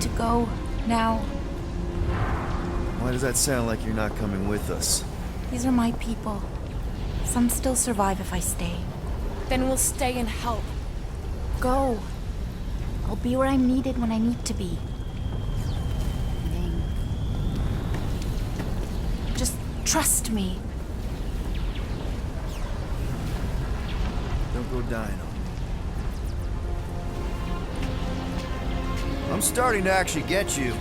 to go now. Why does that sound like you're not coming with us? These are my people. Some still survive if I stay. Then we'll stay and help. Go. I'll be where I'm needed when I need to be. Just trust me. Don't go dying on me. I'm starting to actually get you.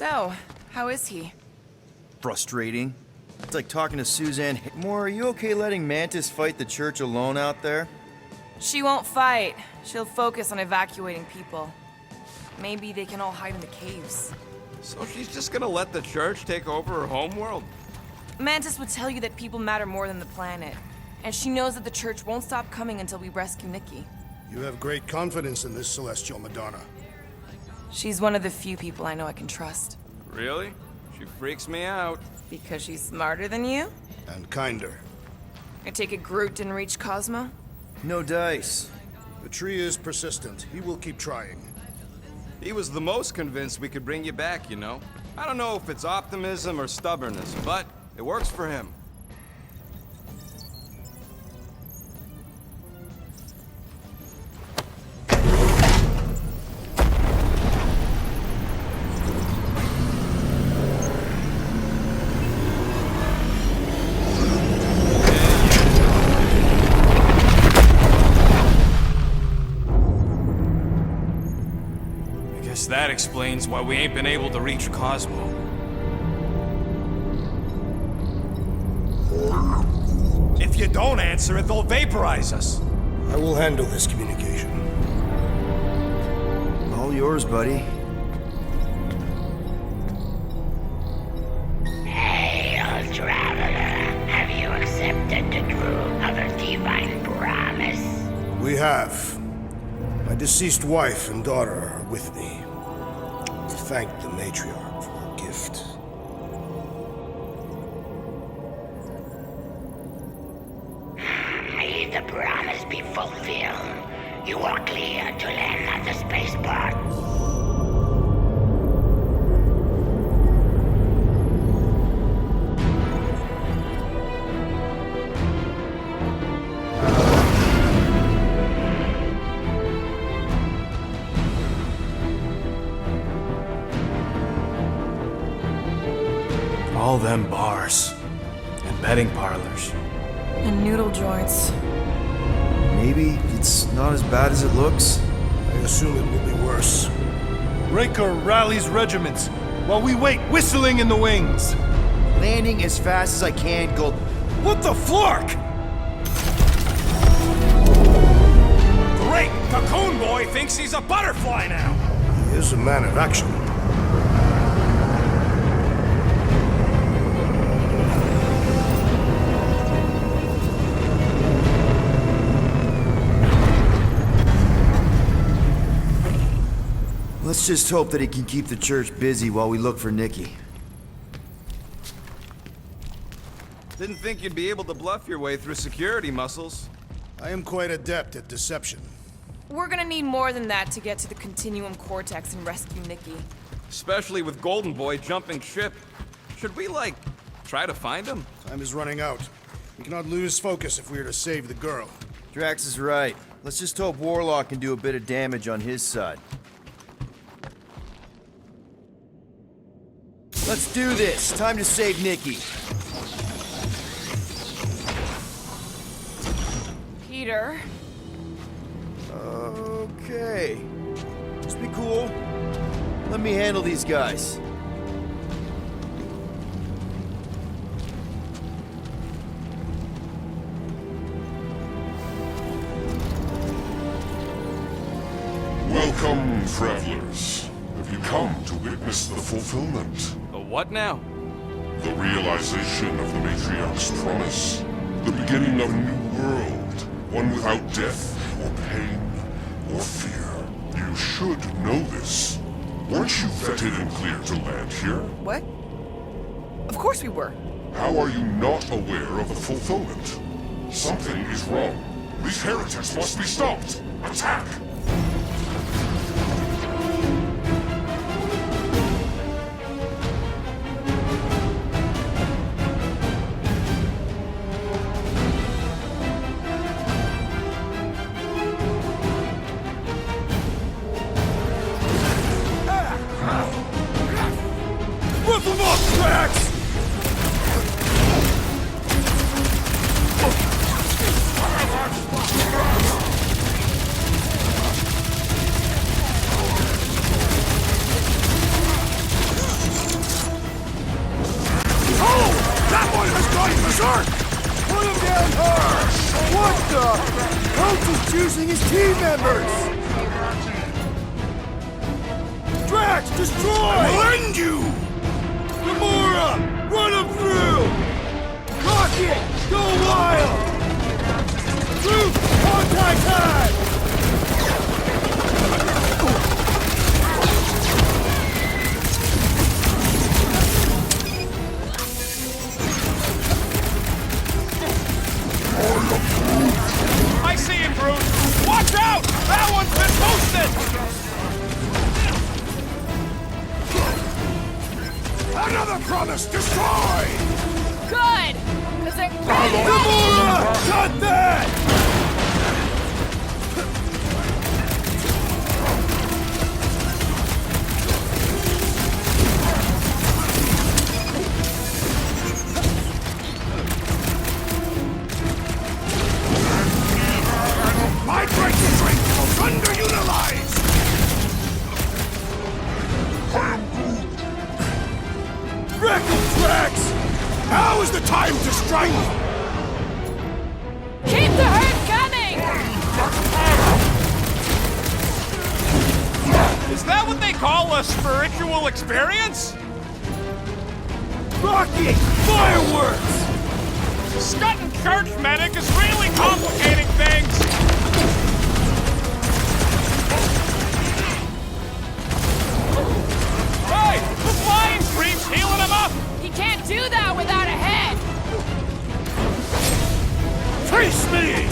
So, how is he? Frustrating. It's like talking to Suzanne. More, are you okay letting Mantis fight the church alone out there? She won't fight. She'll focus on evacuating people. Maybe they can all hide in the caves. So she's just gonna let the church take over her homeworld? Mantis would tell you that people matter more than the planet. And she knows that the church won't stop coming until we rescue Nikki. You have great confidence in this celestial Madonna. She's one of the few people I know I can trust. Really? She freaks me out. Because she's smarter than you? And kinder. I take it Groot didn't reach Cosmo? No dice. The tree is persistent. He will keep trying. He was the most convinced we could bring you back, you know? I don't know if it's optimism or stubbornness, but it works for him. That explains why we ain't been able to reach Cosmo. If you don't answer it, they'll vaporize us. I will handle this communication. All yours, buddy. Hail, traveler. Have you accepted the truth of a divine promise? We have. My deceased wife and daughter are with me. Thank the matriarch for her gift. May the promise be fulfilled. You are clear to land at the spaceport. All them bars and betting parlors. And noodle joints. Maybe it's not as bad as it looks. I assume it will be worse. Raker rallies regiments while we wait whistling in the wings. Landing as fast as I can, Gold. What the flark? Great! Cocoon Boy thinks he's a butterfly now! He is a man of action. Let's just hope that he can keep the church busy while we look for Nikki. Didn't think you'd be able to bluff your way through security muscles. I am quite adept at deception. We're gonna need more than that to get to the Continuum Cortex and rescue Nikki. Especially with Golden Boy jumping ship. Should we, like, try to find him? Time is running out. We cannot lose focus if we are to save the girl. Drax is right. Let's just hope Warlock can do a bit of damage on his side. Let's do this. Time to save Nikki. Peter? Okay. Just be cool. Let me handle these guys. Welcome, travelers. Have you come to witness the fulfillment? The what now? The realization of the Matriarch's promise. The beginning of a new world. One without death, or pain, or fear. You should know this. Weren't you vetted and cleared to land here? What? Of course we were. How are you not aware of the fulfillment? Something is wrong. These heretics must be stopped. Attack! Rip them up, Drax! Coach is choosing his team members! Drax, destroy! I'll end you! Gamora, run him through! Rocket, go wild! Groot, contact time! I see him, Groot! Watch out! That one's been boosted! Another promise, destroy! Good! Because they're... Gamora, cut that! My great strength will underutilize! Reckon, Drax! Now is the time to strike! Keep the herd coming! Is that what they call a spiritual experience? Rocket, fireworks! Scutting church medic is really complicating things! Hey! The flying creep's healing him up! He can't do that without a head! Face me!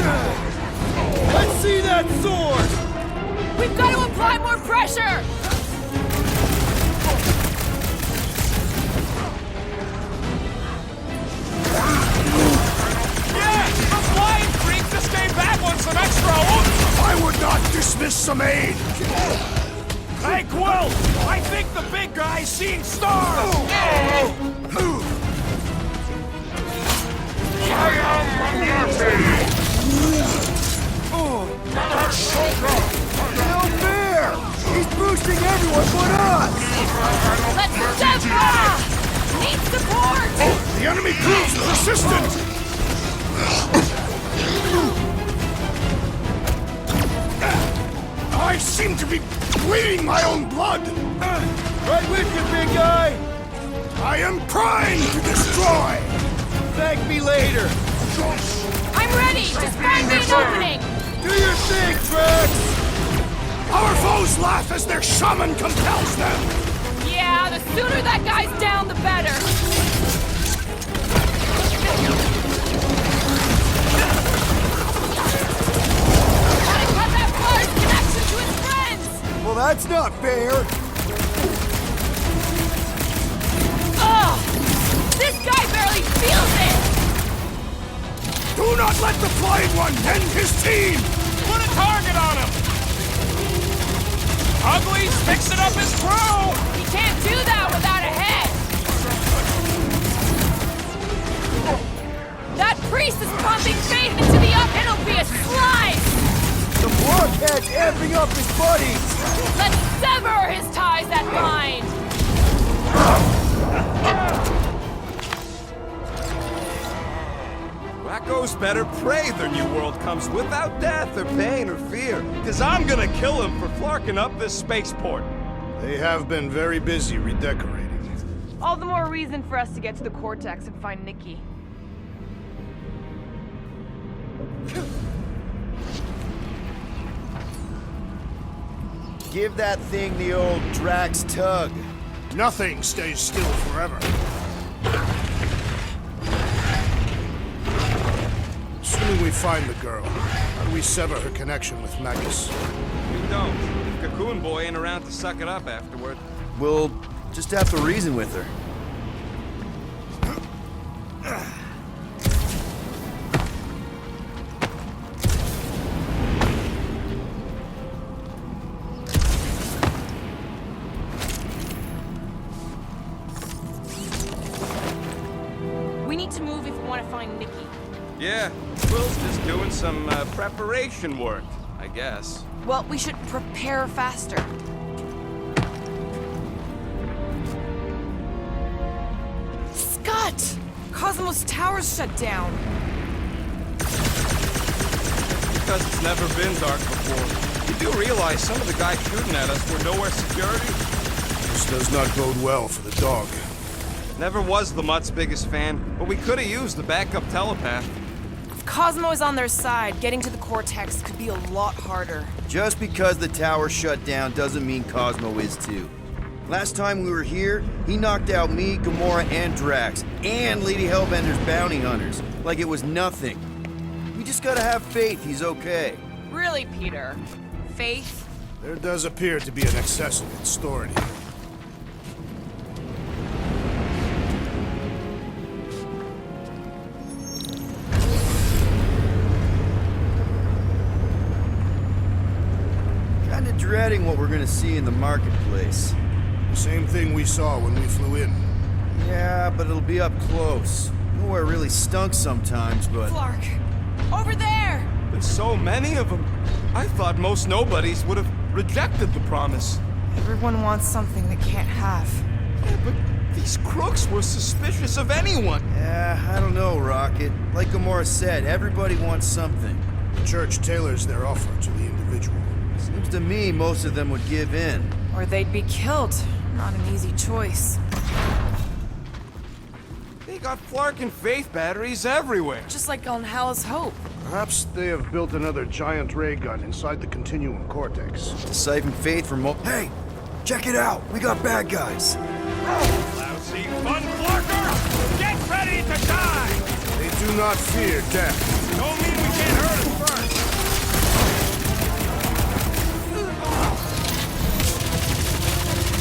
Let's see that sword! We've got to apply more pressure! Yeah! The flying creep just gave that one some extra oomph! I would not dismiss some aid! Hey, Quill! I think the big guy's seeing stars! No fair! He's boosting everyone but us! Let's Zebra! Need support! The enemy proves persistent! I seem to be bleeding my own blood! Right with you, big guy! I am primed to destroy! Thank me later! I'm ready! Just find me an opening! Do your thing, Drax! Our foes laugh as their shaman compels them! Yeah, the sooner that guy's down, the better! Gotta cut that flyer's connection to his friends! Well, that's not fair! Ugh! This guy barely feels it! Do not let the Flying One end his team! Put a target on him! Ugly's fixing up his crew! He can't do that without a head! That priest is pumping faith into the up, it'll be a slice! The blockhead's amping up his buddies! Let's sever his ties that bind! Wacko's better pray their new world comes without death or pain or fear. Cause I'm gonna kill him for flarking up this spaceport. They have been very busy redecorating. All the more reason for us to get to the Cortex and find Nikki. Give that thing the old Drax tug. Nothing stays still forever. Assuming we find the girl, how do we sever her connection with Magus? We don't. If Cocoon Boy ain't around to suck it up afterward. We'll just have to reason with her. We need to move if we want to find Nikki. Yeah, Quill's just doing some preparation work, I guess. Well, we should prepare faster. Scott! Cosmos Tower's shut down. because it's never been dark before. You do realize some of the guys shooting at us were Knowhere security? This does not bode well for the dog. Never was the Mutt's biggest fan, but we could have used the backup telepath. If Cosmo is on their side, getting to the Cortex could be a lot harder. Just because the tower shut down doesn't mean Cosmo is too. Last time we were here, he knocked out me, Gamora, and Drax, and Lady Hellbender's bounty hunters, like it was nothing. We just gotta have faith he's okay. Really, Peter? Faith? There does appear to be an excess of it stored here. Kinda dreading what we're gonna see in the marketplace. The same thing we saw when we flew in. Yeah, but it'll be up close. Knowhere really stunk sometimes, but... Clark! Over there! There's so many of them. I thought most nobodies would have rejected the promise. Everyone wants something they can't have. Yeah, but these crooks were suspicious of anyone. Yeah, I don't know, Rocket. Like Gamora said, everybody wants something. The church tailors their offer to the individual. Seems to me most of them would give in. Or they'd be killed. Not an easy choice. They got Flark and Faith batteries everywhere. Just like on Hal's Hope. Perhaps they have built another giant ray gun inside the Continuum Cortex. To siphon Faith from Hey! Check it out! We got bad guys! Lousy fun Flarker! Get ready to die! They do not fear death. Don't mean we can't hurt them first!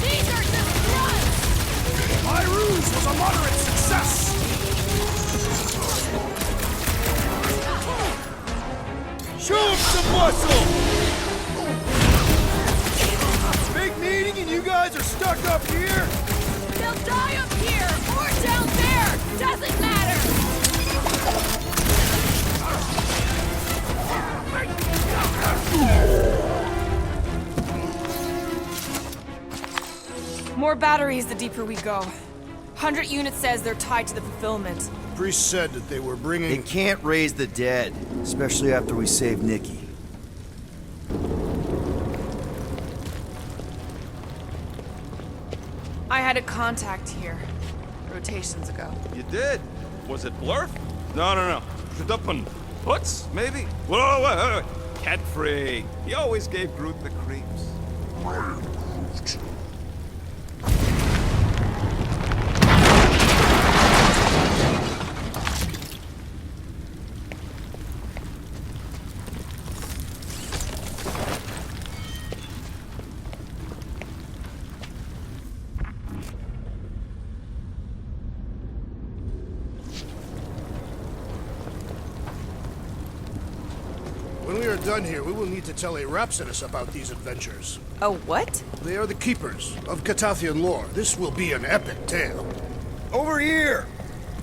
These are just runs! My ruse was a moderate success! Show them some muscle! Big meeting and you guys are stuck up here? They'll die up here or down there! Doesn't matter! More batteries the deeper we go. 100 units says they're tied to the fulfillment. Priest said that they were They bringing... can't raise the dead, especially after we save Nikki. I had a contact here. Rotations ago. You did? Was it Blurf? No. Shudupun. Putz, maybe? Whoa, wait. Cat free. He always gave Groot the creeps. When we are done here, we will need to tell a Rhapsodus about these adventures. Oh, what? They are the keepers of Catathian lore. This will be an epic tale. Over here!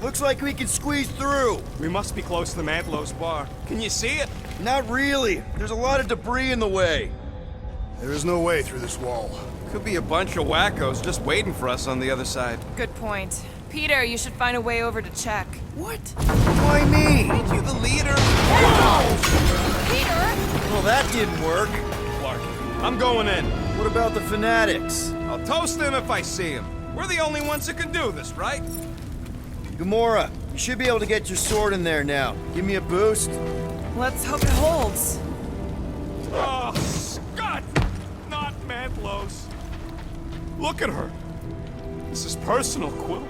Looks like we can squeeze through. We must be close to the Mantlos bar. Can you see it? Not really. There's a lot of debris in the way. There is no way through this wall. Could be a bunch of wackos just waiting for us on the other side. Good point. Peter, you should find a way over to check. What? Why me? Ain't you the leader? Peter! Well, that didn't work. Clark, I'm going in. What about the fanatics? I'll toast them if I see them. We're the only ones that can do this, right? Gamora, you should be able to get your sword in there now. Give me a boost. Let's hope it holds. Oh, Scott! Not Mantlos. Look at her. This is personal, Quill.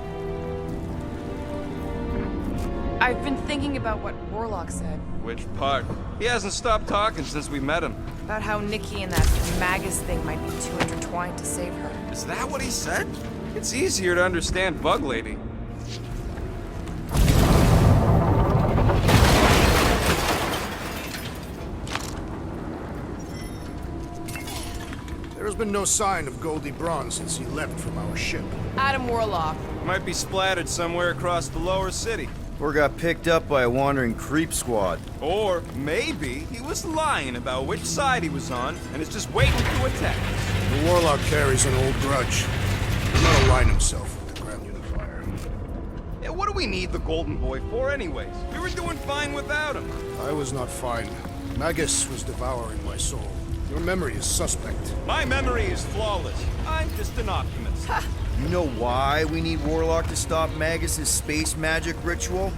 I've been thinking about what Warlock said. Which part? He hasn't stopped talking since we met him. About how Nikki and that Magus thing might be too intertwined to save her. Is that what he said? It's easier to understand Bug Lady. There has been no sign of Goldie Braun since he left from our ship. Adam Warlock. Might be splattered somewhere across the lower city. Or got picked up by a wandering creep squad. Or maybe he was lying about which side he was on and is just waiting to attack. The Warlock carries an old grudge. He will not align himself with the Grand Unifier. Yeah, what do we need the Golden Boy for anyways? We were doing fine without him. I was not fine. Magus was devouring my soul. Your memory is suspect. My memory is flawless. I'm just an optimist. You know why we need Warlock to stop Magus' space magic ritual?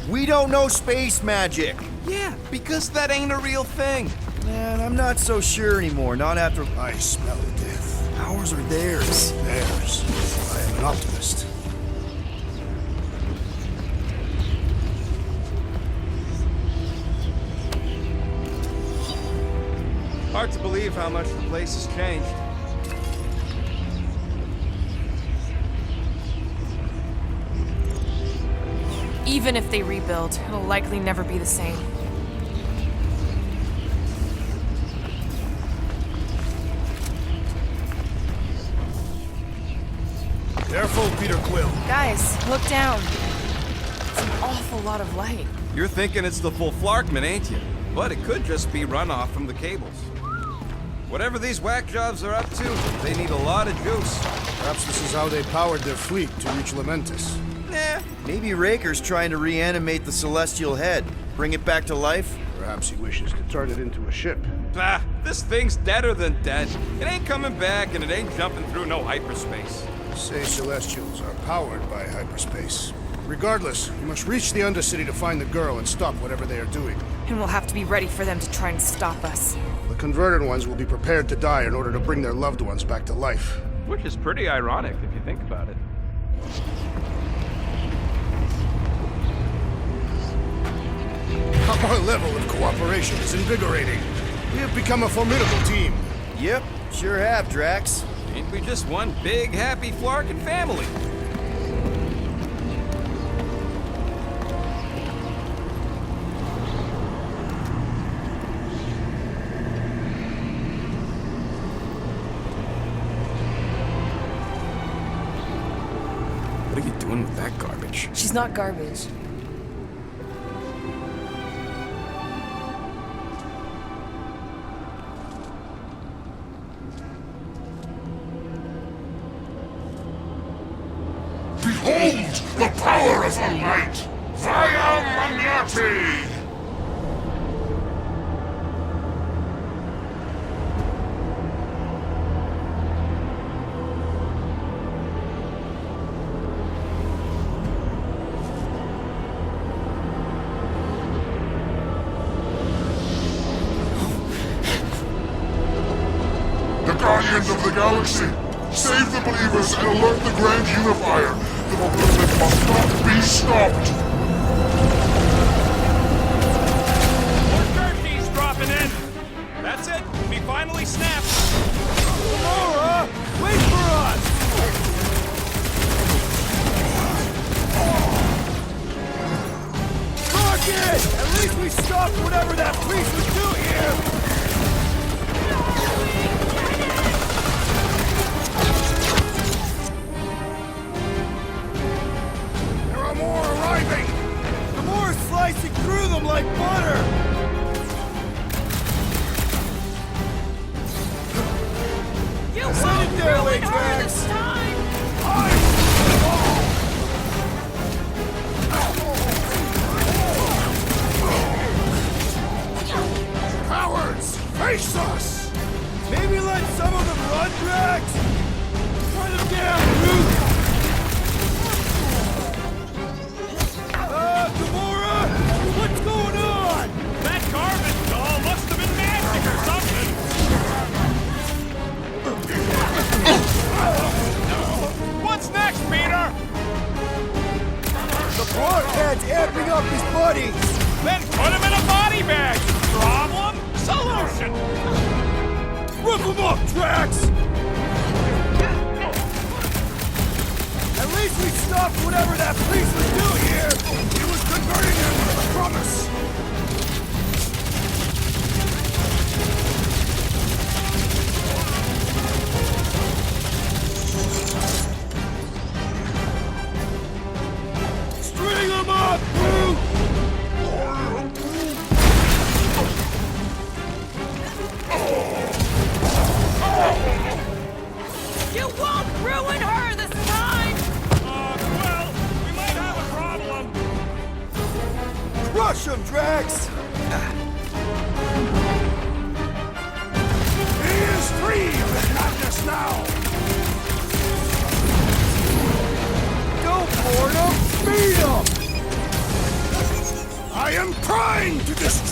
We don't know space magic! Yeah, because that ain't a real thing. Man, I'm not so sure anymore, not after... I smell death. Ours or theirs? Theirs. I am an optimist. Hard to believe how much the place has changed. Even if they rebuild, it'll likely never be the same. Careful, Peter Quill. Guys, look down. It's an awful lot of light. You're thinking it's the full Flarkman, ain't you? But it could just be runoff from the cables. Whatever these whack jobs are up to, they need a lot of juice. Perhaps this is how they powered their fleet to reach Lamentis. Nah. Maybe Raker's trying to reanimate the Celestial Head. Bring it back to life? Perhaps he wishes to turn it into a ship. Ah, this thing's deader than dead. It ain't coming back, and it ain't jumping through no hyperspace. Say Celestials are powered by hyperspace. Regardless, you must reach the Undercity to find the girl and stop whatever they are doing. And we'll have to be ready for them to try and stop us. The converted ones will be prepared to die in order to bring their loved ones back to life. Which is pretty ironic if you think about it. Our level of cooperation is invigorating. We have become a formidable team. Yep, sure have, Drax. Ain't we just one big, happy Flarkin family? What are you doing with that garbage? She's not garbage. Behold the power of the light! Via Magnati! The Guardians of the Galaxy! Save the believers and alert the Grand Unifier! The movement must not be stopped! More turkeys dropping in. That's it. We finally snapped. Laura! Wait for us! Fuck it! At least we stopped whatever that priest was doing here! There are more arriving! The more slicing through them like butter! You Send it won't their way, ruin her Drax. this time! Cowards! Face us! Maybe let some of them run, Drax? Run them down, Groot! Gamora! What's going on? That garbage doll must have been magic or something. What's next, Peter? The blockhead's amping up his buddies! Then put him in a body bag. Problem? Solution. Rip him up, Drax!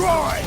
destroy!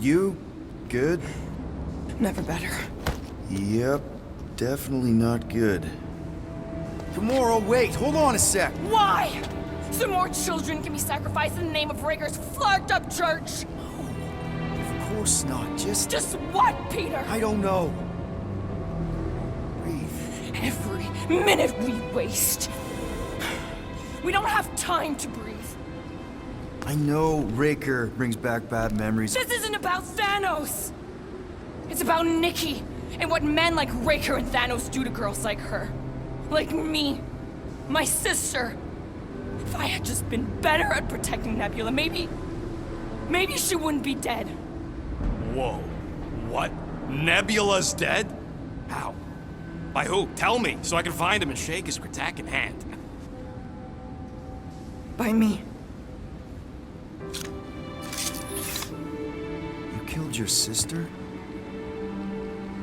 You? Good? Never better. Yep, definitely not good. Gamora, wait! Hold on a sec! Why? So more children can be sacrificed in the name of Raker's flagged up church? Of course not, just what, Peter? I don't know. Breathe. Every minute we waste. We don't have time to breathe. I know Raker brings back bad memories. This isn't about Thanos. It's about Nikki and what men like Raker and Thanos do to girls like her. Like me. My sister. If I had just been better at protecting Nebula, maybe she wouldn't be dead. Whoa. What? Nebula's dead? How? By who? Tell me, so I can find him and shake his Kratak in hand. By me. You killed your sister?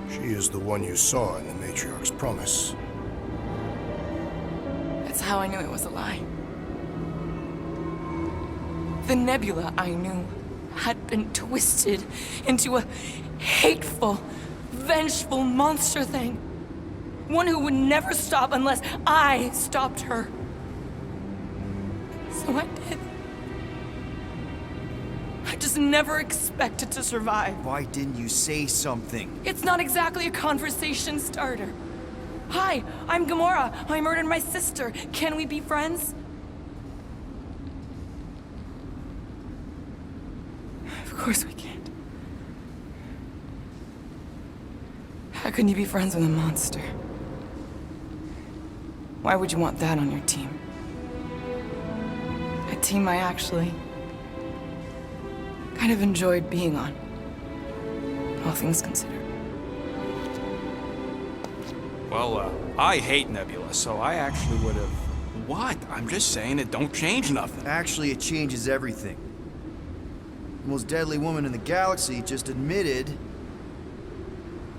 She is the one you saw in the Matriarch's promise. That's how I knew it was a lie. The Nebula I knew had been twisted into a hateful, vengeful monster thing. One who would never stop unless I stopped her. So I did. I just never expected to survive. Why didn't you say something? It's not exactly a conversation starter. Hi, I'm Gamora. I murdered my sister. Can we be friends? Of course we can't. How can you be friends with a monster? Why would you want that on your team? A team I actually kind of enjoyed being on, all things considered. Well, I hate Nebula, so I actually would have... What? I'm just saying it don't change nothing. Actually, it changes everything. The most deadly woman in the galaxy just admitted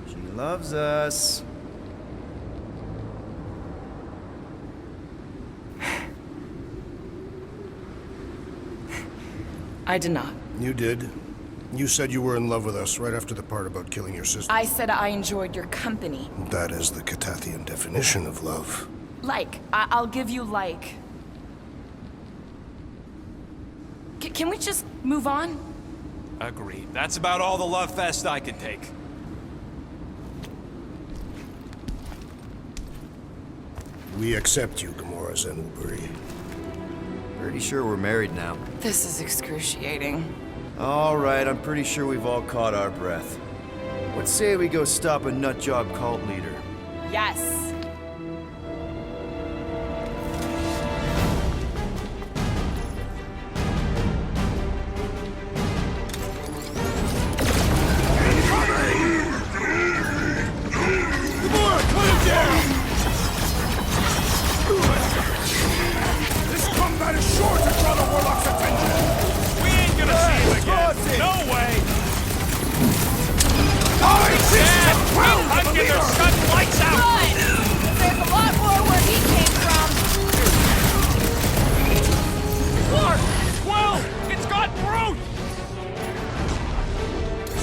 she loves us. I did not. You did. You said you were in love with us right after the part about killing your sister. I said I enjoyed your company. That is the Catathian definition of love. Like. I'll give you like. Can we just move on? Agreed. That's about all the love fest I could take. We accept you, Gamora Zenwuburi. Pretty sure we're married now. This is excruciating. All right, I'm pretty sure we've all caught our breath. Let's say we go stop a nutjob cult leader. Yes.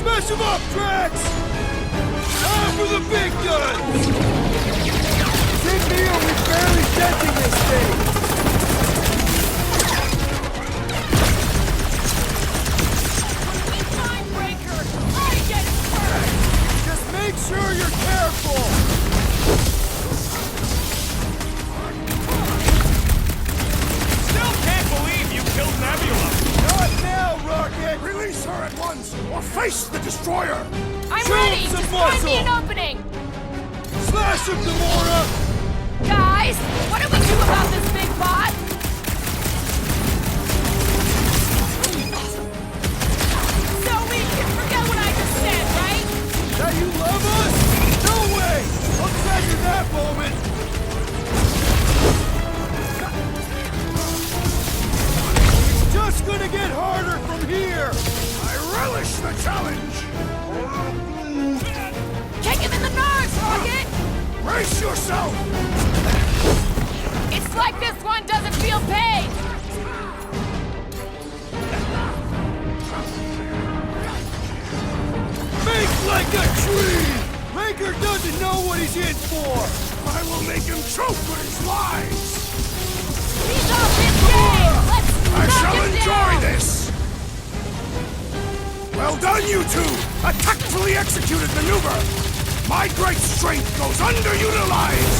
Smash him up, Drax! Time for the big guns! Same deal, we're barely denting this thing! We find Raker! I get first! Just make sure you're careful! Still can't believe you killed Nebula! Not now, Rocket! Release her at once, or face the destroyer! I'm Show ready! him some Just find me an muscle! opening! Slash him, Gamora! Guys, what do we do about this big bot? Relish the challenge! Kick him in the nards, Rocket! Brace yourself! It's like this one doesn't feel pain! Make like a tree! Raker doesn't know what he's in for! I will make him choke with his lies! He's off his game! Let's I knock shall him enjoy down! this! Well done, you two! A tactfully executed maneuver! My great strength goes underutilized!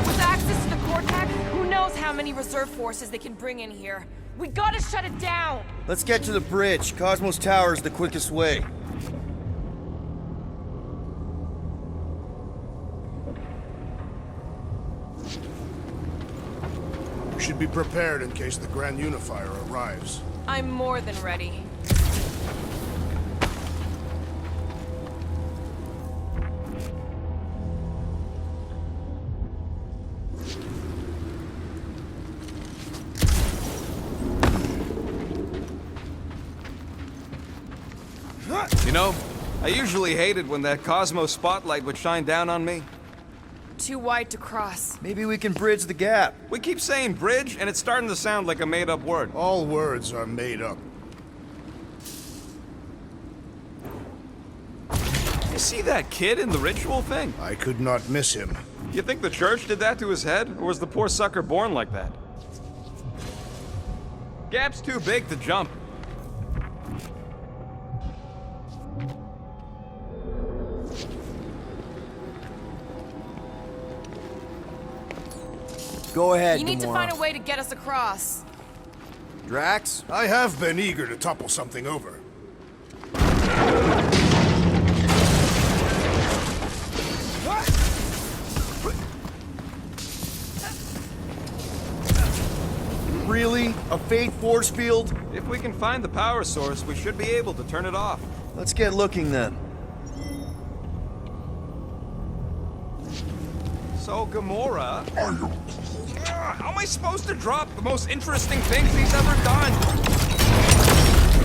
With access to the cortex, who knows how many reserve forces they can bring in here? We gotta shut it down! Let's get to the bridge. Cosmos Tower is the quickest way. We should be prepared in case the Grand Unifier arrives. I'm more than ready. You know, I usually hated when that Cosmos spotlight would shine down on me. Too wide to cross. Maybe we can bridge the gap. We keep saying bridge, and it's starting to sound like a made-up word. All words are made up. You see that kid in the ritual thing? I could not miss him. You think the church did that to his head, or was the poor sucker born like that? Gap's too big to jump. Go ahead, You need to Gamora. find a way to get us across. Drax? I have been eager to topple something over. Really? A fake force field? If we can find the power source, we should be able to turn it off. Let's get looking then. So, Gamora... how am I supposed to drop the most interesting things he's ever done?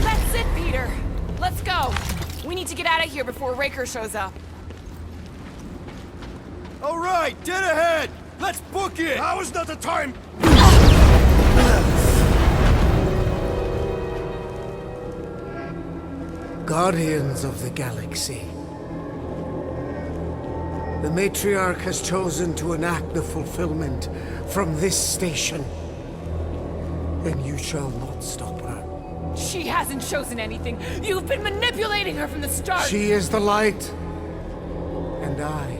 That's it, Peter. Let's go. We need to get out of here before Raker shows up. All right, dead ahead! Let's book it! Now is not the time! Guardians of the Galaxy. The Matriarch has chosen to enact the fulfillment from this station. And you shall not stop her. She hasn't chosen anything. You've been manipulating her from the start. She is the light. And I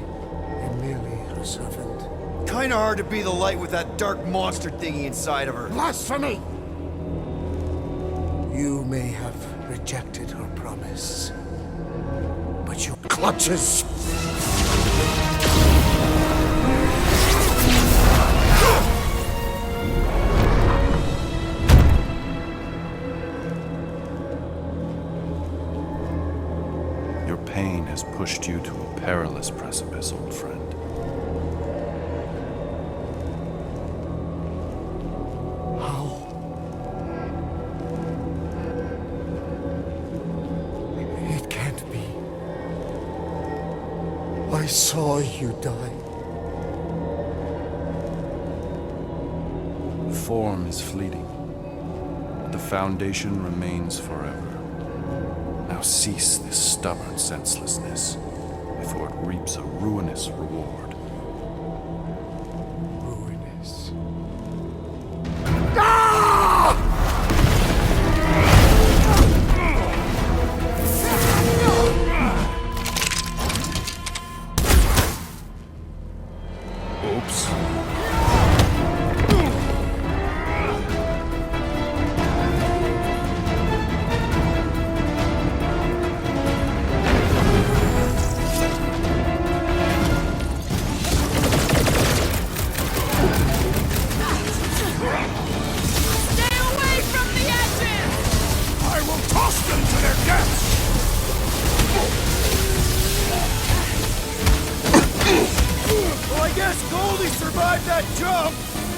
am merely her servant. Kinda hard to be the light with that dark monster thingy inside of her. Blasphemy! You may have rejected her promise, but your clutches... Your pain has pushed you to a perilous precipice, old friend. I saw you die. The form is fleeting, but the foundation remains forever. Now cease this stubborn senselessness before it reaps a ruinous reward. Ruinous.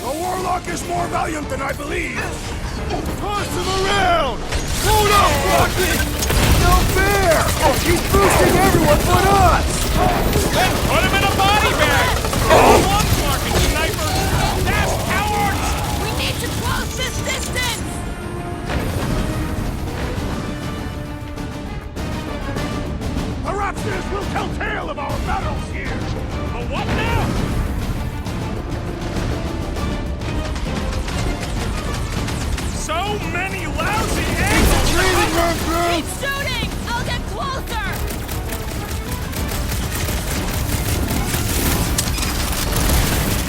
The Warlock is more valiant than I believe! Toss him around! Hold up, Rocket! No fair! He's boosting everyone but us! Then put him in a body bag! One fucking sniper! That's cowards! We need to close this distance! The Raptors will tell tale of our battles here! The what now? So many lousy angles! Keep shooting! I'll get closer!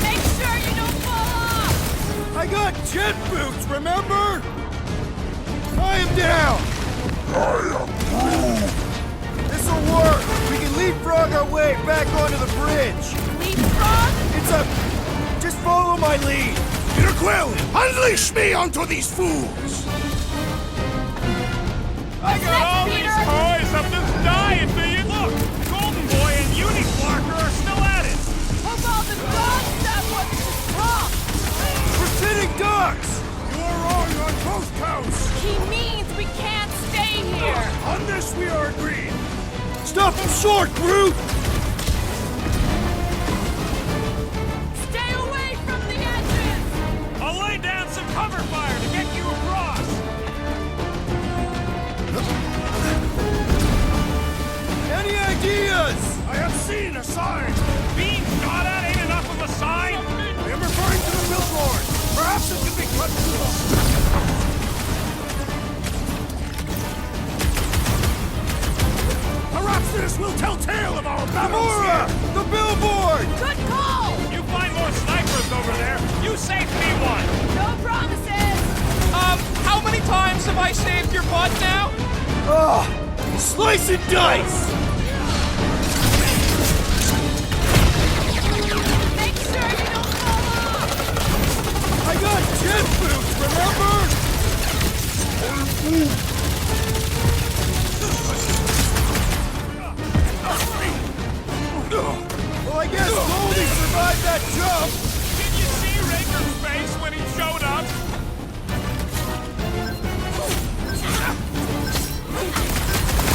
Make sure you don't fall off! I got jet boots, remember? Tie him down! This'll work! We can leapfrog our way back onto the bridge! Leapfrog? It's a... just follow my lead! Peter Quill, unleash me onto these fools! I got all these toys, I'm just dying for you! Look! Golden Boy and Uniquarker are still at it! Hope all the dog stuff wasn't just wrong! We're sitting ducks! You are wrong on both counts! He means we can't stay here! On this we are agreed! Stop him short, Groot! Stay away from the edges! I'll lay down some cover fire to get you across! Any ideas? I have seen a sign! Being shot at ain't enough of a sign! I am referring to the billboard! Perhaps it can be cut through! The Raptors will tell tale of our battles Gamora! here! The billboard! Good call! You find more snipers over there, you save me one! No promises! How many times have I saved your butt now? Slice and dice! Make sure you don't fall off! I got jet boots, remember? Well, I guess Goldie survived that jump! Did you see Raker's face when he showed up?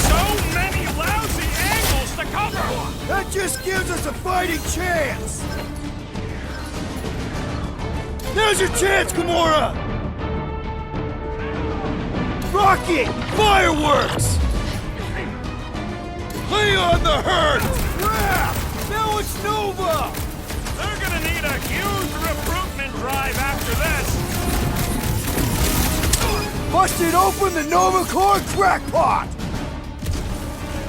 So many lousy angles to cover! That just gives us a fighting chance! Now's your chance, Gamora! Rocket! Fireworks! Lay on the hurt! Crap! Now it's Nova! They're gonna need a huge recruitment drive after this! Busted open the Nova Corps crackpot!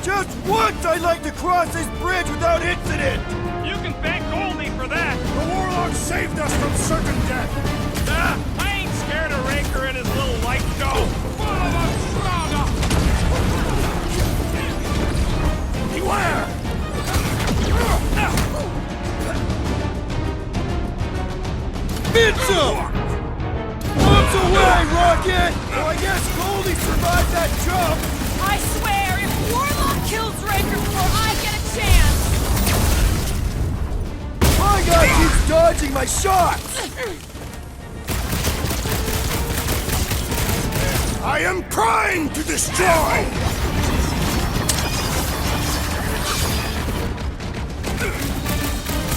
Just once I'd like to cross this bridge without incident! You can thank Goldie for that! The Warlock saved us from certain death! I ain't scared of Raker and his little light show! Beware! Mitchell! Bombs away, Rocket! Well, I guess Goldie survived that jump! I swear, if Warlock kills Raker before I get a chance... My guy keeps dodging my shots! I am primed to destroy!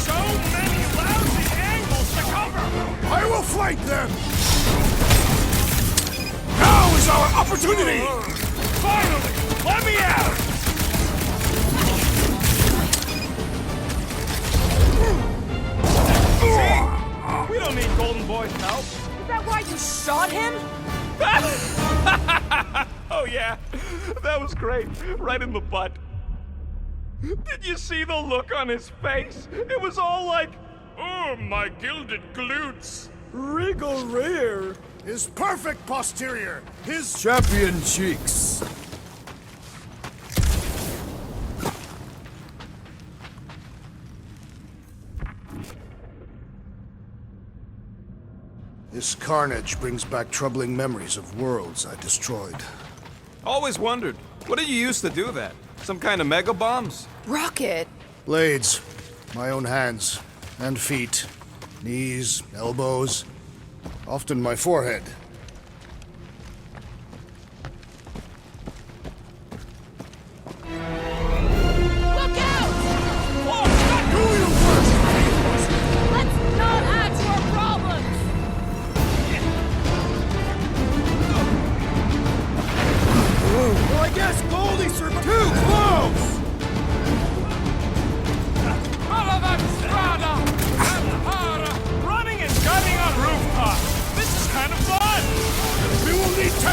So many lousy angles to cover! I will flank them! Now is our opportunity! Finally! Let me out! See? We don't need Golden Boy's help. Is that why you shot him? Oh yeah, that was great. Right in the butt. Did you see the look on his face? It was all like, oh, my gilded glutes. Regal rear! His perfect posterior! His Champion cheeks! This carnage brings back troubling memories of worlds I destroyed. Always wondered, what did you use to do that? Some kind of mega bombs? Rocket. Blades. My own hands. And feet. Knees, elbows. Often my forehead.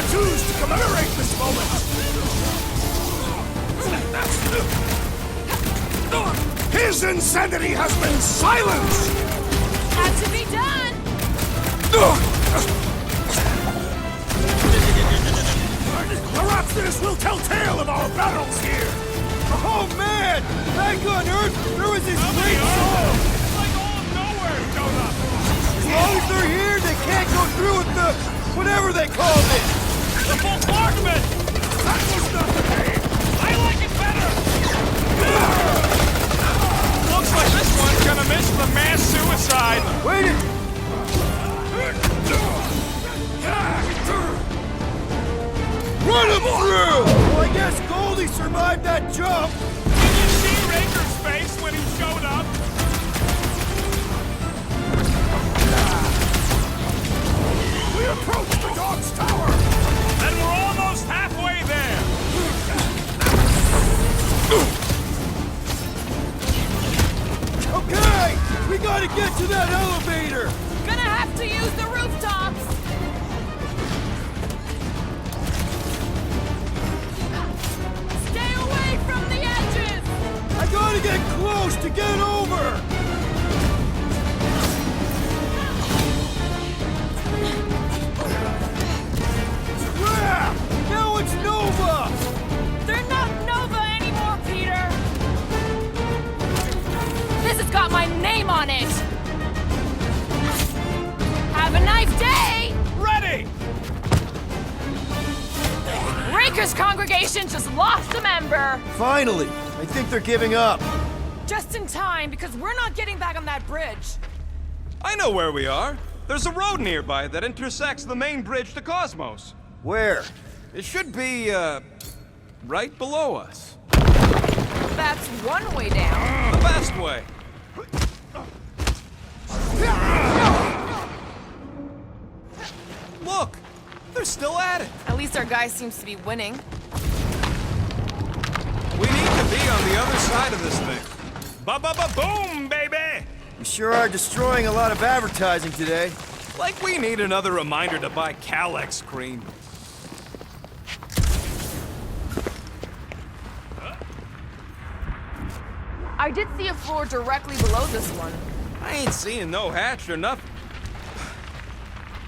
tattoos to commemorate this moment! His insanity has been silenced! Had to be done! Perhaps this will tell tale of our battles here! Oh man! Back on Earth, there was this great song! It's like all of Knowhere showed up! As long as they're here, they can't go through with the... whatever they called it! The full fragment! That was not the game! I like it better! Looks like this one's gonna miss the mass suicide! Wait it! Run him through! Well, I guess Goldie survived that jump! Did you see Raker's face when he showed up? We approach the dog's tower! And we're almost halfway there! Okay! We gotta get to that elevator! Gonna have to use the rooftops! Stay away from the edges! I gotta get close to get over! Crap! Now it's Nova! They're not Nova anymore, Peter! This has got my name on it! Have a nice day! Ready! Raker's congregation just lost a member! Finally! I think they're giving up. Just in time, because we're not getting back on that bridge. I know where we are. There's a road nearby that intersects the main bridge to Cosmos. Where? It should be, right below us. That's one way down. The best way. Look! They're still at it! At least our guy seems to be winning. We need to be on the other side of this thing. Ba-ba-ba-boom, baby! You sure are destroying a lot of advertising today. Like we need another reminder to buy Calex cream. I did see a floor directly below this one. I ain't seeing no hatch or nothing.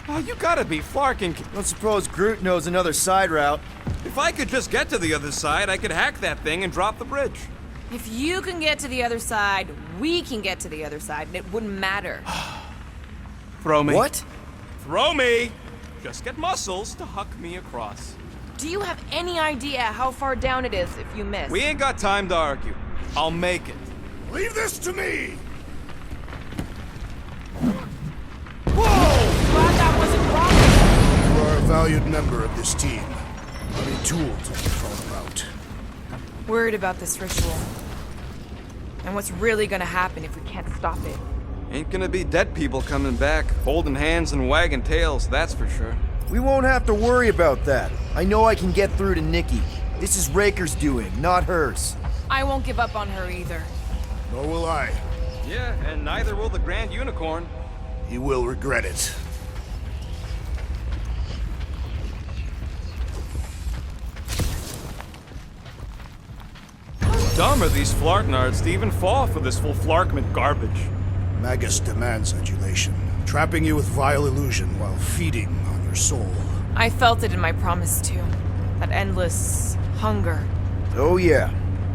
Oh, you gotta be flarking. Don't suppose Groot knows another side route. If I could just get to the other side, I could hack that thing and drop the bridge. If you can get to the other side, we can get to the other side, and it wouldn't matter. Throw me. What? Throw me! Just get muscles to huck me across. Do you have any idea how far down it is if you miss? We ain't got time to argue. I'll make it. Leave this to me! Glad that wasn't wrong. You are a valued member of this team. Any tools I can throw about. Worried about this ritual. And what's really gonna happen if we can't stop it. Ain't gonna be dead people coming back, holding hands and wagging tails, that's for sure. We won't have to worry about that. I know I can get through to Nikki. This is Raker's doing, not hers. I won't give up on her either. Nor will I. Yeah, and neither will the Grand Unicorn. He will regret it. Dumb are these flartnards to even fall for this full flarkment garbage. Magus demands adulation, trapping you with vile illusion while feeding on your soul. I felt it in my promise too. That endless hunger. Oh yeah.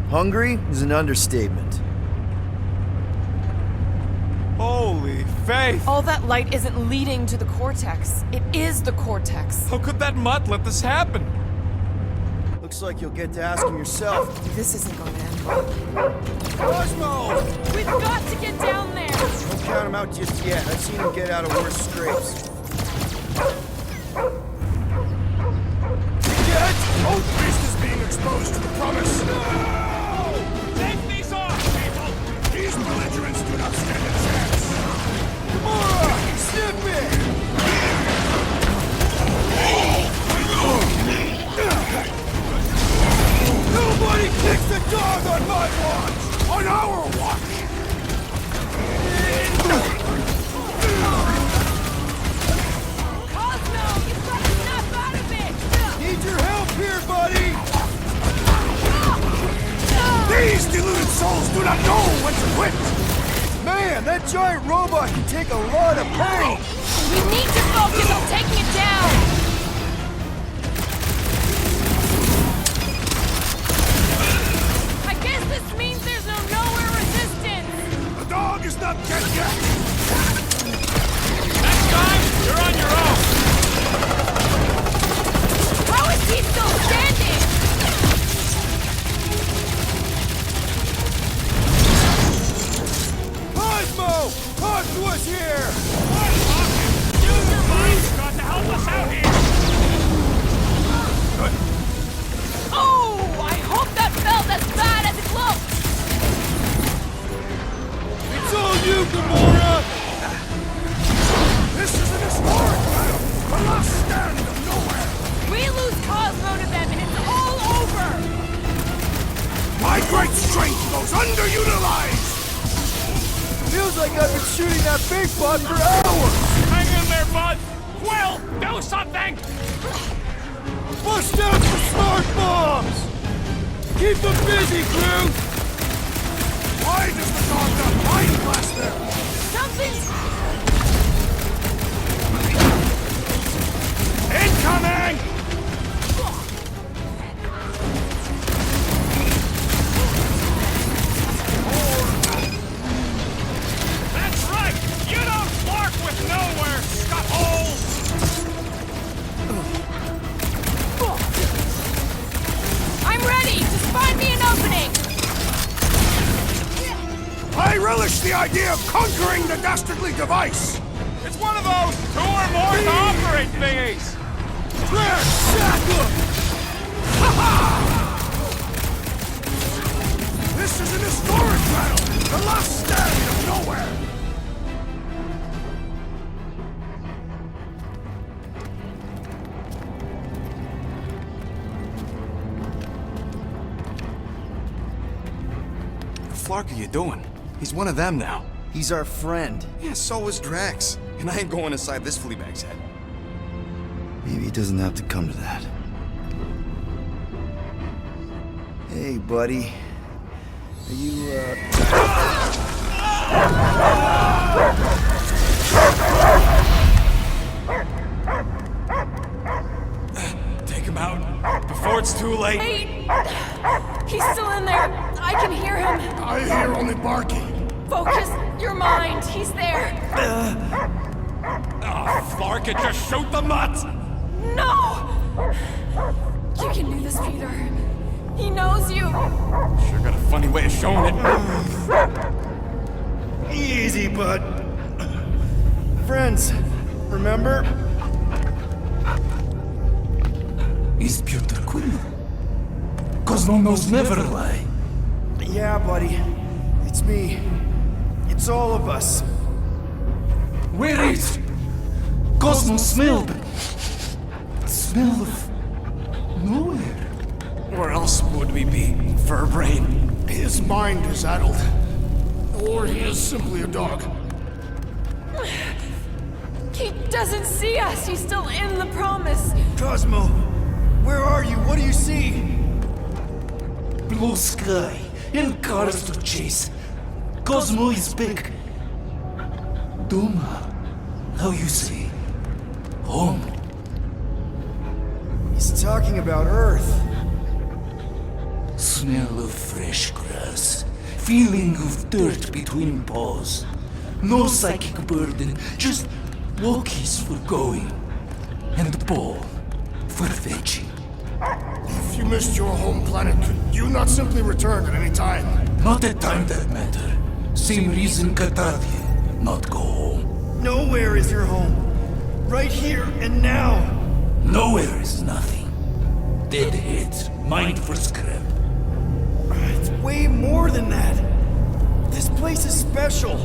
Hungry is an understatement. Holy faith! All that light isn't leading to the cortex. It is the cortex. How could that mutt let this happen? Looks like you'll get to ask him yourself. This isn't going to end well. Cosmo! We've got to get down there! Don't count him out just yet. I've seen him get out of worse scrapes. Yet, Old Beast is being exposed to the promise. No! Take these off, people! These belligerents do not stand a chance. Gamora! Snip it! Nobody kicks the dog on my watch! On our watch! quit! Man, that giant robot can take a lot of pain! We need to focus on taking it down! I guess this means there's no Knowhere resistance! The dog is not dead yet! Next time, you're on your own. How is he still standing? Cosmo! Talk to us here! Use your mind, Scott, to help us out here. Oh! I hope that felt as bad as it looked! It's all you, Gamora! This is an historic battle! The last stand of Knowhere! We lose Cosmo to them and it's all over! My great strength goes underutilized! Feels like I've been shooting that big bot for hours! Hang in there, bud. Quill, do something. Bust out the smart bombs! Keep them busy, crew! Why does the dog not mind blast them? Something's... Incoming! That's right. You don't flark with Knowhere, Scott Hole. I'm ready! Just find me an opening! I relish the idea of conquering the dastardly device! It's one of those 2 or more to operate thingies. Crash! Shackle! This is an historic battle! The last stand of Knowhere! What the flark are you doing? He's one of them now. He's our friend. Yeah, so was Drax. And I ain't going inside this flea bag's head. Maybe it doesn't have to come to that. Hey, buddy. Are you, Take him out before it's too late. Hey! He's still in there! I can hear him! I hear only barking. Focus your mind! He's there! Flark it, just shoot the nuts. No! You can do this, Peter. He knows you! Sure got a funny way of showing it. Easy, bud. Friends, remember? He's Peter Quill. Cosmo knows never lie. Yeah, buddy. It's me. It's all of us. Where is Cosmo smelled? Smell of Knowhere. Where else would we be? Fur brain. His mind is addled. Or he is simply a dog. He doesn't see us! He's still in the promise! Cosmo, where are you? What do you see? Blue sky and cars to chase. Cosmo is back. Doma, how you say? Home. He's talking about Earth. Smell of fresh grass. Feeling of dirt between paws. No psychic burden, just walkies for going. And ball for fetching. If you missed your home planet, could you not simply return at any time? Not a time that matter. Same reason Katardia, not go home. Nowhere is your home. Right here and now. Nowhere is nothing. Dead heads, mind for scrap. It's way more than that. This place is special.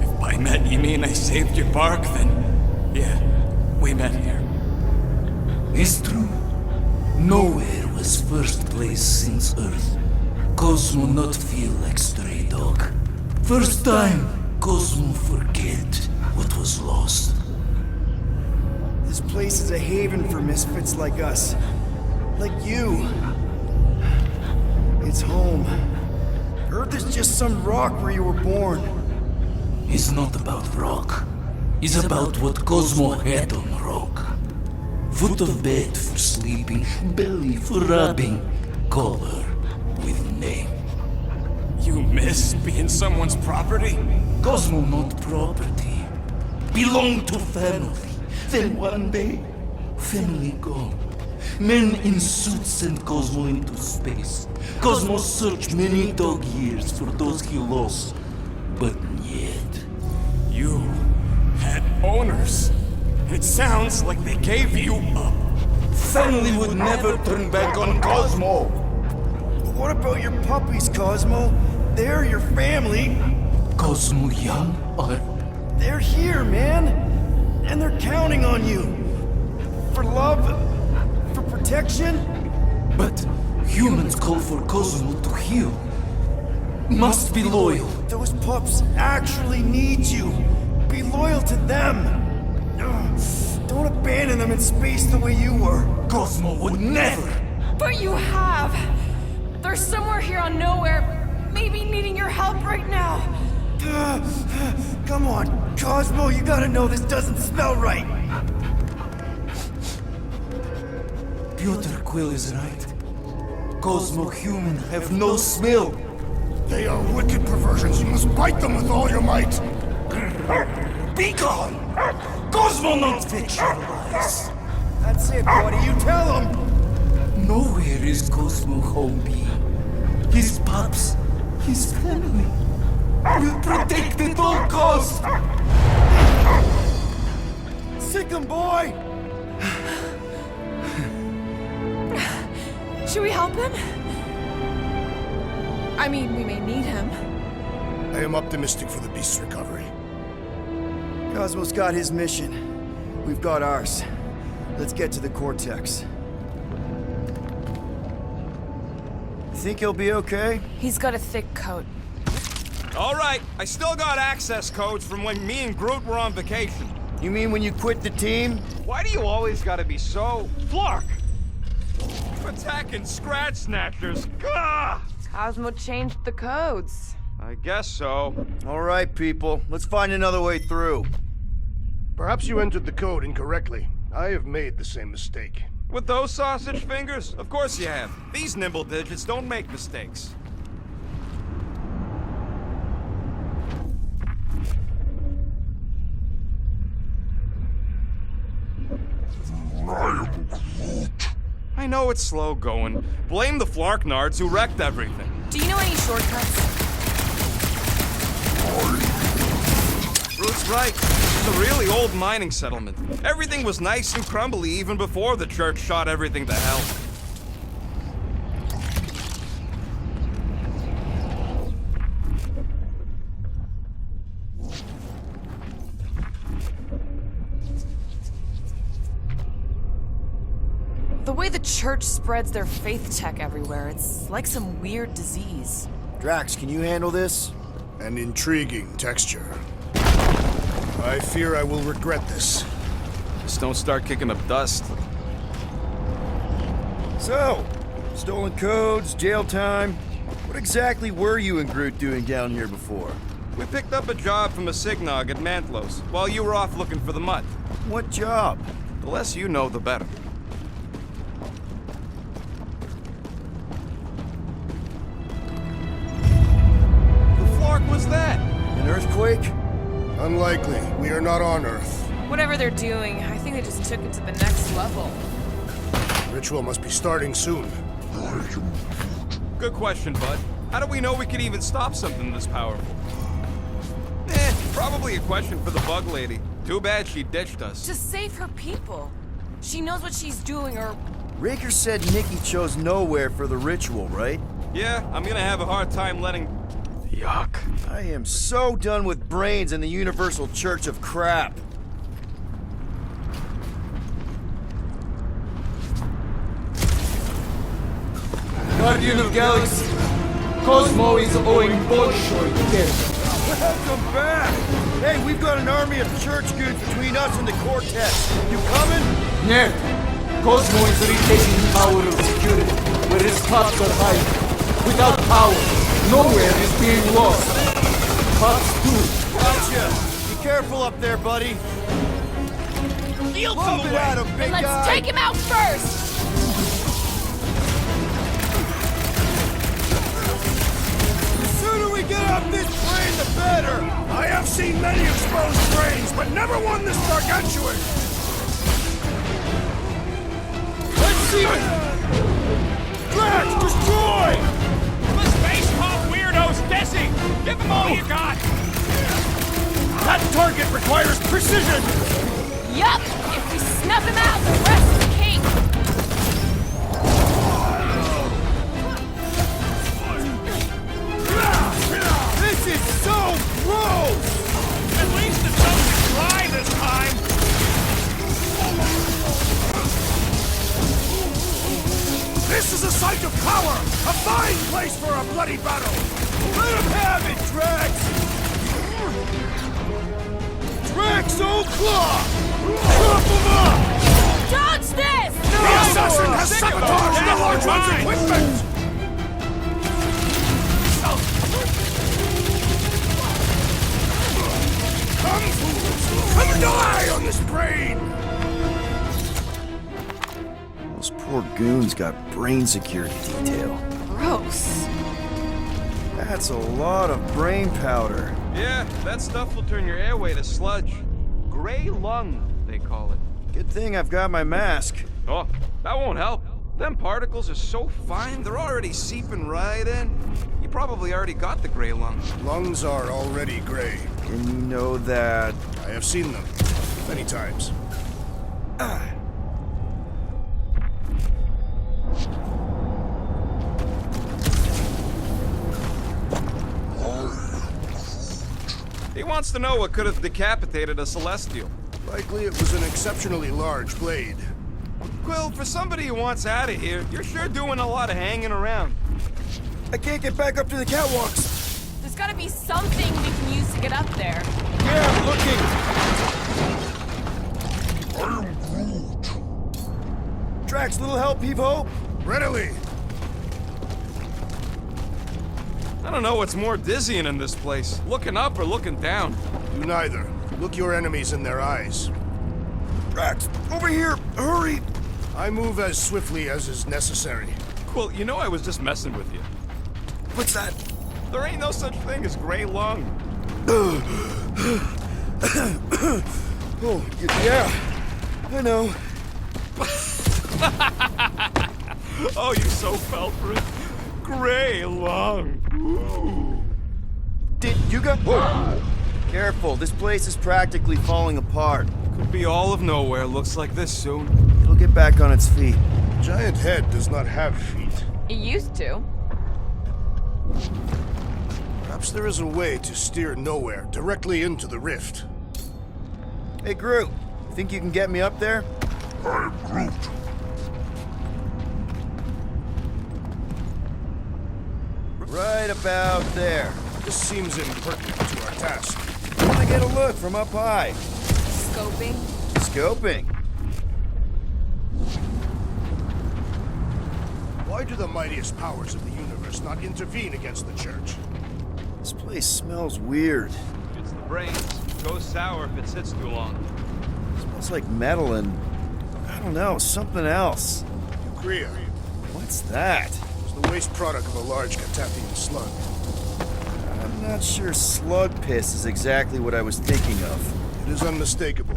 If by met you mean I saved your bark, then yeah, we met here. It's true. Nowhere was first place since Earth. Cosmo not feel like stray dog. First time, Cosmo forget what was lost. This place is a haven for misfits like us. Like you. It's home. Earth is just some rock where you were born. It's not about rock. It's about what Cosmo had on rock. Foot of bed for sleeping, belly for rubbing, color with name. You miss being someone's property? Cosmo not property. Belong to family. Then one day, family gone. Men in suits sent Cosmo into space. Cosmo searched many dog years for those he lost. But yet... You had owners. It sounds like they gave you up. Family would never turn back on Cosmo. What about your puppies, Cosmo? They're your family. Cosmo young or... They're here, man. And they're counting on you. For love, for protection. But humans call for Cosmo to heal. Must be loyal. Those pups actually need you. Be loyal to them. Don't abandon them in space the way you were. Cosmo would never. But you have. They're somewhere here on Knowhere, maybe needing your help right now. Come on, Cosmo, you gotta know this doesn't smell right. Peter Quill is right. Cosmo human have no smell. They are wicked perversions. You must bite them with all your might. Be gone! Cosmo not fictionalize. That's it, buddy. You tell him. Nowhere is Cosmo home be. His pups, his family, will protect at all costs. Sick 'em, boy. Should we help him? I mean, we may need him. I am optimistic for the beast's recovery. Cosmo's got his mission. We've got ours. Let's get to the Cortex. Think he'll be okay? He's got a thick coat. All right, I still got access codes from when me and Groot were on vacation. You mean when you quit the team? Why do you always gotta be so... Flark! Attacking Scratch Snatchers. Gah! Cosmo changed the codes. I guess so. All right, people. Let's find another way through. Perhaps you entered the code incorrectly. I have made the same mistake. With those sausage fingers? Of course you have. These nimble digits don't make mistakes. I know it's slow going. Blame the Flarknards who wrecked everything. Do you know any shortcuts? Root's right. It's a really old mining settlement. Everything was nice and crumbly even before the church shot everything to hell. The way the church spreads their faith tech everywhere, it's like some weird disease. Drax, can you handle this? An intriguing texture. I fear I will regret this. Just don't start kicking up dust. So, stolen codes, jail time. What exactly were you and Groot doing down here before? We picked up a job from a Signog at Mantlos, while you were off looking for the mud. What job? The less you know, the better. The Flark was that? An earthquake? Unlikely. We are not on Earth. Whatever they're doing, I think they just took it to the next level. Ritual must be starting soon. Good question, bud. How do we know we could even stop something this powerful? Probably a question for the bug lady. Too bad she ditched us. To save her people. She knows what she's doing, or... Raker said Nikki chose Knowhere for the ritual, right? Yeah, I'm gonna have a hard time letting... Yuck. I am so done with brains and the Universal Church of Crap. Guardian of Galaxy, Cosmo is owing Bolshoi death. Welcome back! Hey, we've got an army of church goons between us and the Cortex. You coming? Нет, Cosmo is retaking power of security, where his cops are hiding. Without power, Knowhere is being lost. Parts 2. Gotcha! Be careful up there, buddy. Shield Lob from it the way! at him, big Let's guy! take him out first! The sooner we get off this plane, the better! I have seen many exposed brains, but never one this gargantuan! Let's see it! Drax, destroy! The space cop weirdos, Desi! Give them all you got! That target requires precision! Yup! If we snuff him out, the rest is cake! This is so gross! At least it's something dry this time! This is a site of power! A fine place for a bloody battle! Let him have it, Drax! Drax, old claw! Chop him up! Dodge this! The assassin has sabotaged the Large One's equipment! Come, fools! Come and die on this brain! Those poor goons got brain security detail. Gross. That's a lot of brain powder. Yeah, that stuff will turn your airway to sludge. Gray lung, they call it. Good thing I've got my mask. Oh, that won't help. Them particles are so fine, they're already seeping right in. You probably already got the gray lung. Lungs are already gray. And you know that... I have seen them many times. He wants to know what could have decapitated a Celestial. Likely it was an exceptionally large blade. Quill, for somebody who wants out of here, you're sure doing a lot of hanging around. I can't get back up to the catwalks. There's gotta be something we can use to get up there. Yeah, I'm looking. I am Groot. Drax, little help, Heave-Ho? Readily! I don't know what's more dizzying in this place, looking up or looking down. Do neither. Look your enemies in their eyes. Drax, over here, hurry! I move as swiftly as is necessary. Quill, you know I was just messing with you. What's that? There ain't no such thing as gray lung. Oh, yeah, I know. Oh, you so fell for it. Gray lung. Ooh. Did you got... Whoa! Careful, this place is practically falling apart. Could be all of Knowhere looks like this soon. It'll get back on its feet. Giant head does not have feet. It used to. Perhaps there is a way to steer Knowhere directly into the rift. Hey, Groot, think you can get me up there? I am Groot. Right about there. This seems impertinent to our task. I want to get a look from up high. Scoping. Scoping. Why do the mightiest powers of the universe not intervene against the Church? This place smells weird. It's the brains. Goes sour if it sits too long. It smells like metal and... I don't know, something else. Kriya. What's that? It's the waste product of a large Catathian slug. I'm not sure slug piss is exactly what I was thinking of. It is unmistakable.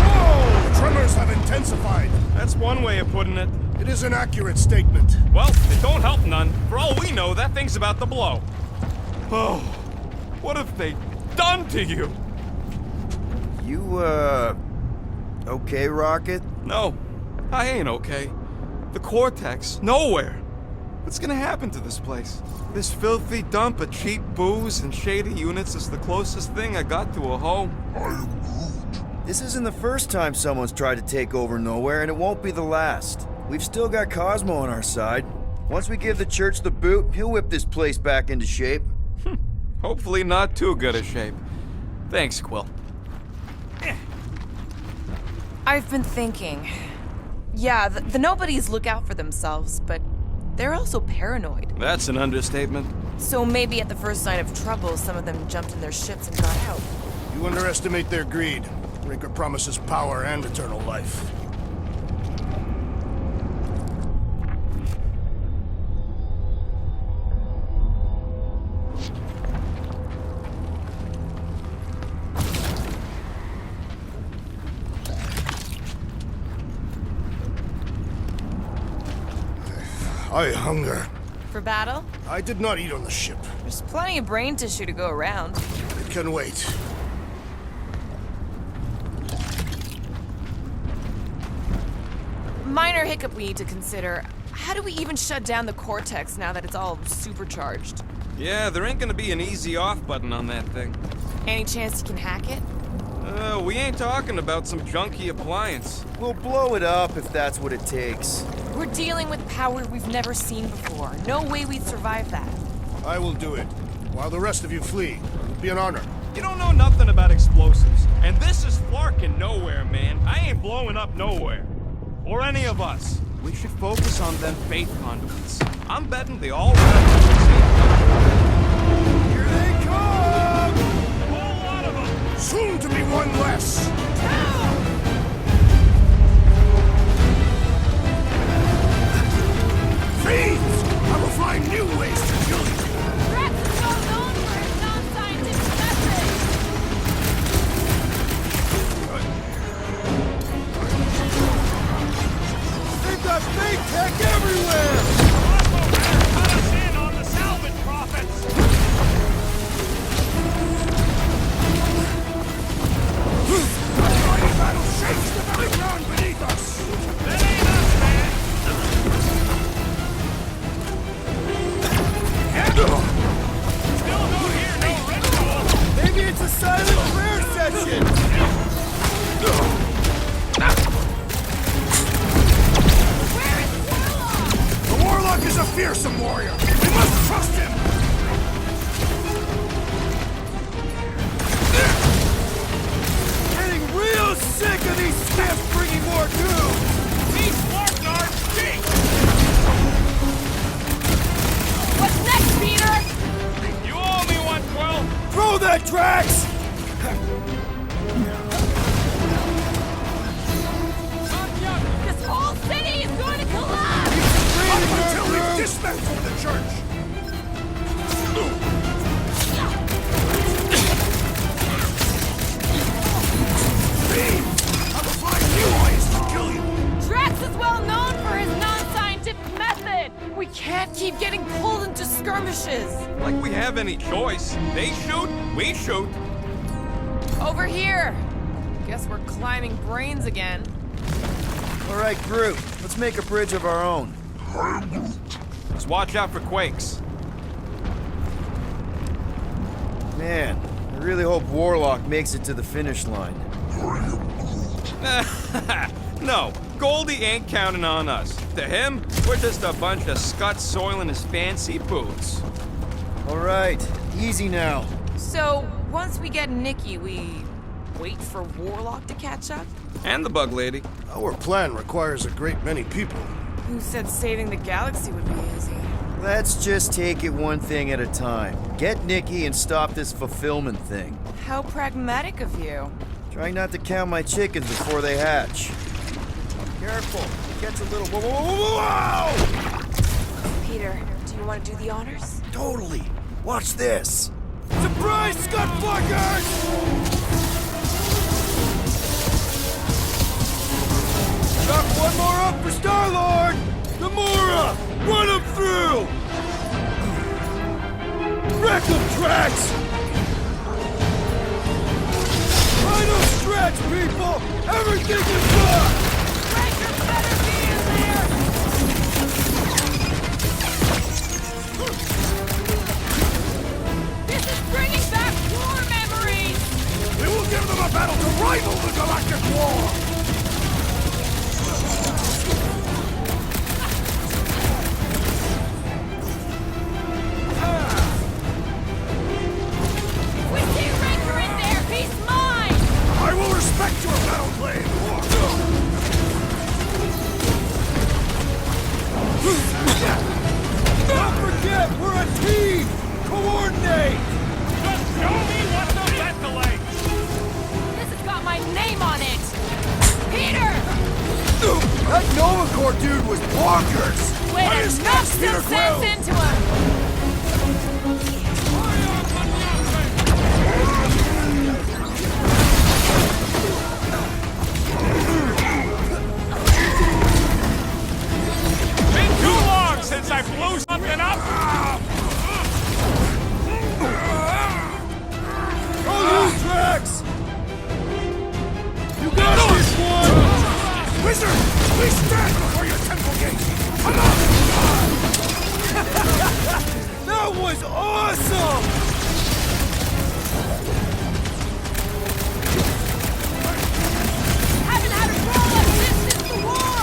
Whoa! Tremors have intensified. That's one way of putting it. It is an accurate statement. Well, it don't help none. For all we know, that thing's about to blow. Oh, what have they done to you? You, okay, Rocket? No, I ain't okay. The Cortex, Knowhere. What's gonna happen to this place? This filthy dump of cheap booze and shady units is the closest thing I got to a home. I am Groot. This isn't the first time someone's tried to take over Knowhere, and it won't be the last. We've still got Cosmo on our side. Once we give the Church the boot, he'll whip this place back into shape. Hopefully not too good a shape. Thanks, Quill. I've been thinking. Yeah, the nobodies look out for themselves, but they're also paranoid. That's an understatement. So maybe at the first sign of trouble, some of them jumped in their ships and got out. You underestimate their greed. Raker promises power and eternal life. I hunger. For battle? I did not eat on the ship. There's plenty of brain tissue to go around. It can wait. Minor hiccup we need to consider. How do we even shut down the cortex now that it's all supercharged? Yeah, there ain't gonna be an easy off button on that thing. Any chance you can hack it? We ain't talking about some junky appliance. We'll blow it up if that's what it takes. We're dealing with power we've never seen before. No way we'd survive that. I will do it. While the rest of you flee. It will be an honor. You don't know nothing about explosives. And this is Flarkin' Knowhere, man. I ain't blowing up Knowhere. Or any of us. We should focus on them faith conduits. I'm betting they all Here they come! A whole lot of them. Soon to be one less! Fiends! I will find new ways to kill you! Drax is well known for his non-scientific methods! They've got fake tech everywhere! Cut us in on the salvage profits! The mighty battle shakes the very ground beneath us! That ain't us, man! Still don't hear no ritual! Maybe it's a silent prayer session! Where is Warlock? The Warlock is a fearsome warrior! We must trust him! Getting real sick of these skiffs bringing more doom! These Flarknards stink! What's next, Peter? You owe me one, Quill! Throw that, Drax! This whole city is going to collapse! Up until we've dismantled the church! Fiends! I will find new ways to kill you! Drax is well known for his non-scientific method! We can't keep getting pulled into skirmishes. like we have any choice. They shoot, we shoot. Over here. Guess we're climbing brains again. All right, group, let's make a bridge of our own. Just watch out for quakes. Man, I really hope Warlock makes it to the finish line. No, Goldie ain't counting on us. To him, we're just a bunch of scuts soiling his fancy boots. All right, easy now. So, once we get Nikki, we wait for Warlock to catch up? And the bug lady. Our plan requires a great many people. Who said saving the galaxy would be easy? Let's just take it one thing at a time. Get Nikki and stop this fulfillment thing. How pragmatic of you. Try not to count my chickens before they hatch. Careful, catch a little. Whoa, whoa, whoa, whoa! Peter, do you want to do the honors? Totally. Watch this. Surprise, Scutfuckers! Got one more up for Star-Lord! Gamora! Run him through! Wreck him, Drax! Final stretch, people! Everything is done! Breaker better be in there! This is bringing back war memories! We will give them a battle to rival the Galactic War! We see Raker in there! He's mine! I will respect your battle plane! a team! Coordinate! Just show me what the ventilates! This has got my name on it! Peter! That Knowhere dude was bonkers! Way to knock some sense into him! Been too long since I blew something up! Oh, you Drax! You got this one! Wizard, please stand before your temple gate! Come on! That was awesome! Haven't had a brawl like this since the war!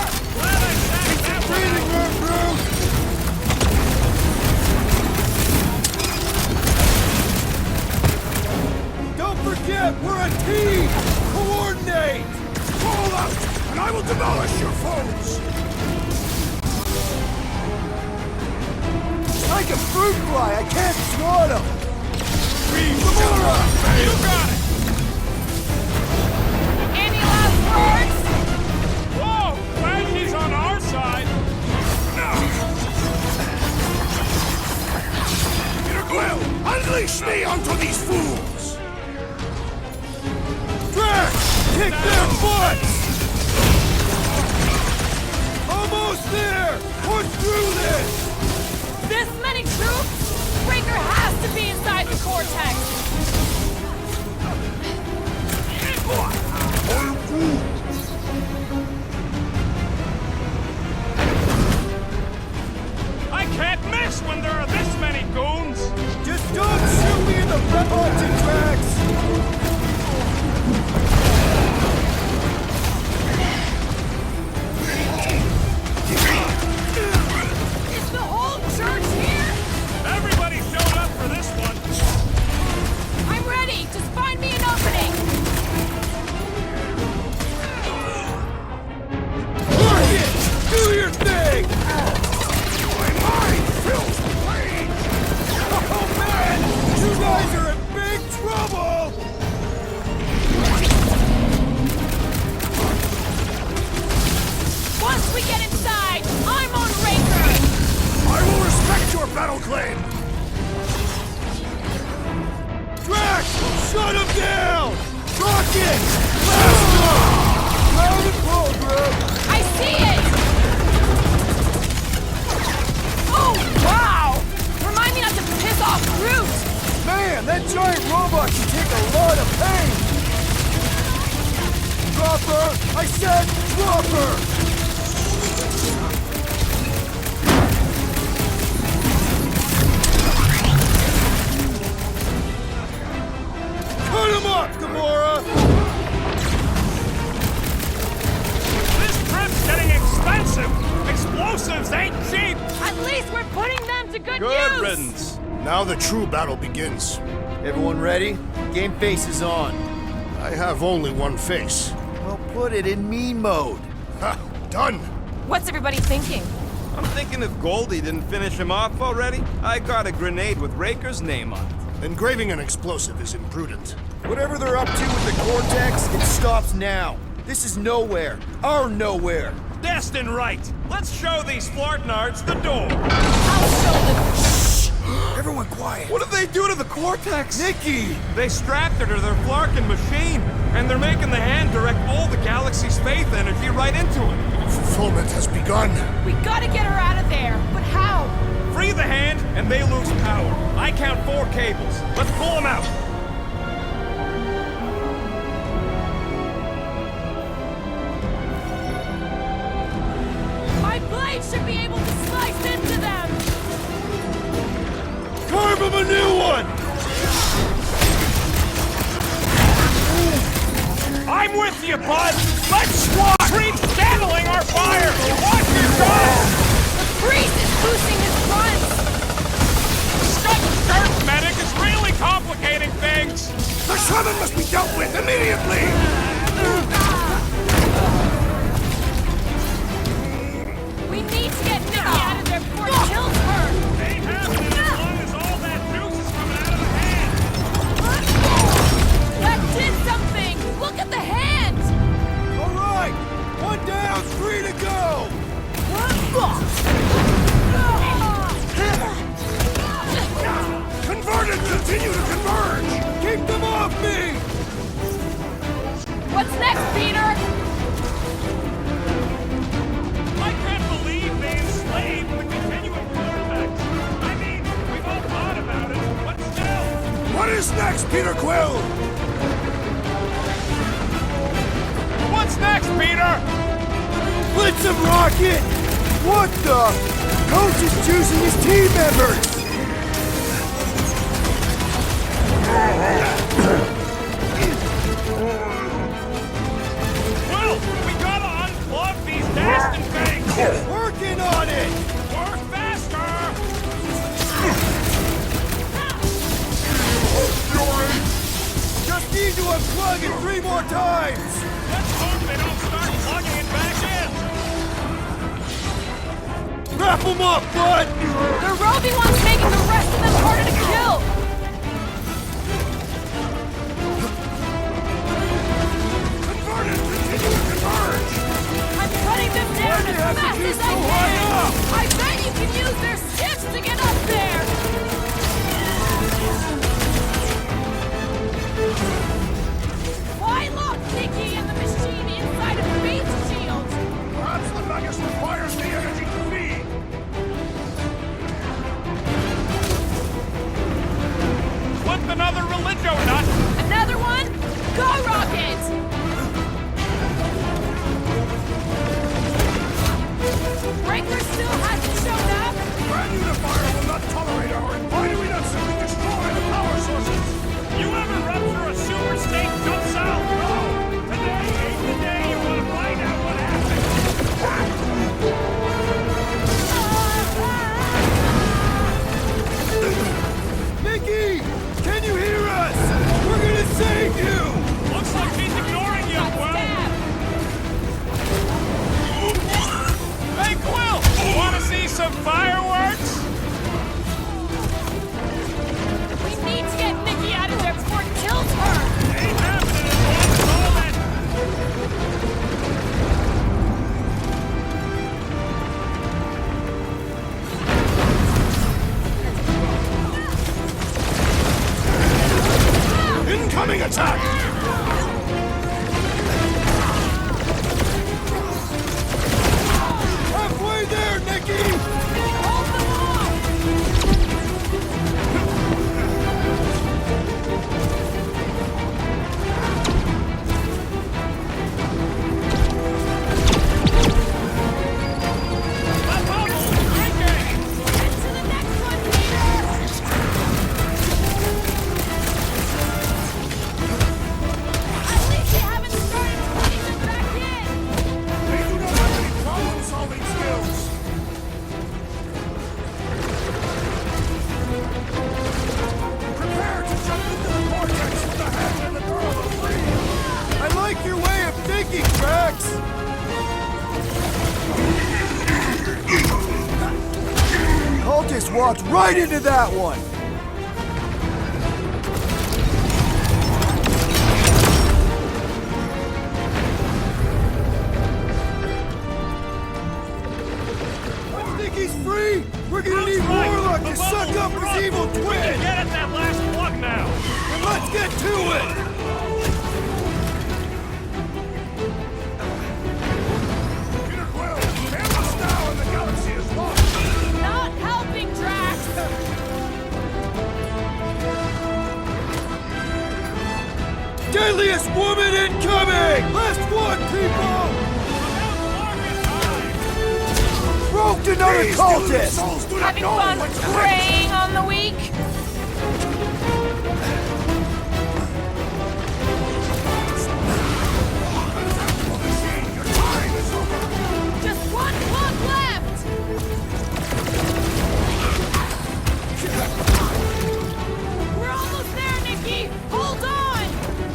Breathing room, Bruce! Don't forget, we're a team! Coordinate! Fall out, and I will demolish your foes! Like a fruit fly, I can't swat him! Gamora! You got it! Any last words? Whoa! Glad she's on our side! Peter Quill, unleash me onto these fools! Drax! Kick their butts! Almost there! Push through this! This many troops? Breaker has to be inside the cortex! I can't miss when there are this many goons! Just don't shoot me in the red-haunted tracks! Is the whole church here? Everybody showed up for this one! I'm ready! Just find me an opening! Work it! Do your thing! My mind fills with rage! Oh man! You guys are in big trouble! Once we get inside, I'm on Raker! I will respect your battle claim! Drax! Shut him down! Rocket! Blast him! Ground and program! I see it! Oh, wow! Remind me not to piss off Groot! Man, that giant robot can take a lot of pain! Drop her! I said drop her! Cut him up, Gamora! This trip's getting expensive! Explosives ain't cheap! At least we're putting them to good Good use! riddance. Now the true battle begins. Everyone ready? Game face is on. I have only one face. Well, put it in me mode. Ha! Done! What's everybody thinking? I'm thinking if Goldie didn't finish him off already, I got a grenade with Raker's name on it. Engraving an explosive is imprudent. Whatever they're up to with the Cortex, it stops now. This is Knowhere. Our Knowhere. Destined right! Let's show these Flartnards the door! I'll show them. Everyone quiet. What did they do to the Cortex? Nikki! They strapped her to their Flarkin machine, and they're making the hand direct all the galaxy's faith energy right into it. Fulfillment has begun. We gotta get her out of there, but how? Free the hand, and they lose power. I count 4 cables. Let's pull them out. My blade should be able to slice into them! Carve him a new one! I'm with you, bud! Let's swat! Creep's channeling our fire! Watch your dog! The priest is boosting his fronts! Shut dirt, medic! It's really complicating things! The shaman must be dealt with immediately! We need to get Nikki out of there before it kills her! Ain't happening in line is next, Peter Quill? What's next, Peter? Blitz him, Rocket! What the? Coach is choosing his team members! Quill, we gotta unplug these nasty things! Working on it! Work faster! Just need to unplug it 3 more times! Let's hope they don't start plugging it back in! Wrap him up, bud! The roving one's making the rest of them harder to kill! Converted! Continue to converge! I'm cutting them down as fast as I can! I bet you can use their skips to get up there! Why lock Nikki and the machine inside of Bates' shield? Perhaps the Magus requires the energy to feed! Flip another religio nut! Another one? Go, Rocket! Breaker still hasn't shown up? Grand Unifier will not tolerate our... Why do we not simply destroy the power sources? You ever rupture a super state jump cell? No! Today ain't the day you want to find out what happened! Mickey! Can you hear us? We're gonna save you! Looks like he's ignoring you, Quill! Hey, Quill! Wanna see some fireworks? We need to get Nikki out of there before it kills her! Ain't happening in one moment! Incoming attack! Halfway there, Nicky! Hold them off! The bubble's drinking! Get to the next one, Peter! At least you haven't started putting them back in! They do not have any problem-solving skills! Prepare to jump into the vortex with the hand and the girl are free! I like your way of thinking, Drax! Cultist walked right into that one! Once Nicky's free, we're gonna need Warlock to suck up his evil twin! Get at that last plug now! And let's get to it! Peter Quill, damn us now and the galaxy is lost! Not helping, Drax! Deadliest woman incoming! Last one, people! Broke another These cultist! souls do not Having know fun what's preying on the weak? Your time is over! Just one plug left! We're almost there, Nikki! Hold on!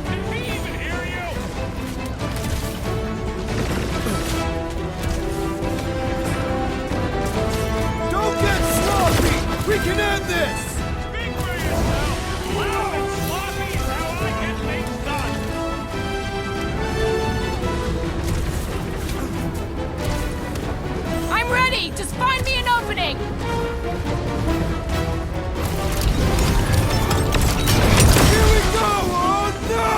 Did we even hear you? Don't get sloppy! We can end this! Speak for yourself! Loud and sloppy is how I get things done! I'm ready! Just find me an opening! Here we go! Oh no!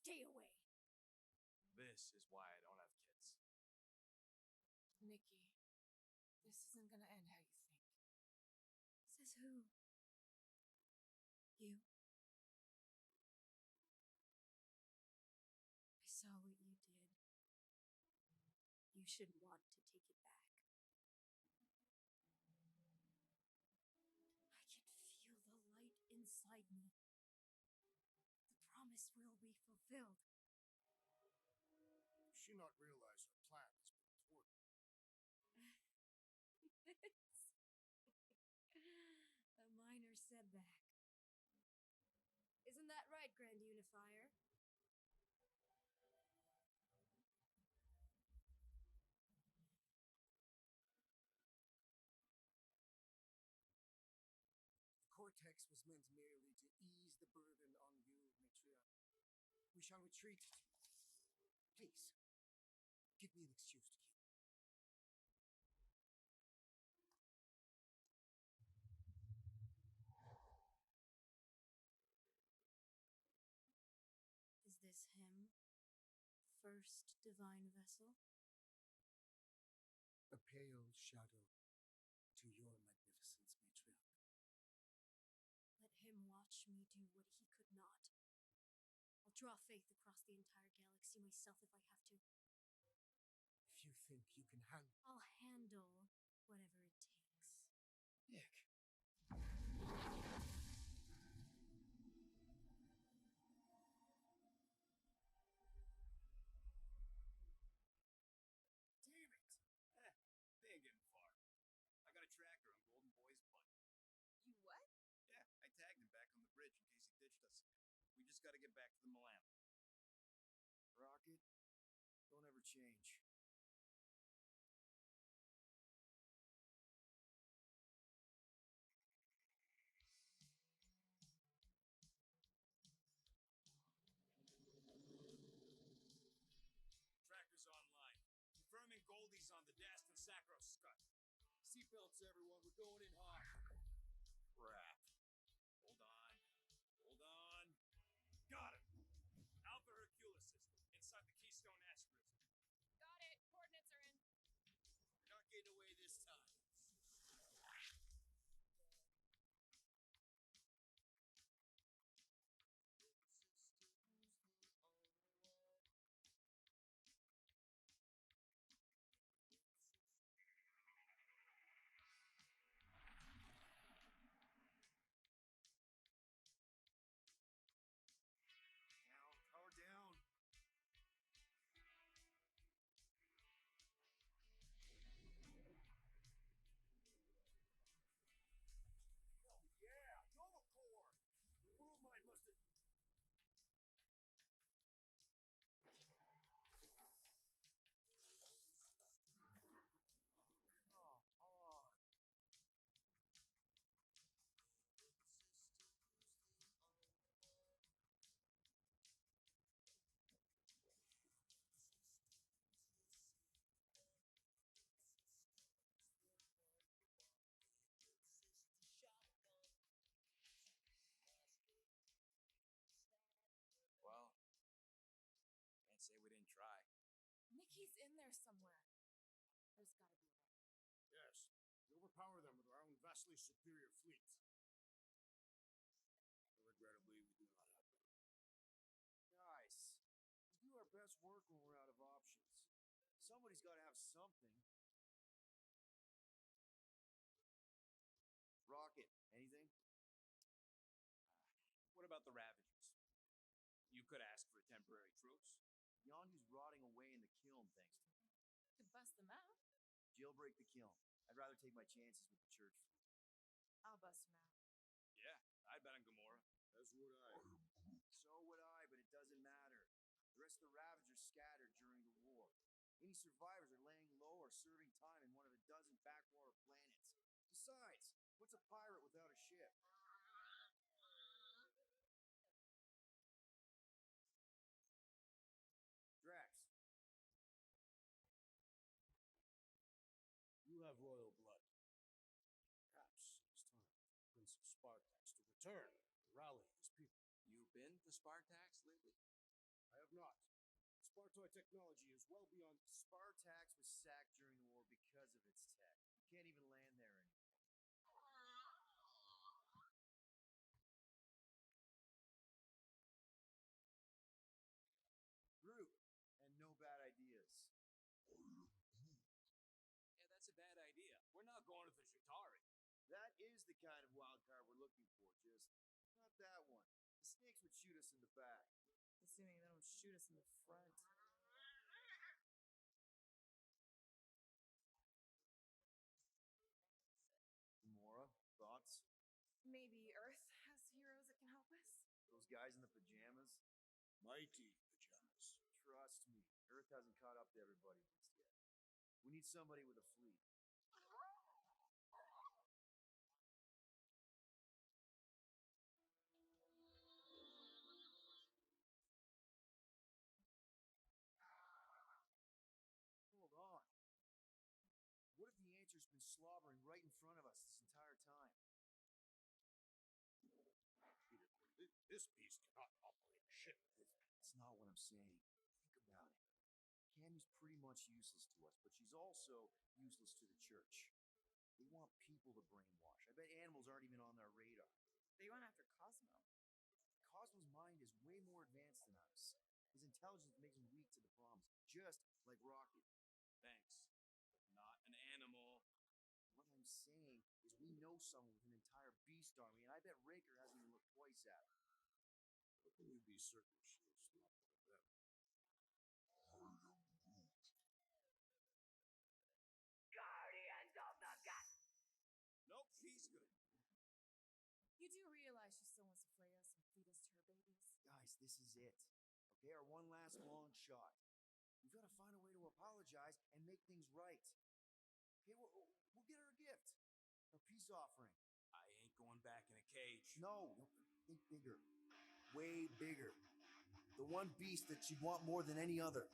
Stay away. This is why I don't have kids. Nikki, this isn't gonna end how you think. Says who? You? I saw what you did. You should want to take it back. I can feel the light inside me. The promise will be fulfilled. Does she not realize her plan has been thwarted? A miner said that. Isn't that right, Grand Unifier? The cortex was meant merely to ease the burden on you, Matriarch. We shall retreat. Please, give me an excuse to keep. Is this him? First divine vessel? A pale shadow to your magnificence, Matriarch. Let him watch me do what he could not. I'll draw faith across the entire galaxy myself if I have to. If you think you can handle... I'll handle whatever it takes. Nick. Damn it! They ain't getting far. I got a tracker on Golden Boy's butt. You what? Yeah, I tagged him back on the bridge in case he ditched us again. We just gotta get back to the Milan. Rocket, don't ever change. Tracker's online. Confirming Goldie's on the Dast and Sacro Scut. Seatbelts, everyone. We're going in hot. Crap. Hold on. Hold on. Got it. Alpha Hercules system, inside the Keystone Asterism. Got it. Coordinates are in. We're not getting away this time. Down, power down. Oh, yeah! Nova Core! The world mind must have... Well, can't say we didn't try. Nikki's in there somewhere. There's gotta be a way. Yes. We overpower them with our own vastly superior fleet. Regrettably, we do not have them. Guys, we do our best work when we're out of options. Somebody's got to have something. Rocket, anything? What about the Ravagers? You could ask for a temporary truce. Yondu's rotting away in the kiln, thanks to me. Could bust them out. Jailbreak the kiln. I'd rather take my chances with the church fleet. I'll bust them out. Yeah, I'd bet on Gamora. As would I. So would I, but it doesn't matter. The rest of the Ravagers scattered during the war. Any survivors are laying low or serving time in one of a dozen backwater planets. Besides, what's a pirate without a ship? Drax. You have royal blood. Perhaps it's time for the Prince of Spartax to return and rally his people. You've been to Spartax lately? I have have not. Spartoid technology is well beyond... Spartax was sacked during the war because of its tech. You can't even land there anymore. Groot, and no bad ideas. Yeah, that's a bad idea. We're not going to the Chitauri. That is the kind of wild card we're looking for, just not that one. The snakes would shoot us in the back. Assuming they don't shoot us in the front. Gamora, thoughts? Maybe Earth has heroes that can help us? Those guys in the pajamas? Mighty pajamas. Trust me, Earth hasn't caught up to everybody just yet. We need somebody with a fleet. Hold on. What if the answer's been slobbering right in front of us this entire time? This beast cannot operate a ship. That's not what I'm saying. Think about it. Cammy's pretty much useless to us, but she's also useless to the church. They want people to brainwash. I bet animals aren't even on their radar. They went after Cosmo. Cosmo's mind is way more advanced than ours. His intelligence makes him weak to the problems, just like Rocket. Thanks. But not an animal. What I'm saying is we know someone with an entire beast army, and I bet Raker hasn't even looked twice at her. How can you be certain she'll stop one of them? Guardians of the Galaxy. Nope, she's good. You do realize she still wants to flay us and feed us to her babies? Guys, this is it. Okay, our one last long shot. We've got to find a way to apologize and make things right. Okay, we'll get her a gift. A peace offering. I ain't going back in a cage. No, think bigger. Way bigger. The one beast that she'd want more than any other.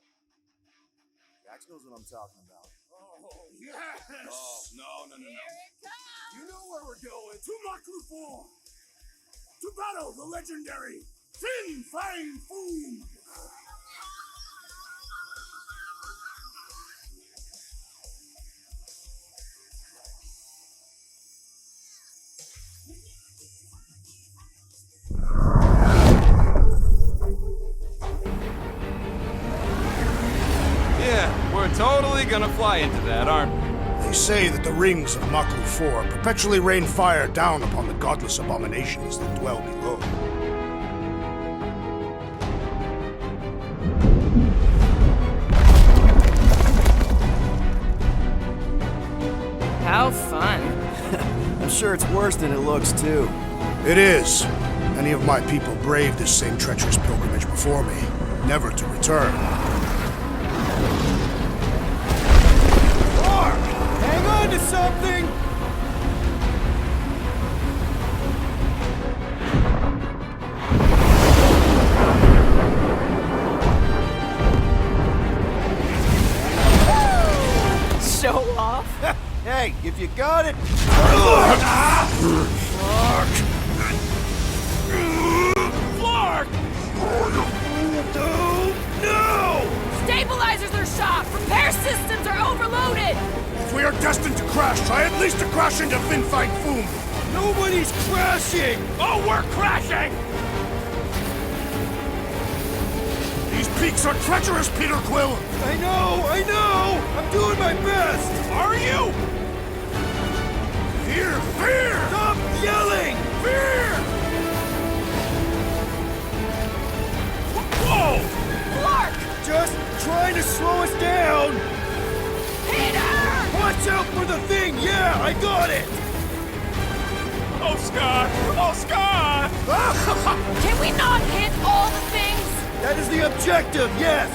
Jax knows what I'm talking about. Oh, yes! Oh, no. Here it comes! You know where we're going. To Magus. To battle the legendary Fin Fang Foom. Yeah, we're totally gonna fly into that, aren't we? They say that the rings of Maklu 4 perpetually rain fire down upon the godless abominations that dwell below. How fun. I'm sure it's worse than it looks, too. It is. Many of my people braved this same treacherous pilgrimage before me, never to return. Hang on to something! Show off? Hey, if you got it... Flark! No! Stabilizers are shot! Repair systems are overloaded! If we are destined to crash, try at least to crash into Fin Fang Foom! Nobody's crashing! Oh, we're crashing! These peaks are treacherous, Peter Quill! I know! I'm doing my best! Are you? Fear! Stop yelling! Fear! Whoa! Clark! Just trying to slow us down! Peter! Watch out for the thing! Yeah, I got it! Oh, Scott! Oh, Scott! Can we not hit all the things? That is the objective, yes!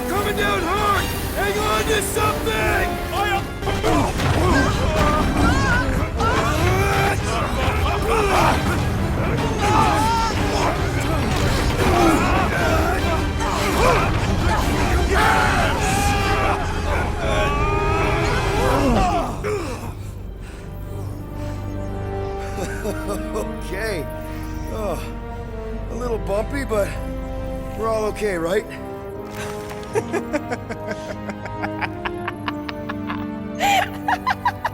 We're coming down hard! Hang on to something! Okay. Oh, a little bumpy, but We're all okay, right?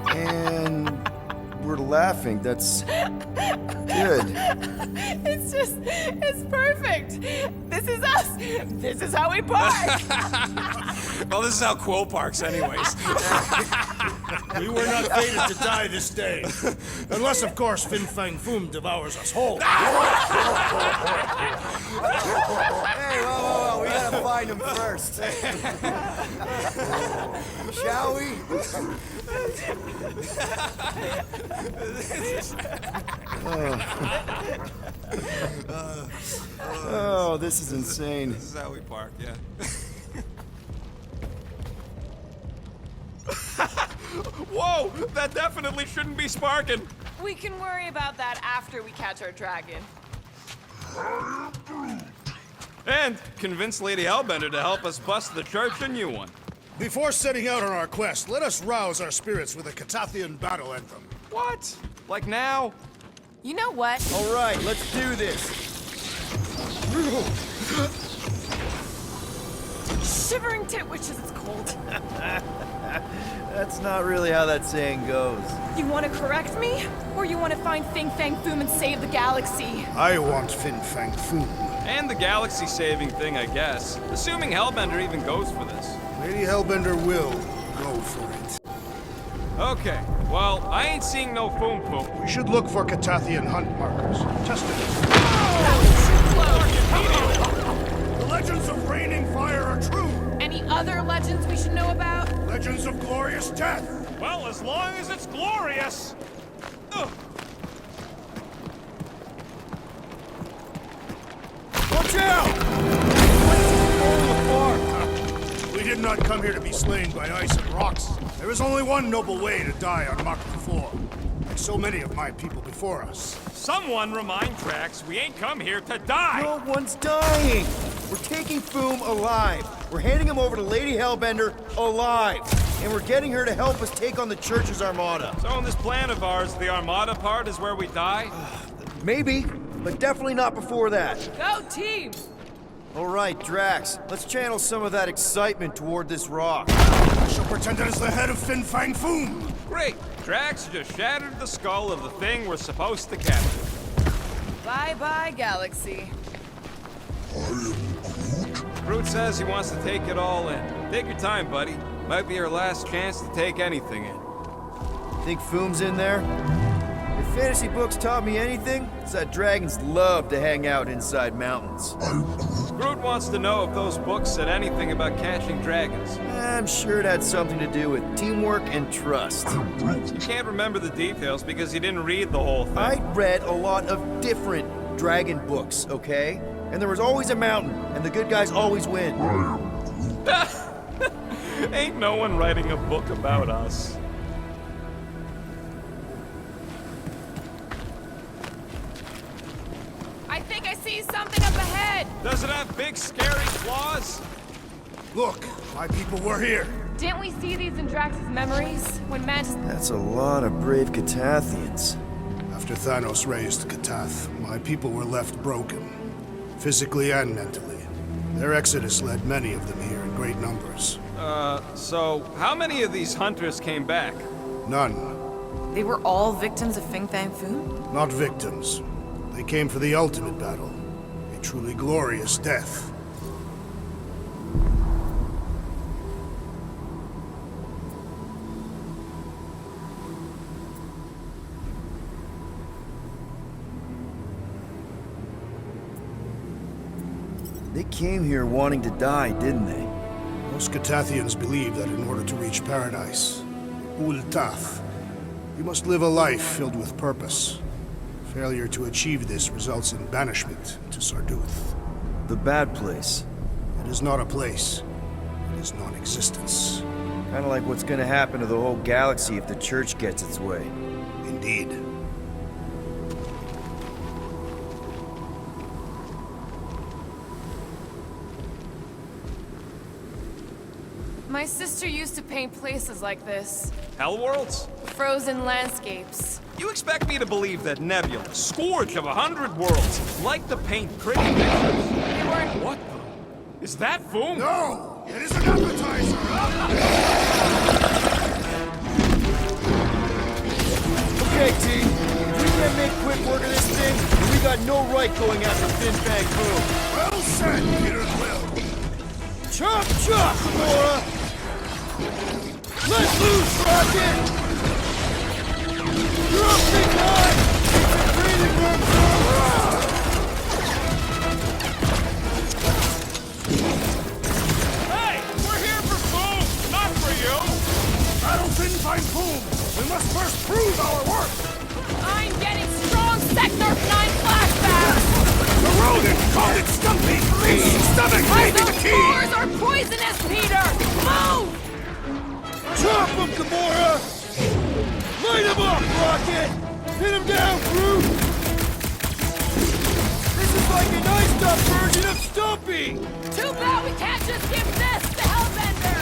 And we're laughing. That's good. It's perfect. This is us. This is how we park. Well, this is how Quill parks, anyways. We were not fated to die this day. Unless, of course, Fin Fang Foom devours us whole. Hey, whoa. We gotta find him first. Shall we? Oh, this is insane. This is how we park, yeah. Whoa! That definitely shouldn't be sparking. We can worry about that after we catch our dragon. And convince Lady Hellbender to help us bust the church a new one. Before setting out on our quest, let us rouse our spirits with a Catathian battle anthem. What? Like now? You know what? All right, let's do this. Shivering tit wishes it's cold. That's not really how that saying goes. You want to correct me? Or you want to find Fin Fang Foom and save the galaxy? I want Fin Fang Foom. And the galaxy-saving thing, I guess. Assuming Hellbender even goes for this. Lady Hellbender will go for it. Okay, well, I ain't seeing no Foom Foom. We should look for Catathian hunt markers. Test it. The legends of raining fire are true. Any other legends we should know about? Legends of glorious death. Well, as long as it's glorious. Ugh. Watch out! We did not come here to be slain by ice and rocks. There is only one noble way to die on Mach 4, like so many of my people before us. Someone remind Drax we ain't come here to die. No one's dying. We're taking Foom alive. We're handing him over to Lady Hellbender alive. And we're getting her to help us take on the church's armada. So in this plan of ours, the armada part is where we die? Maybe, but definitely not before that. Go team! All right, Drax, let's channel some of that excitement toward this rock. I shall pretend it is the head of Fin Fang Foom. Great! Drax just shattered the skull of the thing we're supposed to capture. Bye-bye, galaxy. Groot says he wants to take it all in. Take your time, buddy. Might be our last chance to take anything in. Think Foom's in there? If fantasy books taught me anything, it's that dragons love to hang out inside mountains. Groot wants to know if those books said anything about catching dragons. I'm sure it had something to do with teamwork and trust. You can't remember the details because you didn't read the whole thing. I read a lot of different dragon books, okay? And there was always a mountain, and the good guys always win. Ain't no one writing a book about us. I think I see something up ahead! Does it have big, scary claws? Look, my people were here. Didn't we see these in Drax's memories? When Mantis... That's a lot of brave Catathians. After Thanos raised Katath, my people were left broken, physically and mentally. Their exodus led many of them here in great numbers. So how many of these hunters came back? None. They were all victims of Fin Fang Foom? Not victims. They came for the ultimate battle. A truly glorious death. They came here wanting to die, didn't they? Most Catathians believe that in order to reach paradise, Ultath, you must live a life filled with purpose. Failure to achieve this results in banishment to Sarduth. The bad place. It is not a place. It is non-existence. Kinda like what's gonna happen to the whole galaxy if the church gets its way. Indeed. My sister used to paint places like this. Hellworlds? Frozen landscapes. You expect me to believe that Nebula, scourge of 100 worlds, like to paint pretty pictures? They weren't... What the? Is that foom? No! It is an appetizer! Okay, team. If we can't make quick work of this thing, then we got no right going after Fin Fang Boom. Well said, Peter Quill! Chop, chop, Gamora! Let loose, Rocket! You're up, big guy! Keep it breathing room, Hey! We're here for foom, not for you! Battle Fin Fang Boom! We must first prove our worth! I'm getting strong Sector 9 flashbacks! The rodent called it Stumpy! Its stomach may be the Those key! spores are poisonous, Peter! Move! Chop him, Gamora! Light him up, Rocket! Hit him down, Groot! This is like an iced-up version of Stumpy! Too bad we can't just give this to Hellbender!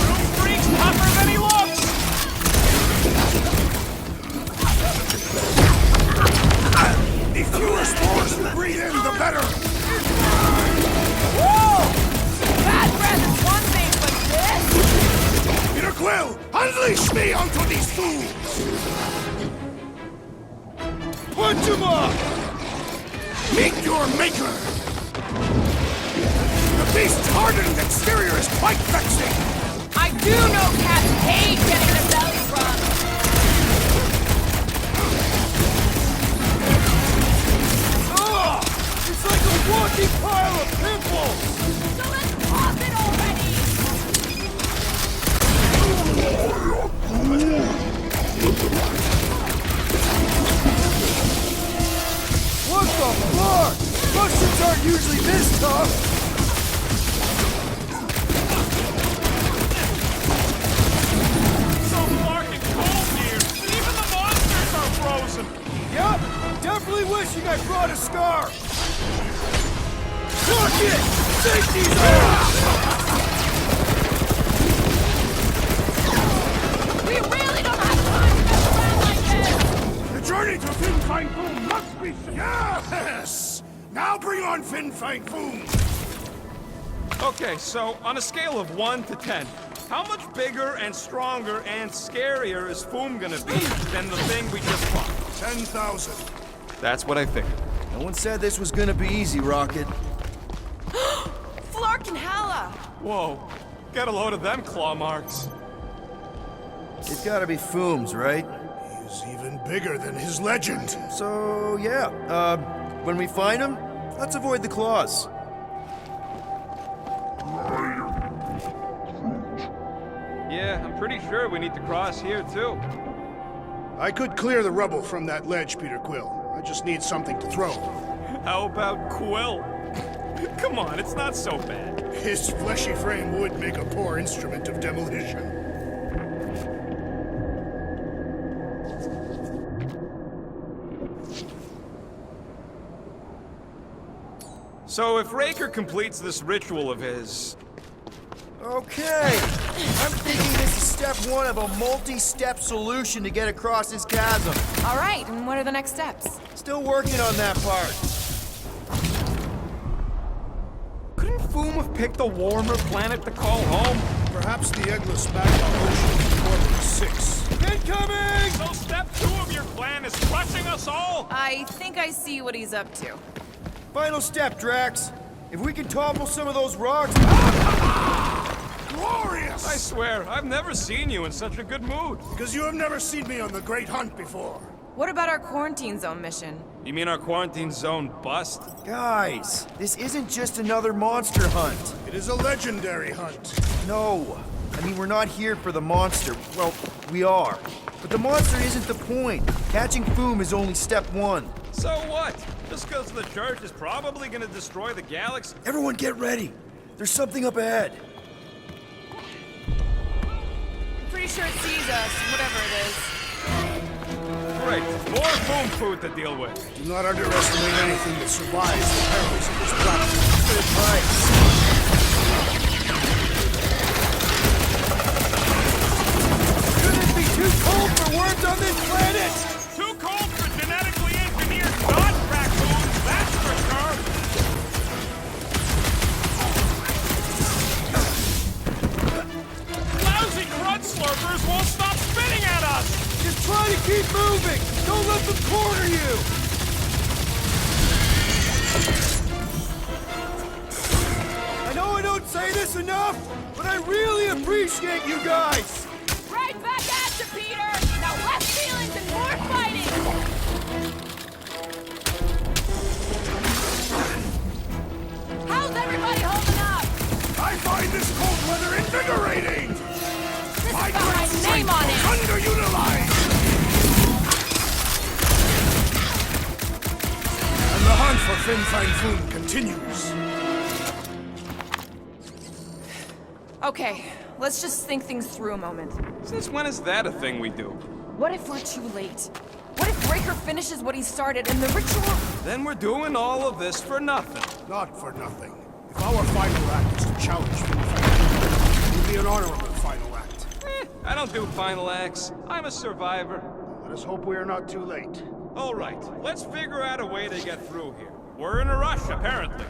Foom freak's tougher than he looks! The fewer spores you breathe in, the better! Whoa! Bad breath is one thing, but this? Peter Quill, unleash me onto these fools! Punch him up! Meet your maker! The beast's hardened exterior is quite vexing! I do know cats hate getting their belly rubbed. Ugh! It's like a walking pile of pimples! So let's pop it already! What the fuck? Russians aren't usually this tough! So dark and cold here. Even the monsters are frozen. Yup! Definitely wishing I brought a scarf! Rocket! Safety's off! We really don't have time to mess around like this! The journey to Fin Fang Boom must be... Yes! Now bring on Fin Fang Boom! Okay, so on a scale of 1 to 10, how much bigger and stronger and scarier is Foom gonna be than the thing we just fought? 10,000. That's what I figured. No one said this was gonna be easy, Rocket. Flark and Hala! Whoa, get a load of them claw marks. It's gotta be Foom's, right? He's even bigger than his legend. So, yeah. When we find him, let's avoid the claws. Yeah, I'm pretty sure we need to cross here too. I could clear the rubble from that ledge, Peter Quill. I just need something to throw. How about Quill? Come on, it's not so bad. His fleshy frame would make a poor instrument of demolition. So if Raker completes this ritual of his... Okay! I'm thinking this is step one of a multi-step solution to get across this chasm. All right, and what are the next steps? Still working on that part. Couldn't Foom have picked a warmer planet to call home? Perhaps the eggless magma ocean in orbit 6. Incoming! So step 2 of your plan is crushing us all? I think I see what he's up to. Final step, Drax. If we can topple some of those rocks... Glorious! I swear, I've never seen you in such a good mood. Because you have never seen me on the Great Hunt before. What about our quarantine zone mission? You mean our quarantine zone bust? Guys, this isn't just another monster hunt. It is a legendary hunt. No. I mean, we're not here for the monster. Well, we are. But the monster isn't the point. Catching Foom is only step one. So what? Just because the church is probably gonna destroy the galaxy? Everyone get ready. There's something up ahead. Pretty sure it sees us, whatever it is. Great. More Foom food to deal with. Do not underestimate anything that survives the perils of this planet. Good advice. Couldn't it be too cold for worms on this planet? Too cold for genetically engineered non-raccoons, that's for sure. won't stop spitting at us! Just try to keep moving! Don't let them corner you! I know I don't say this enough, but I really appreciate you guys! Right back at you, Peter! Now less feelings and more fighting! How's everybody holding up? I find this cold weather invigorating! This My has got my great name on strength it! is underutilized! And the hunt for Fin Fang Foom continues. Okay, let's just think things through a moment. Since when is that a thing we do? What if we're too late? What if Raker finishes what he started and the ritual... Then we're doing all of this for nothing. Not for nothing. If our final act is to challenge Fin Fang Foom, it will be an honorable final act. I don't do final acts. I'm a survivor. Let us hope we are not too late. All right, let's figure out a way to get through here. We're in a rush, apparently.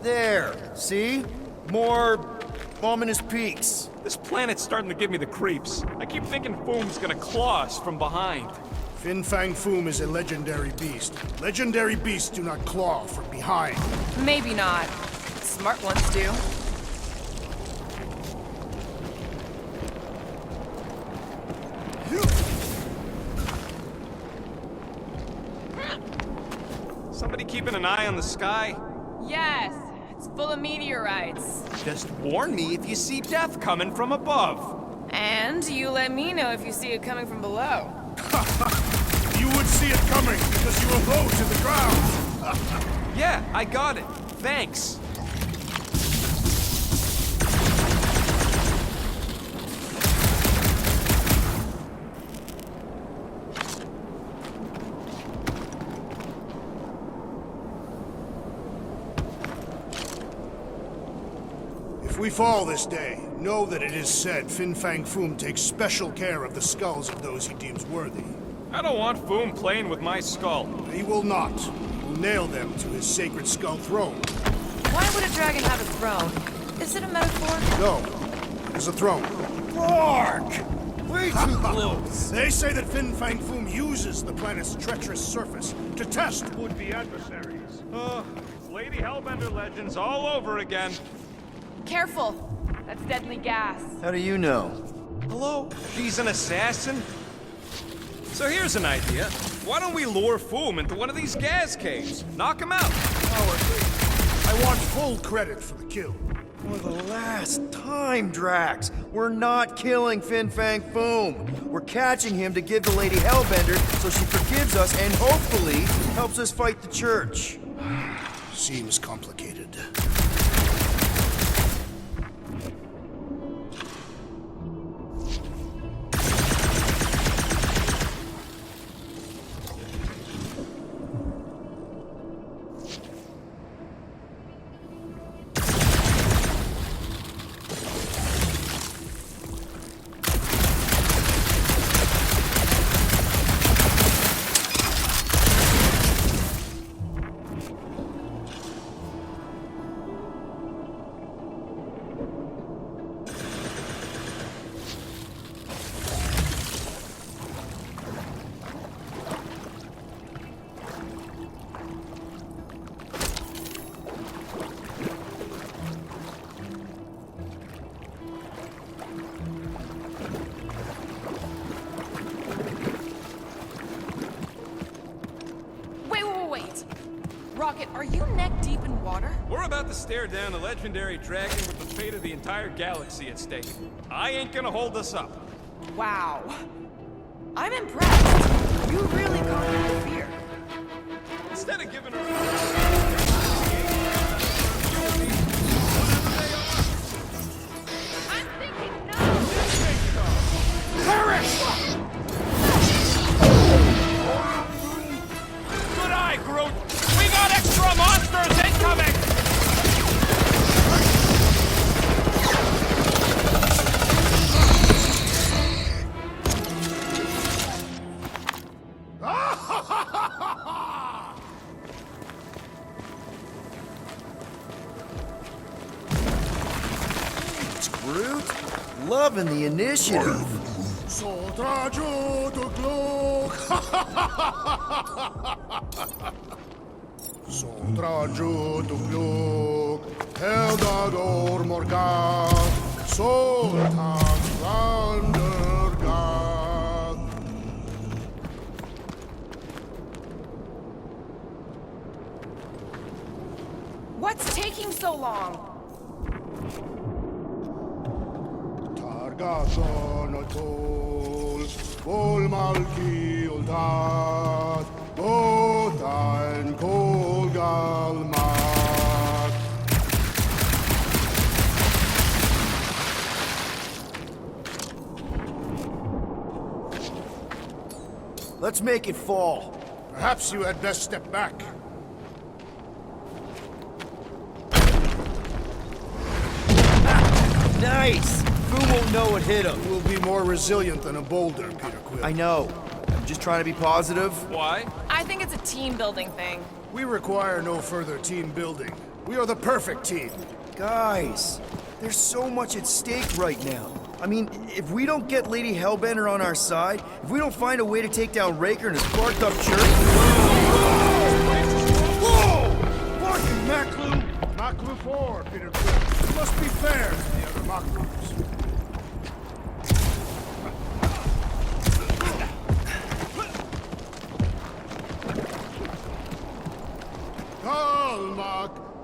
There, see? More ominous peaks. This planet's starting to give me the creeps. I keep thinking Foom's gonna claw us from behind. Fin Fang Foom is a legendary beast. Legendary beasts do not claw from behind. Maybe not. Smart ones do. Somebody keeping an eye on the sky? Yes, it's full of meteorites. Just warn me if you see death coming from above. And you let me know if you see it coming from below. You would see it coming because you are low to the ground. Yeah, I got it. Thanks. If we fall this day, know that it is said Fin Fang Foom takes special care of the skulls of those he deems worthy. I don't want Foom playing with my skull. He will not. He will nail them to his sacred skull throne. Why would a dragon have a throne? Is it a metaphor? No, it is a throne. Bark! Way too close! They say that Fin Fang Foom uses the planet's treacherous surface to test would-be adversaries. Lady Hellbender legends all over again. Careful! That's deadly gas. How do you know? Hello? She's an assassin? So here's an idea. Why don't we lure Foom into one of these gas caves? Knock him out. I want full credit for the kill. For the last time, Drax, we're not killing Fin Fang Foom. We're catching him to give the Lady Hellbender so she forgives us and hopefully helps us fight the church. Seems complicated. Rocket, are you neck deep in water? We're about to stare down a legendary dragon with the fate of the entire galaxy at stake. I ain't gonna hold us up. Wow. I'm impressed. You really conquered the fear. Instead of giving her... I'm thinking no! Perish! Good eye, Groot! We got extra monsters incoming! Loving the initiative. Sotraju to Glok. Sotraju to Glok. Eldador Morgan. Sultan Vandergard. What's taking so long? Targason Otol. Vol Malki Ultat. Botain Kolgalmat. Let's make it fall. Perhaps you had best step back. Nice! Fu won't know what hit him. You will be more resilient than a boulder, Peter Quill. I know. I'm just trying to be positive. Why? I think it's a team building thing. We require no further team building. We are the perfect team. Guys, there's so much at stake right now. I mean, if we don't get Lady Hellbender on our side, if we don't find a way to take down Raker and his sparked up church... Whoa! Fucking Maclu! Maclu 4, Peter Quill. You must be fair to the other Maclus.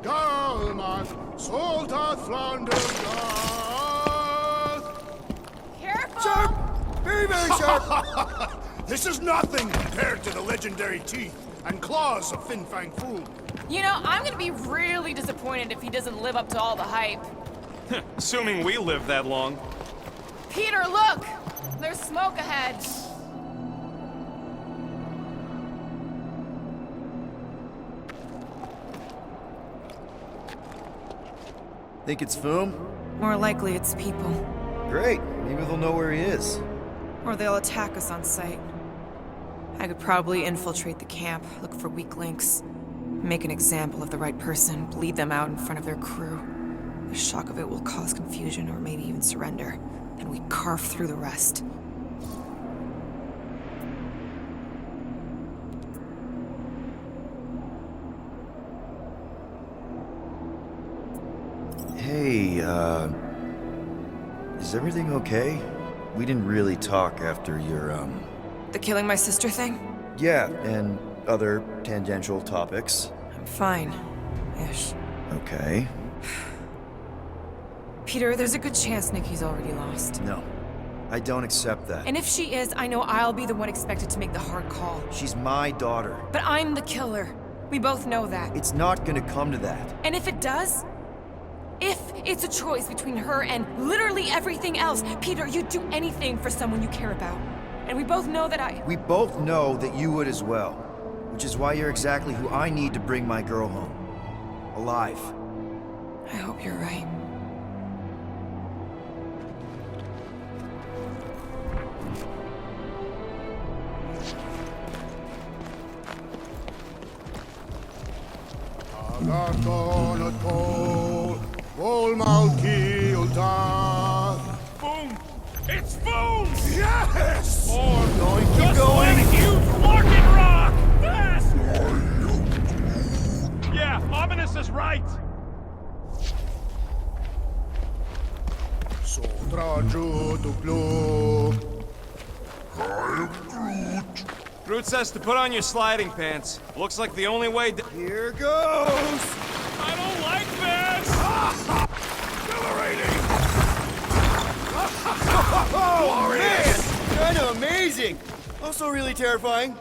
Galmak, Soldat Flanders, Careful! Sharp! Very, very sharp! This is nothing compared to the legendary teeth and claws of Fin Fang Foom. You know, I'm gonna be really disappointed if he doesn't live up to all the hype. Assuming we live that long. Peter, look! There's smoke ahead. Think it's Foom? More likely it's people. Great. Maybe they'll know where he is. Or they'll attack us on sight. I could probably infiltrate the camp, look for weak links, make an example of the right person, bleed them out in front of their crew. The shock of it will cause confusion or maybe even surrender. Then we carve through the rest. Hey, is everything okay? We didn't really talk after your, The killing my sister thing? Yeah, and other tangential topics. I'm fine. Ish. Okay. Peter, there's a good chance Nikki's already lost. No, I don't accept that. And if she is, I know I'll be the one expected to make the hard call. She's my daughter. But I'm the killer. We both know that. It's not gonna come to that. And if it does? If it's a choice between her and literally everything else, Peter, you'd do anything for someone you care about. And we both know that We both know that you would as well. Which is why you're exactly who I need to bring my girl home. Alive. I hope you're right. Boom! It's boom! Yes! Or Keep going! huge market rock! Fast! Yeah, Ominous is right! Sotraju to Glok. Groot says to put on your sliding pants. Looks like the only way to... Here goes! I don't like this! Exhilarating! Oh, man! Kinda amazing! Also really terrifying.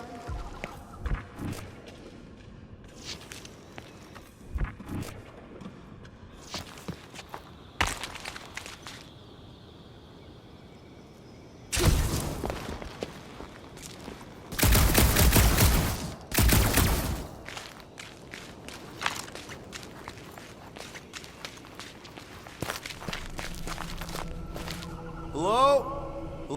Hello?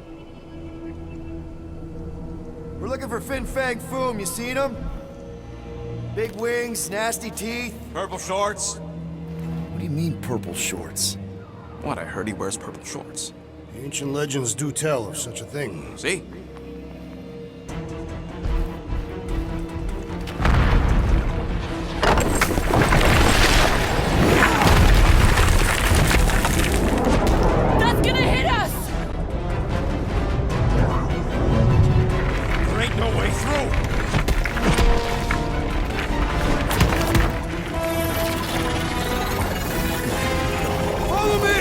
We're looking for Fin Fang Foom. You seen him? Big wings, nasty teeth. Purple shorts? What do you mean, purple shorts? What, I heard he wears purple shorts. Ancient legends do tell of such a thing. See? That's gonna hit us! There ain't no way through. Follow me!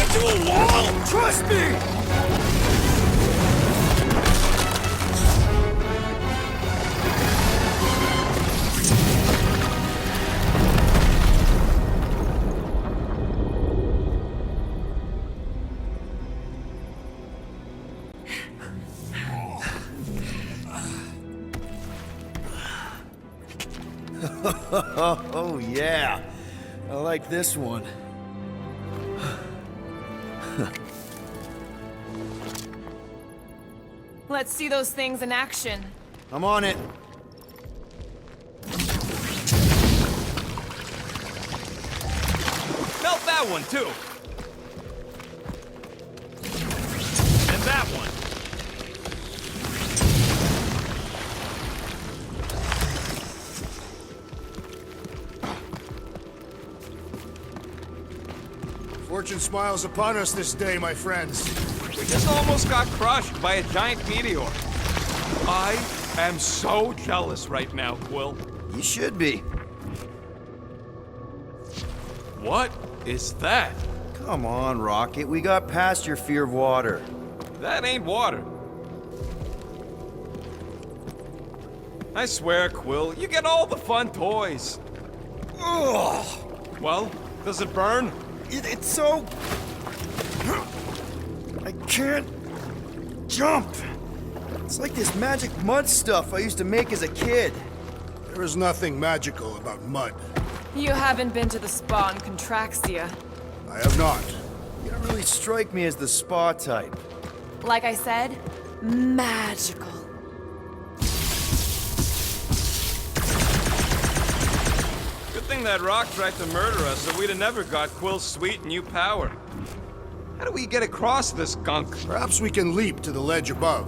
Into a wall! Trust me! Oh, yeah. I like this one. Let's see those things in action. I'm on it. Melt that one, too. And that one. Fortune smiles upon us this day, my friends. We just almost got crushed by a giant meteor. I am so jealous right now, Quill. You should be. What is that? Come on, Rocket. We got past your fear of water. That ain't water. I swear, Quill, you get all the fun toys. Ugh! Well, does it burn? It's so... I can't jump. It's like this magic mud stuff I used to make as a kid. There is nothing magical about mud. You haven't been to the spa in Contraxia. I have not. You don't really strike me as the spa type. Like I said, magical. Good thing that rock tried to murder us, so we'd have never got Quill's sweet new power. How do we get across this gunk? Perhaps we can leap to the ledge above.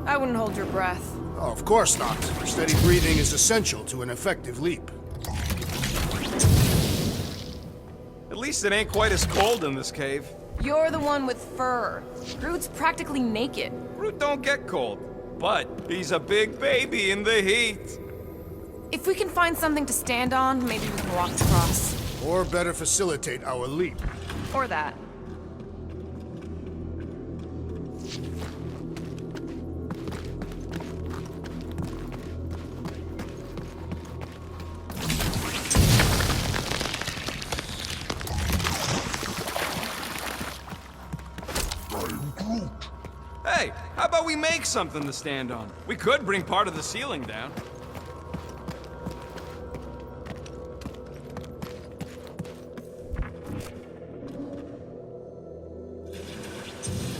I wouldn't hold your breath. Oh, of course not. Steady breathing is essential to an effective leap. At least it ain't quite as cold in this cave. You're the one with fur. Groot's practically naked. Groot don't get cold, but he's a big baby in the heat. If we can find something to stand on, maybe we can walk across. Or better facilitate our leap. Or that. Hey, how about we make something to stand on? We could bring part of the ceiling down.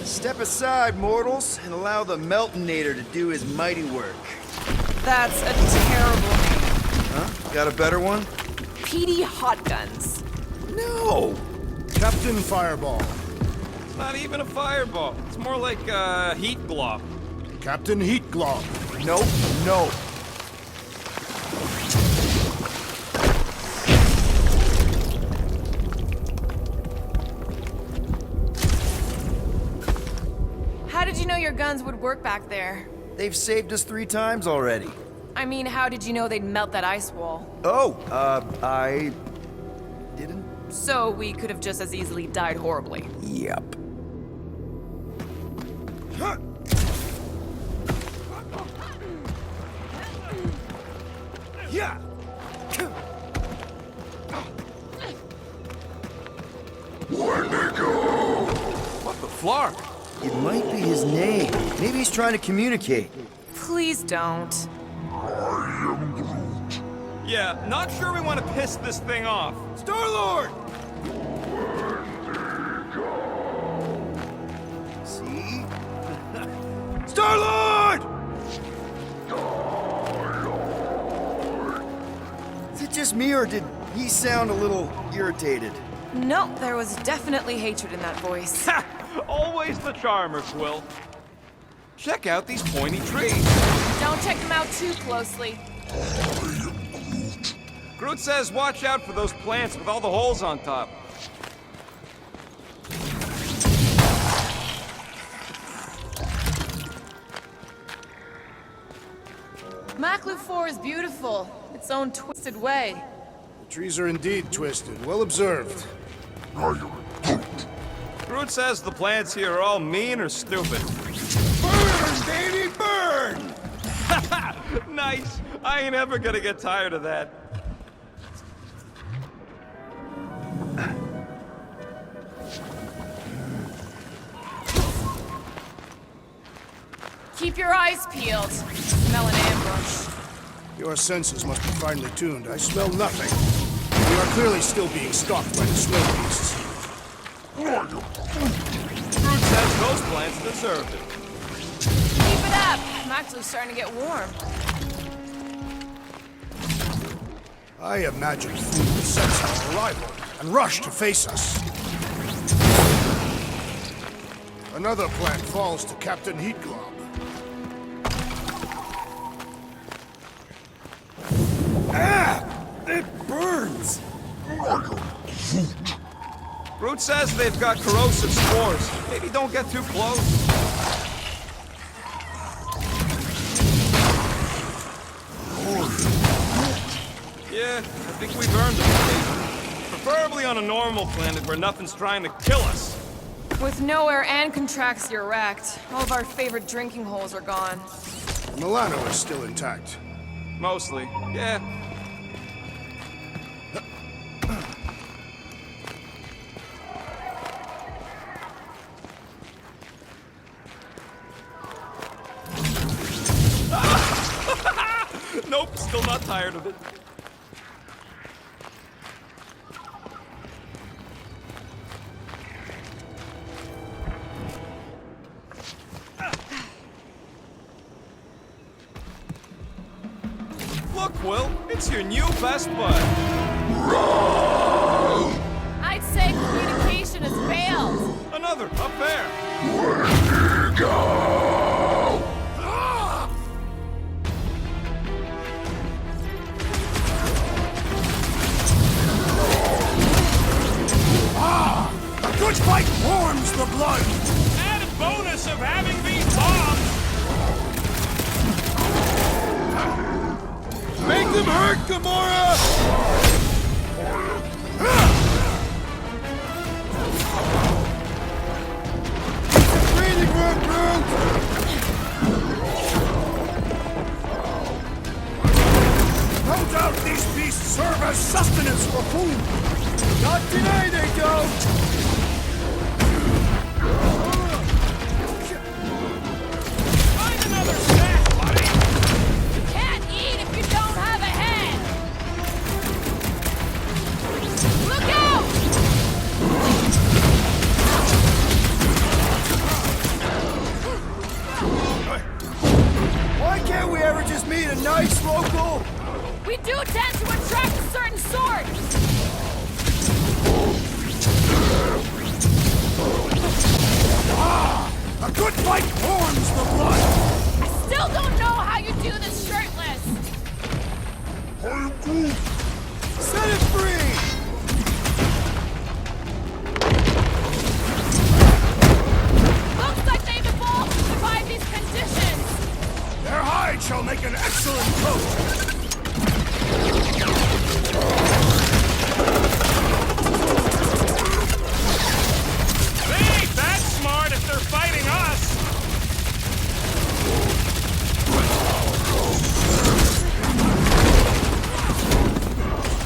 Step aside, mortals, and allow the Meltonator to do his mighty work. That's a terrible name. Huh? Got a better one? PD Hot Guns. No! Captain Fireball. It's not even a fireball. It's more like a heat glob. Captain Heat Glob. Nope, no. How did you know your guns would work back there? They've saved us 3 times already. I mean, how did you know they'd melt that ice wall? Oh, I... didn't? So we could have just as easily died horribly. Yep. Yeah. Where'd they go? What the flark? It might be his name. Maybe he's trying to communicate. Please don't. I am Groot. Yeah, not sure we want to piss this thing off. Star-Lord! See? Star-Lord! Is it just me, or did he sound a little irritated? No, there was definitely hatred in that voice. Ha! Always the charmer, Quill. Check out these pointy trees. Don't check them out too closely. Groot says watch out for those plants with all the holes on top. Knowhere is beautiful, its own twisted way. The trees are indeed twisted. Well observed. Groot says the plants here are all mean or stupid. Burn, baby, burn! Nice! I ain't ever gonna get tired of that. Keep your eyes peeled. Smell an ambush. Your senses must be finely tuned. I smell nothing. We are clearly still being stalked by the snow beasts. Groot says those plants deserved it. Keep it up. Maxlow's starting to get warm. I imagine food will sense our arrival and rush to face us. Another plant falls to Captain Heatglob. Ah! It burns! Groot says they've got corrosive spores. Maybe don't get too close. Yeah, I think we've earned it. Preferably on a normal planet where nothing's trying to kill us. With Knowhere and Contraxia wrecked, all of our favorite drinking holes are gone. Milano is still intact. Mostly, yeah. Nope, still not tired of it. Look, Quill, it's your new best bud. I'd say communication has failed. Another, up there. A good fight warms the blood! Added bonus of having these bombs! Make them hurt, Gamora! Breathing room, Groot! No doubt these beasts serve as sustenance for food! Not today, they don't! Find another snack, buddy! You can't eat if you don't have a head! Look out! Why can't we ever just meet a nice local? We do tend to attract a certain sort! A good fight warms the blood! I still don't know how you do this shirtless! Set it free! Looks like they've evolved to survive these conditions! Their hide shall make an excellent coat! They ain't that smart if they're fighting us!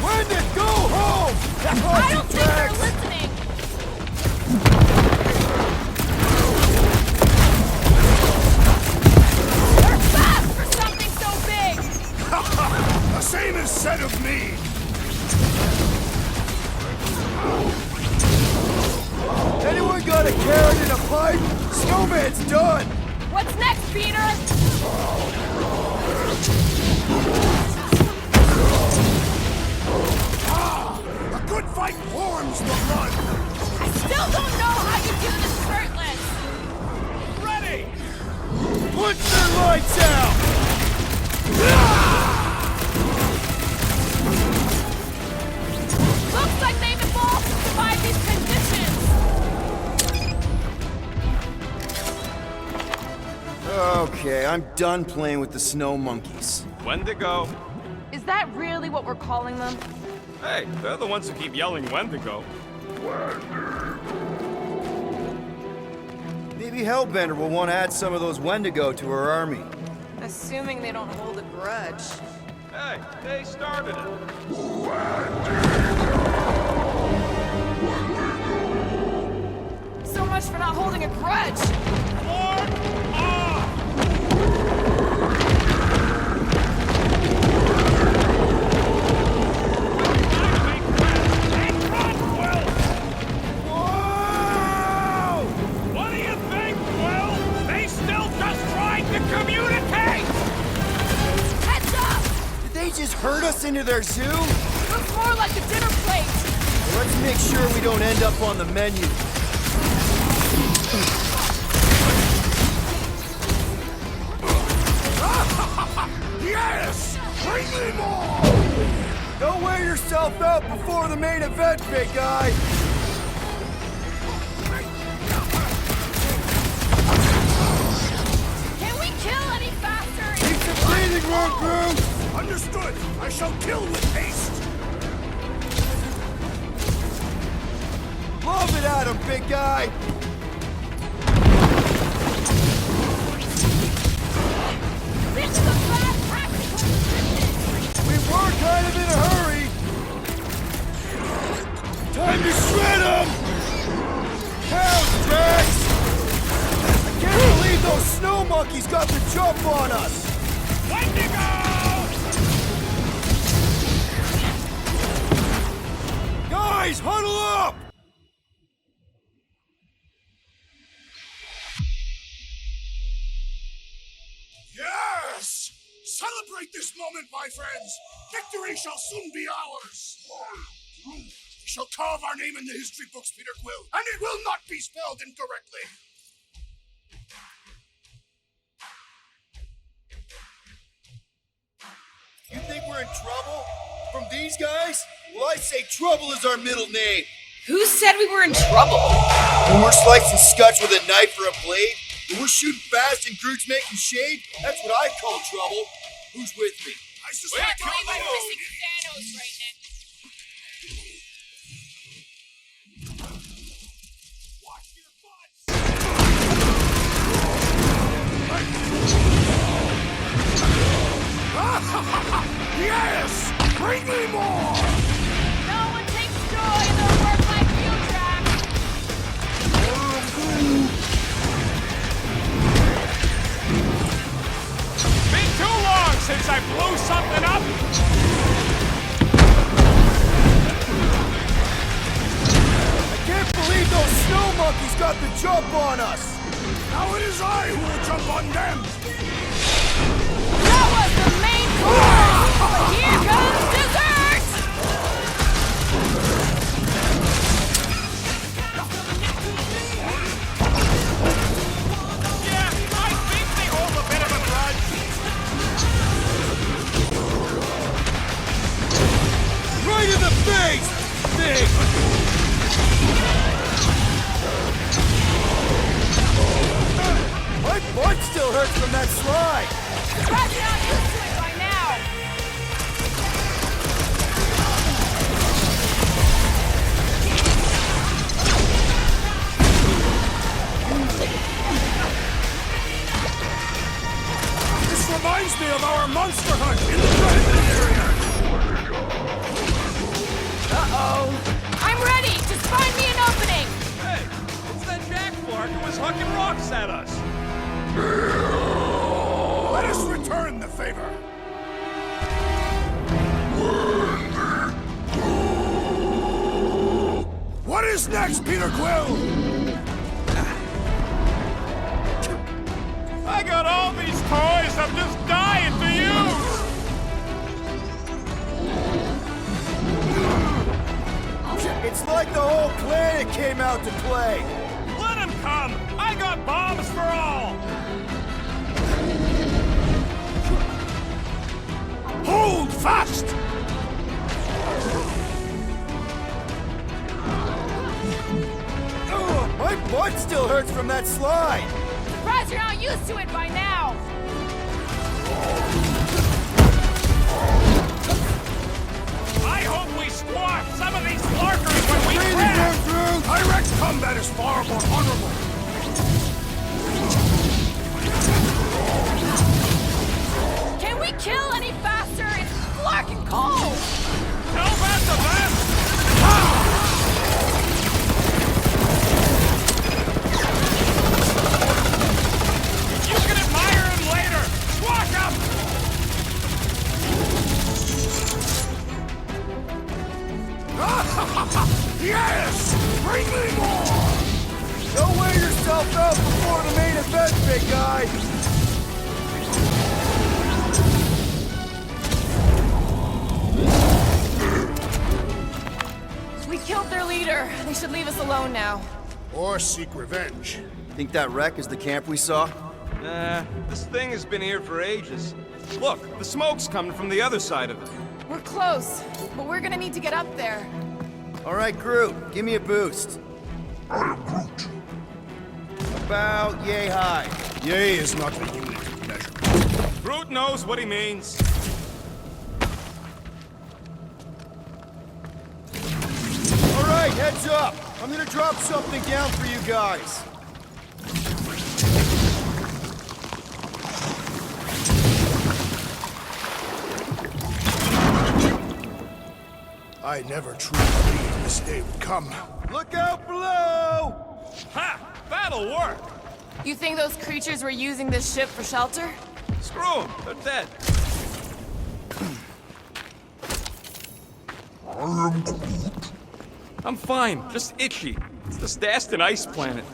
Wendy, go home! I don't think they're listening! They're fast for something so big! The same is said of me! Anyone got a carrot in a pipe? Snowman's done! What's next, Peter? A good good fight warms the blood! I still don't know how you do this shirtless! Ready! Put their lights out! Looks like they've evolved to survive these conditions! Okay, I'm done playing with the snow monkeys. Wendigo. Is that really what we're calling them? Hey, they're the ones who keep yelling Wendigo. Maybe Hellbender will want to add some of those Wendigo to her army. Assuming they don't hold a grudge. Hey, they started it. So much for not holding a grudge! What do you think, Quill? They still just trying to communicate! Heads up! Did they just herd us into their zoo? Looks more like a dinner plate! Let's make sure we don't end up on the menu. Yes! Bring me more! Don't wear yourself out before the main event, big guy! Can we kill any faster? Keep the breathing room, crew! Understood! I shall kill with haste! Love it at him, big guy! This is a bad tactical decision! We were kind of in a hurry! Time to shred him! Pound, Drax! I can't believe those snow monkeys got the jump on us! Wendigo! Guys, huddle up! Yes! Celebrate this moment, my friends! Victory shall soon be ours! We shall carve our name in the history books, Peter Quill, and it will not be spelled incorrectly! You think we're in trouble? From these guys? Well, I say trouble is our middle name. Who said we were in trouble? When we're slicing scotch with a knife or a blade, when we're shooting fast and Groot's making shade, that's what I call trouble. Who's with me? I suspect We're missing Thanos right now. Yes! Bring me more! No one takes joy in their work like you, Drax! Been too long since I blew something up! I can't believe those snow monkeys got the jump on us! Now it is I who will jump on them! That was the main course! But here comes dessert! Yeah, I think they hold a bit of a grudge. Right in the face! Big! My butt still hurts from that slide! Glad you're not used to it by now! This reminds me of our monster hunt in the prohibited area! Uh-oh. I'm ready! Just find me an opening! Hey, it's that Jack Clark who was hucking rocks at us. Let us return the favor! What is next, Peter Quill? I got all these toys I'm just dying to use! It's like the whole planet came out to play! Let him come! I got bombs for all! Hold fast! Ugh, my butt still hurts from that slide! Surprised you're not used to it by now! I hope we squash some of these larkers when we crash! Direct combat is far more honorable! Can we kill any faster? It's dark and cold! Tell that to them! You can admire him later! Squash him! Yes! Bring me more! Don't wear yourself out before the main event, big guy! We killed their leader. They should leave us alone now. Or seek revenge. Think that wreck is the camp we saw? Nah, this thing has been here for ages. Look, the smoke's coming from the other side of it. We're close, but we're gonna need to get up there. Alright, Groot, give me a boost. I am Groot. About yay high. Yea is not a unit of measure. Groot knows what he means. Alright, heads up! I'm gonna drop something down for you guys. I never truly believed this day would come. Look out below! Ha! That'll work! You think those creatures were using this ship for shelter? Screw them, they're dead. I am Groot. I'm fine, just itchy. It's the Dastin ice planet.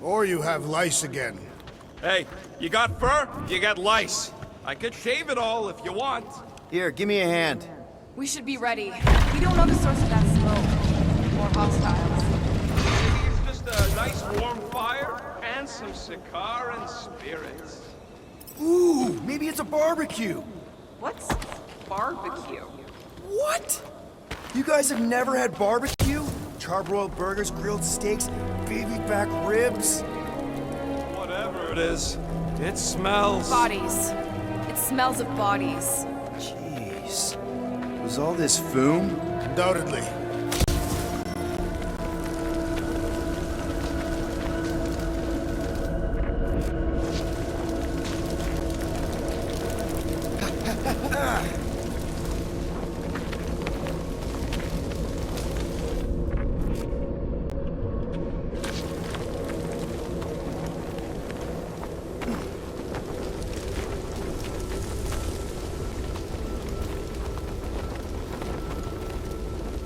Or you have lice again. Hey, you got fur, you got lice. I could shave it all if you want. Here, give me a hand. We should be ready. We don't know the source of that smoke. More hostiles. Maybe it's just a nice warm fire and some Sakaran spirits. Ooh, maybe it's a barbecue. What's barbecue? What? You guys have never had barbecue? Charbroiled burgers, grilled steaks, baby back ribs? Whatever it is, it smells. Bodies. It smells of bodies. Jeez. Was all this foom? Undoubtedly.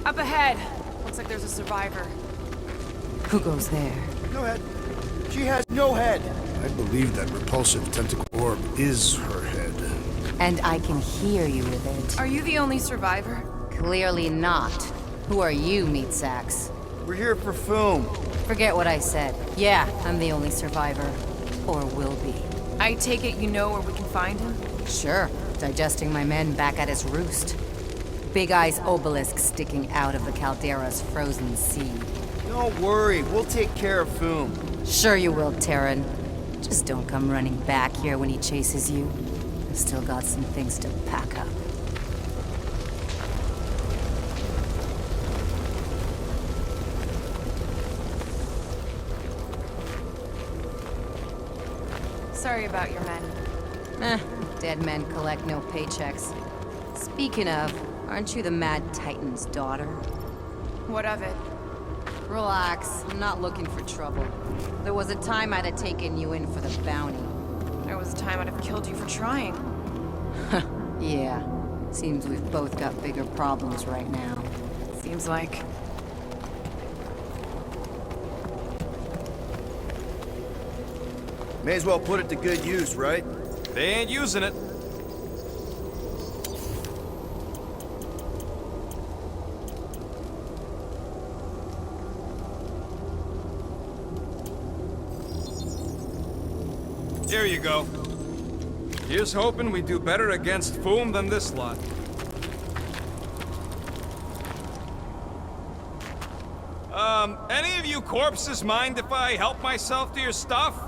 Up ahead. Looks like there's a survivor. Who goes there? No head. She has no head. I believe that repulsive tentacle orb is her head. And I can hear you with it. Are you the only survivor? Clearly not. Who are you, meat sacks? We're here for foom. Forget what I said. Yeah, I'm the only survivor. Or will be. I take it you know where we can find him? Sure. Digesting my men back at his roost. Big Eye's obelisk sticking out of the Caldera's frozen sea. Don't worry, we'll take care of foom. Sure you will, Terran. Just don't come running back here when he chases you. I've still got some things to pack up. Sorry about your men. Dead men collect no paychecks. Speaking of, aren't you the Mad Titan's daughter? What of it? Relax, I'm not looking for trouble. There was a time I'd have taken you in for the bounty. There was a time I'd have killed you for trying. Yeah. Seems we've both got bigger problems right now. Seems like. May as well put it to good use, right? They ain't using it. Here you go. Here's hoping we do better against Foom than this lot. Any of you corpses mind if I help myself to your stuff?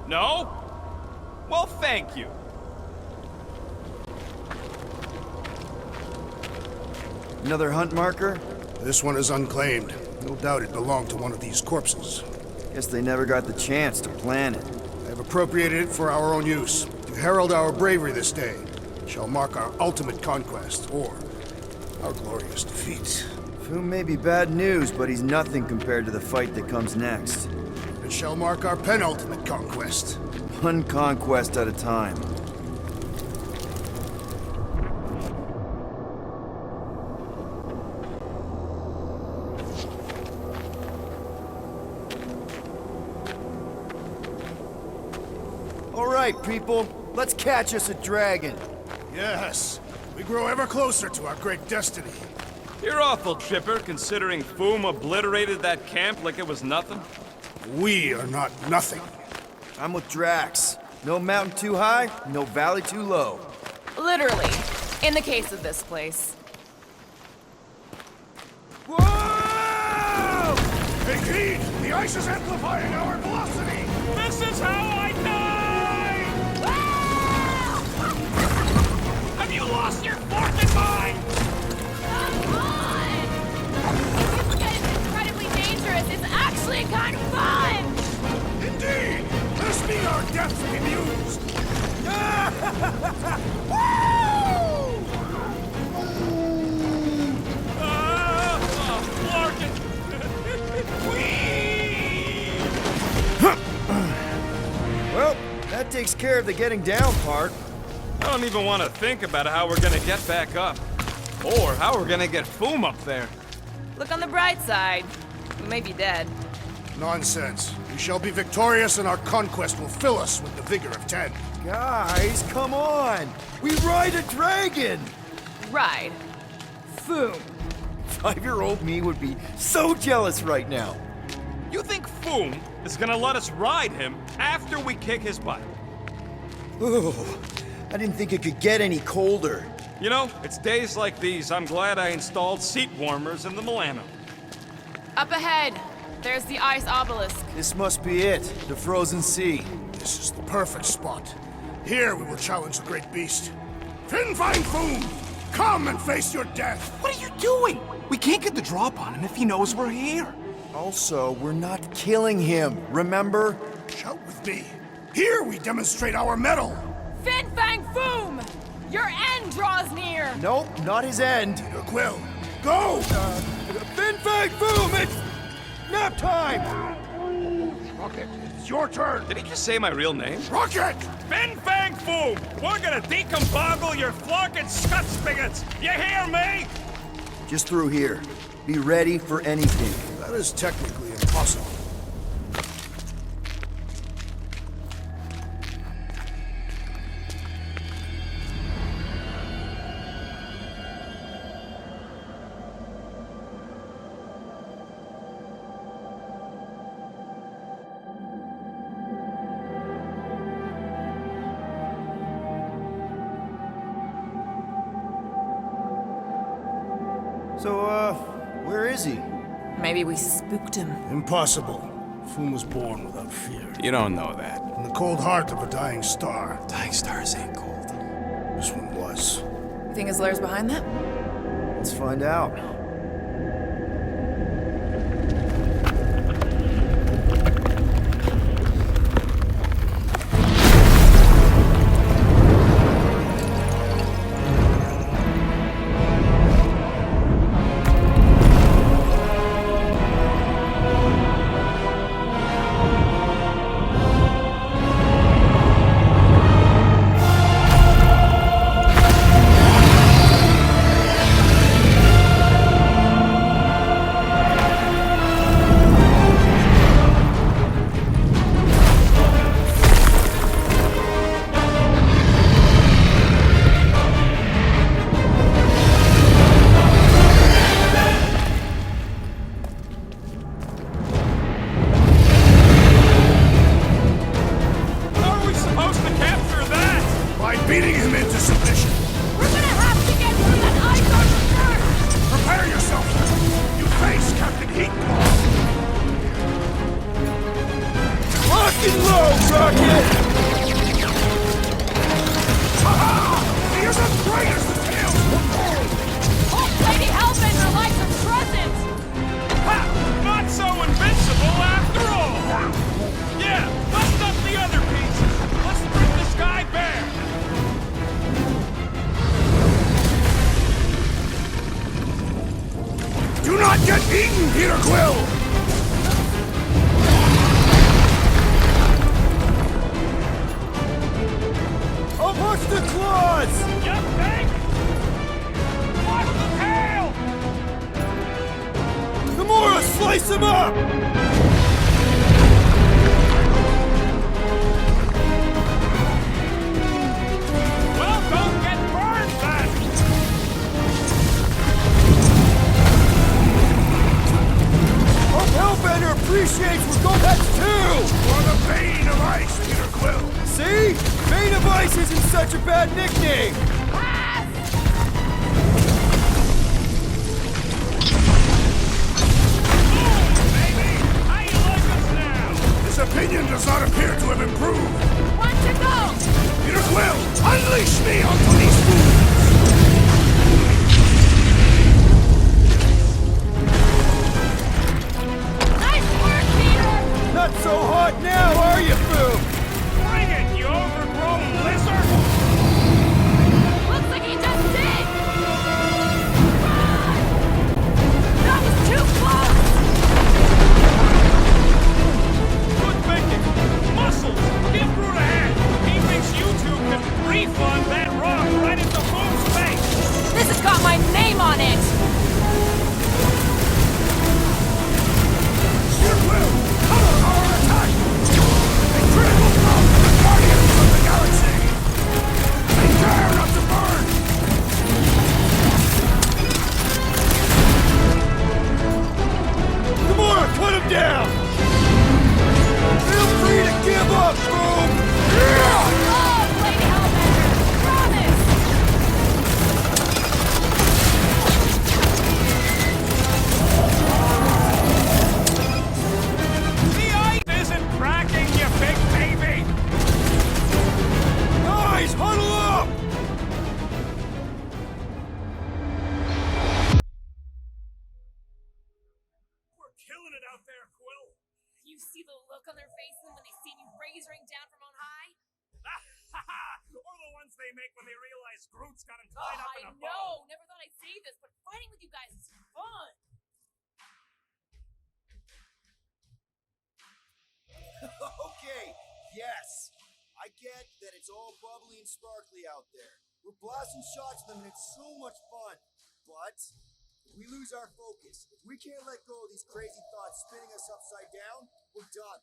No? Well, thank you. Another hunt marker? This one is unclaimed. No doubt it belonged to one of these corpses. Guess they never got the chance to plan it. I have appropriated it for our own use. To herald our bravery this day. It shall mark our ultimate conquest, or our glorious defeat. Foom may be bad news, but he's nothing compared to the fight that comes next. It shall mark our penultimate conquest. One conquest at a time. All right, people, let's catch us a dragon. Yes, we grow ever closer to our great destiny. You're awful chipper, considering Foom obliterated that camp like it was nothing. We are not nothing. I'm with Drax. No mountain too high, no valley too low. Literally, in the case of this place. Whoa! Take heed! The ice is amplifying our velocity! This is how I die! Have you lost your fork and mind? Come on! You forget it's incredibly dangerous. It's actually kind of fun! Indeed! Let us meet our deaths bemused! Well, that takes care of the getting down part. I don't even want to think about how we're gonna get back up. Or how we're gonna get Foom up there. Look on the bright side. We may be dead. Nonsense. We shall be victorious and our conquest will fill us with the vigor of 10. Guys, come on! We ride a dragon! Ride. Foom. 5-year-old me would be so jealous right now. You think Foom is gonna let us ride him after we kick his butt? Ooh, I didn't think it could get any colder. You know, it's days like these I'm glad I installed seat warmers in the Milano. Up ahead. There's the ice obelisk. This must be it, the frozen sea. This is the perfect spot. Here we will challenge the great beast. Fin-Fang Foom! Come and face your death! What are you doing? We can't get the drop on him if he knows we're here. Also, we're not killing him, remember? Shout with me. Here we demonstrate our mettle! Fin Fang Foom! Your end draws near! Nope, not his end. Peter Quill, go! Fin-Fang Foom, it's nap time! Rocket, it's your turn! Did he just say my real name? Rocket! Fin Fang Foom! We're gonna decomboggle your flunking scut spigots! You hear me? Just through here. Be ready for anything. That is technically impossible. So, where is he? Maybe we spooked him. Impossible. Foom was born without fear. You don't know that. In the cold heart of a dying star. Dying stars ain't cold. This one was. You think his lair's behind that? Let's find out. fucking low, Rocket! He isn't bright as the tails portray! Oh, Lady Hellbender likes her present! Ha! Not so invincible after all! Yeah, bust up the other pieces! Let's strip this guy bare! Do not get eaten, Peter Quill! I'll push the claws! You think? Watch the tail! Gamora, slice him up! Well, don't get burned then! Hope Hellbender appreciates we're going back too! For the Bane of Ice, Peter Quill! See? Bane of Ice isn't such a bad nickname! His opinion does not appear to have improved. Want to go? Peter Quill, unleash me onto these fools! Nice work, Peter! Not so hot now, are you, Boom? Bring it, you overgrown lizard! Looks like he just did! Run! That was too close! Good thinking! Muscles! Give Groot a hand! He thinks you two can refund that rock right into Boom's face! This has got my name on it! Peter Quill, cover our attack! A critical blow for the Guardians of the Galaxy! Take care not to burn! Gamora, cut him down! Feel free to give up, Boom! Oh, Lady Hellbender! Promise! The ice isn't cracking, you big baby! Guys, huddle up! We're killing it out there, Quill! You see the look on their faces when they see you razoring down from on high? Or the ones they make when they realize Groot's got him tied up in a bow! I know! Never thought I'd say this, but fighting with you guys is fun! Okay, yes. I get that it's all bubbly and sparkly out there. We're blasting shots at them and it's so much fun. But if we lose our focus, if we can't let go of these crazy thoughts spinning us upside down, we're done.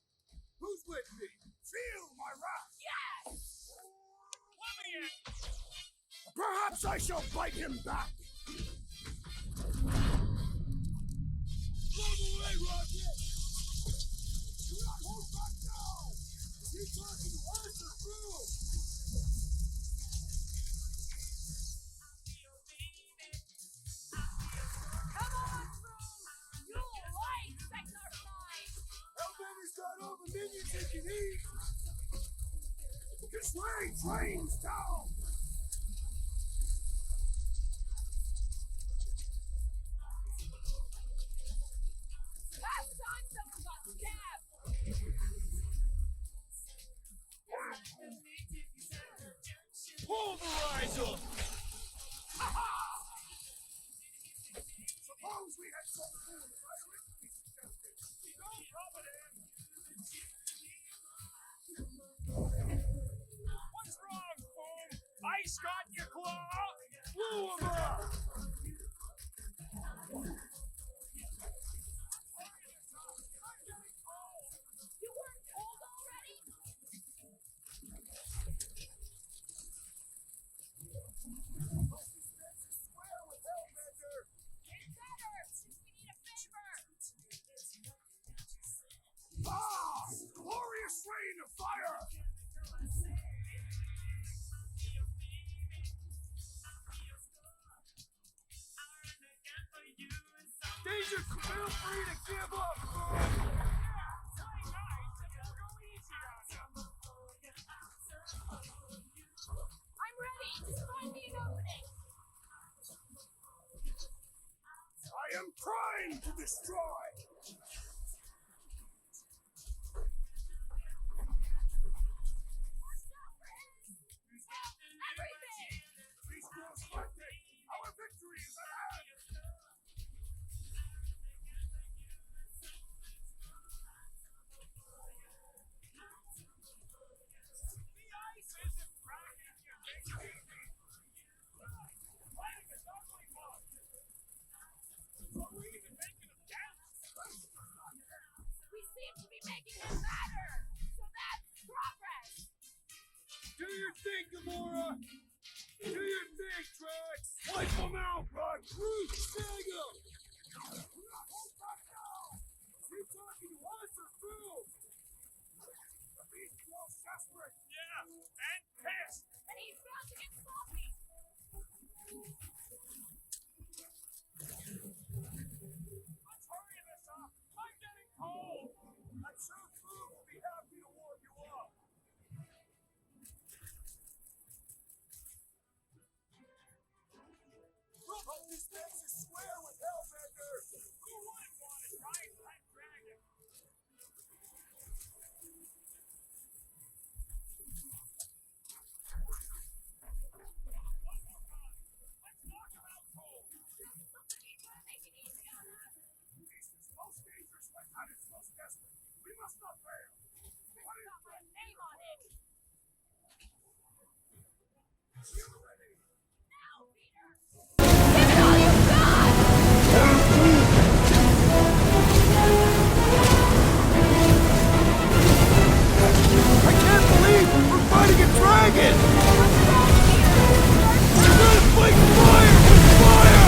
Who's with me? Feel my wrath! Yes! Let me in! Perhaps I shall bite him back! Move away, Rocket! Do not hold back now! Are you talking to us or Boom? Come on, Boom! You'll like Vector Flight! Hellbender's got all the minions he can eat! This way, trains down! Last time someone got stabbed! Pulverizer! Suppose we had some food as I originally suggested. Don't rub it in! What's wrong, Boom? Ice got your claw? Blew him up! You weren't cold already? Get better! We need a favor! Ah! Glorious rain of fire! Danger, feel free to give up, Boom! Play nice and it'll go easier We seem to be making it better, so that's progress. Do your thing, Gamora! Do your thing, Drax! Wipe them out, Rock! Snag them! Hold back now! You talking to us or Phil? The beast grows desperate! Yeah, and pissed! And he's bound to get sloppy. Let's hurry this up! I'm getting cold! I'm sure Phil will be happy to warm you up! Hope this makes you swear with Hellbender! Who wouldn't want to try and pet dragon? Let's talk about cold! Make it easy on us. Beast is most dangerous when at its most desperate. We must not fail! What is Put a name on it. you ready? Now, Peter. Give it all you've got. I can't believe we're fighting a dragon! We're gonna fight fire with fire!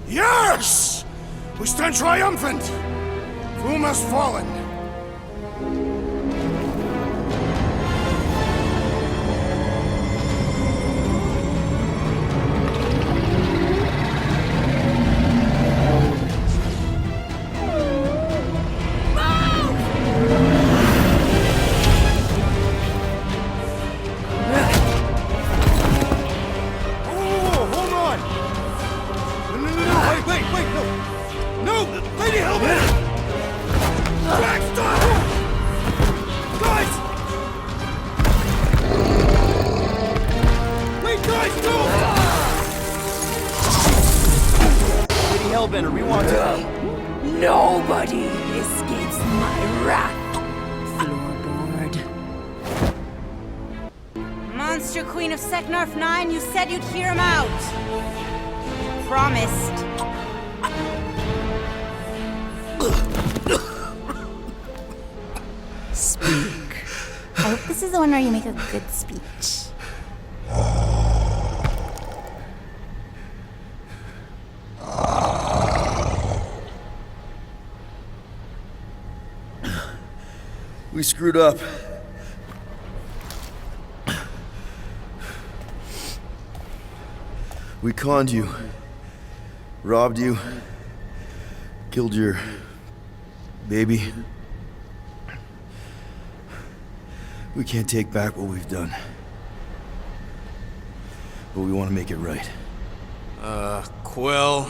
Yes! We stand triumphant! Foom has fallen. Oh, hold on! No, wait, no! No! Lady Hellbender! Drax, stop! Guys! Wait, guys, no! Lady Hellbender, we want to... Nobody escapes my wrath, floorboard. Monster Queen of Seknarf 9, you said you'd hear him out. Promised. Speak. I hope this is the one where you make a good speech. We screwed up. We conned you. Robbed you. Killed your... baby. We can't take back what we've done. But we want to make it right. Quill.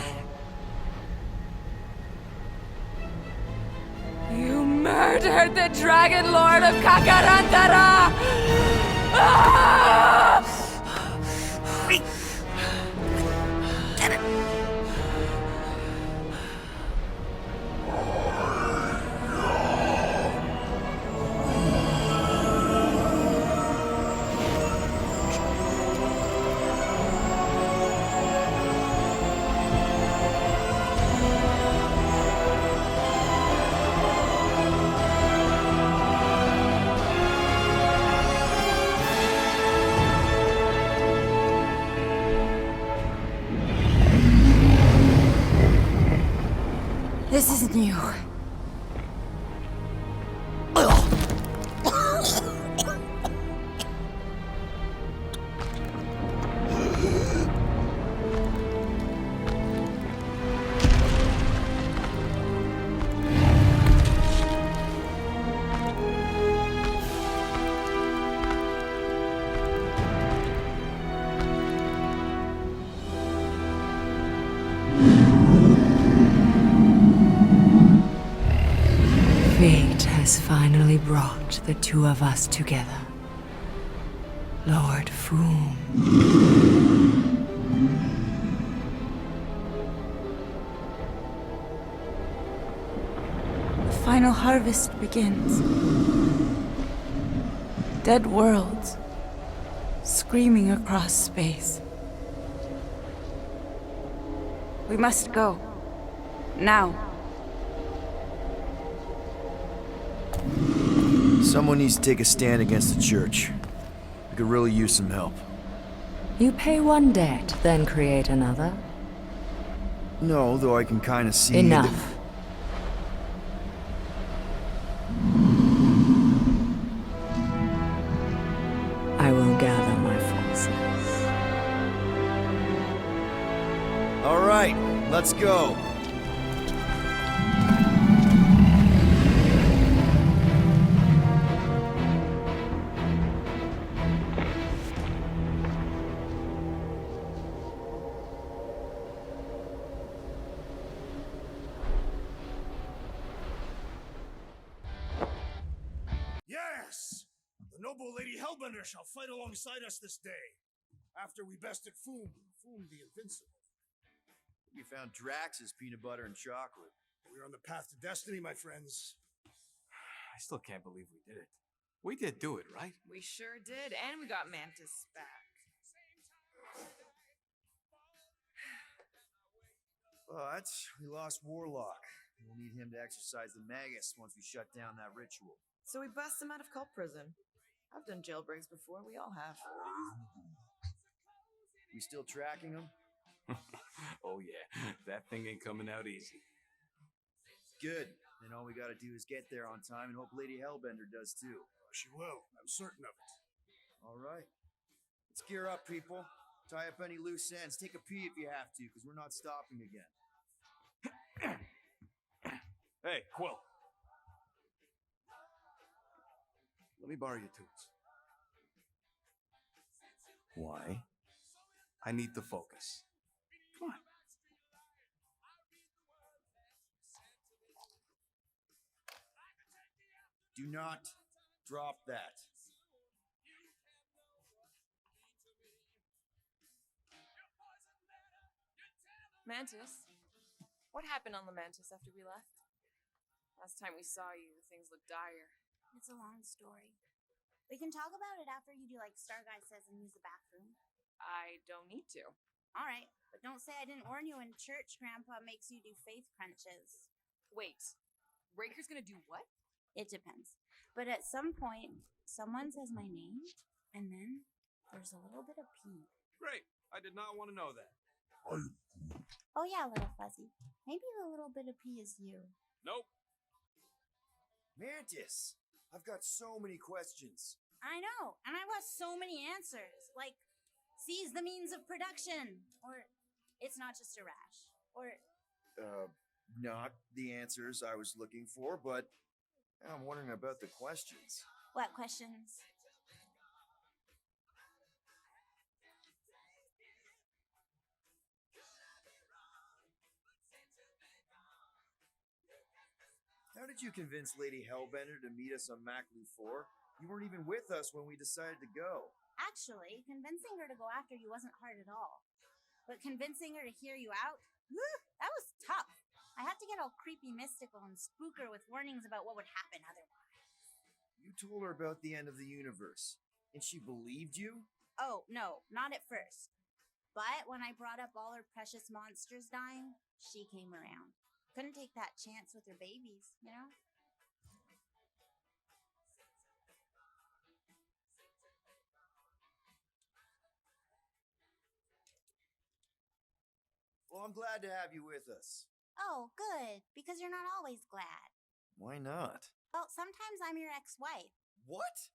You murdered the Dragon Lord of Kakarantara! Ah! This is new. has finally brought the two of us together. Lord Foom. The final harvest begins. Dead worlds, screaming across space. We must go. Now. Someone needs to take a stand against the church. We could really use some help. You pay one debt, then create another? No, though I can kind of see... Enough. I will gather my forces. All right, let's go. Yes! The noble Lady Hellbender shall fight alongside us this day. After we bested Foom the Invincible. We found Drax's peanut butter and chocolate. We're on the path to destiny, my friends. I still can't believe we did it. We did do it, right? We sure did, and we got Mantis back. But we lost Warlock. We'll need him to exercise the Magus once we shut down that ritual. So we bust him out of cult prison. I've done jailbreaks before, we all have. We still tracking him? Oh yeah, that thing ain't coming out easy. Good. Then all we gotta do is get there on time and hope Lady Hellbender does too. She will. I'm certain of it. All right. Let's gear up, people. Tie up any loose ends. Take a pee if you have to, because we're not stopping again. Hey, Quill. Let me borrow your tools. Why? I need to focus. Come on. Do not drop that. Mantis? What happened on the Mantis after we left? Last time we saw you, things looked dire. It's a long story. We can talk about it after you do like Star Guy says and use the bathroom. I don't need to. Alright, but don't say I didn't warn you in church Grandpa makes you do faith crunches. Wait, Raker's gonna do what? It depends. But at some point, someone says my name, and then there's a little bit of pee. Great. I did not want to know that. Oh yeah, little fuzzy. Maybe the little bit of pee is you. Nope. Mantis! I've got so many questions. I know, and I want so many answers. Like, seize the means of production. Or, it's not just a rash. Or, Not the answers I was looking for, but I'm wondering about the questions. what questions? How did you convince Lady Hellbender to meet us on Maclu 4? You weren't even with us when we decided to go. Actually, convincing her to go after you wasn't hard at all. But convincing her to hear you out, that was tough. I had to get all creepy mystical and spook her with warnings about what would happen otherwise. You told her about the end of the universe, and she believed you? Oh, no, not at first. But when I brought up all her precious monsters dying, she came around. Couldn't take that chance with her babies, you know? Well, I'm glad to have you with us. Oh, good, because you're not always glad. Why not? Well, sometimes I'm your ex-wife. What?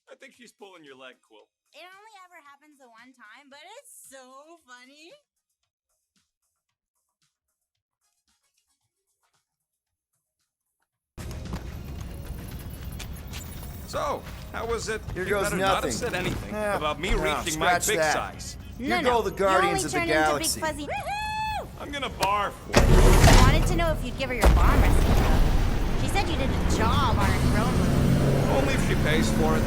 I think she's pulling your leg, Quill. It only ever happens the one time, but it's so funny. So, how was it? Here You goes better nothing. not have said anything Yeah, about me no, reaching my scratch big that. size. Here go the Guardians of the Galaxy. You only turn into Big Fuzzy. I'm gonna barf. I wanted to know if you'd give her your bomb recipe, though. She said said you did a job on a throne room. Only if she pays for it.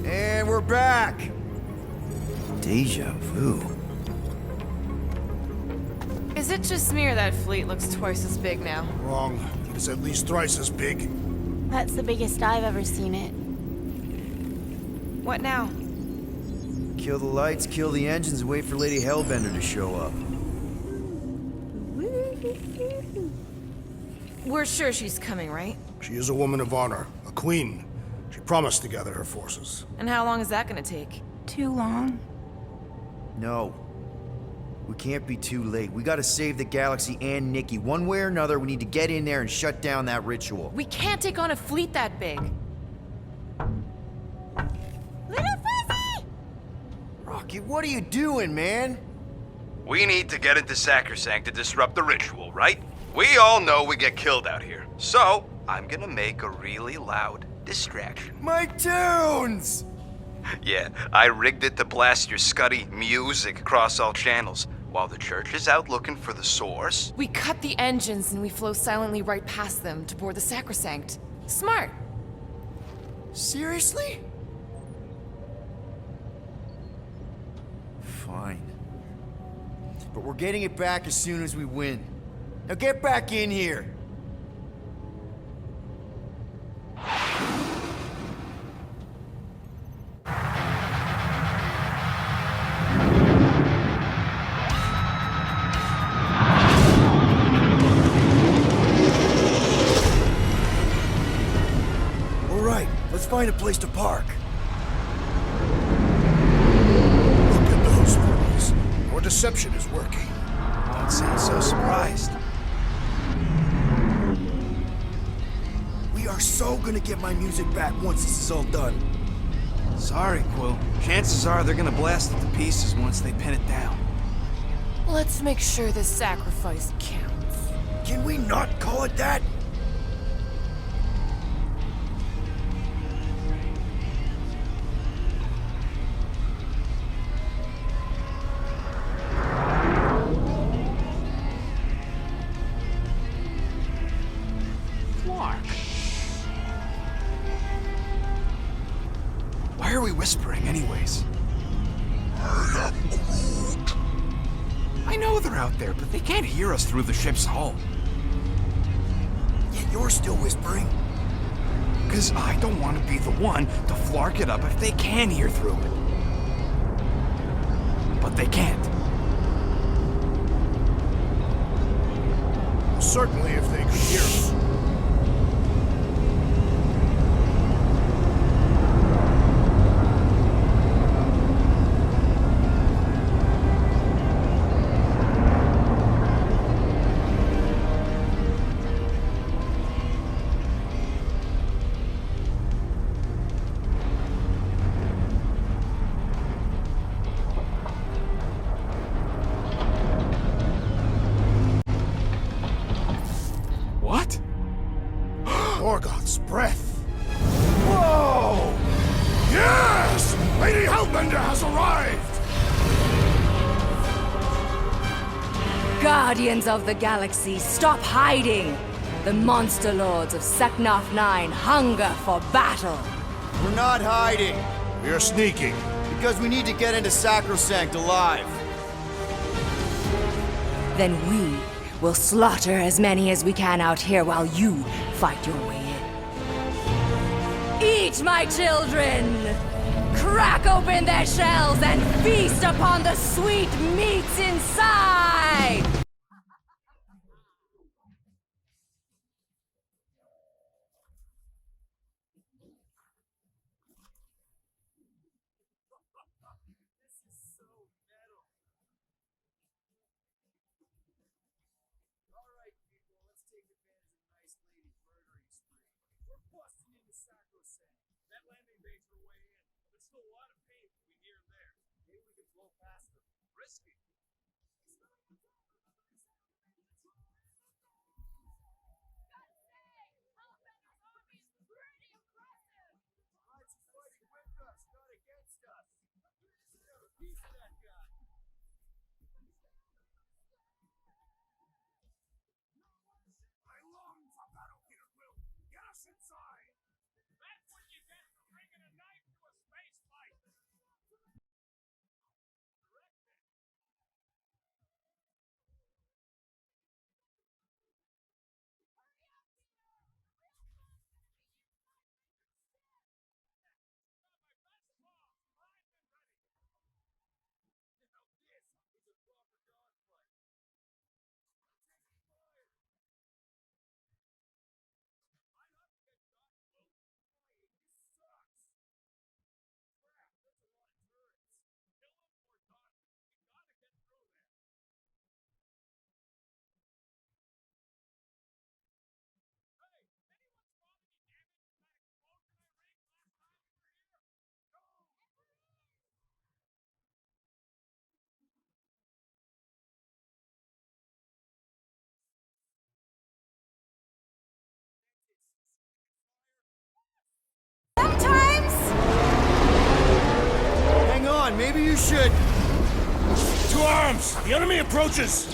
And we're back! Deja vu. Is it just me or that fleet looks twice as big now? Wrong. It's at least thrice as big. That's the biggest I've ever seen it. What now? Kill the lights, kill the engines, and wait for Lady Hellbender to show up. We're sure she's coming, right? She is a woman of honor, a queen. She promised to gather her forces. And how long is that gonna take? Too long. No. We can't be too late. We gotta save the galaxy and Nikki. One way or another, we need to get in there and shut down that ritual. We can't take on a fleet that big. Little Fuzzy! Rocky, what are you doing, man? We need to get into Sacrosanct to disrupt the ritual, right? We all know we get killed out here. So, I'm gonna make a really loud distraction. My tunes! Yeah, I rigged it to blast your scuddy music across all channels. While the church is out looking for the source, We cut the engines and we flow silently right past them to board the Sacrosanct. Smart. Seriously? Fine. But we're getting it back as soon as we win. Now get back in here! Alright, let's find a place to park. Look at those boys. Our deception is working. Don't sound so surprised. We are so gonna get my music back once this is all done. Sorry, Quill. Chances are they're gonna blast it to pieces once they pin it down. Let's make sure this sacrifice counts. Can we not call it that? Why are we whispering anyways? I know they're out there, but they can't hear us through the ship's hull. Yet you're still whispering. Because I don't want to be the one to flark it up if they can hear through it. But they can't. Certainly if they could hear us. What? Morgoth's breath. Whoa! Yes! Lady Hellbender has arrived! Guardians of the Galaxy, stop hiding! The monster lords of Seknarf 9 hunger for battle. We're not hiding. We are sneaking. Because we need to get into Sacrosanct alive. Then we will slaughter as many as we can out here while you fight your way in. Eat, my children! Crack open their shells and feast upon the sweet meats inside! That landing bait's our way in, but still a lot of pain between here and there. Maybe we can blow past them. Risky. You should... To arms! The enemy approaches!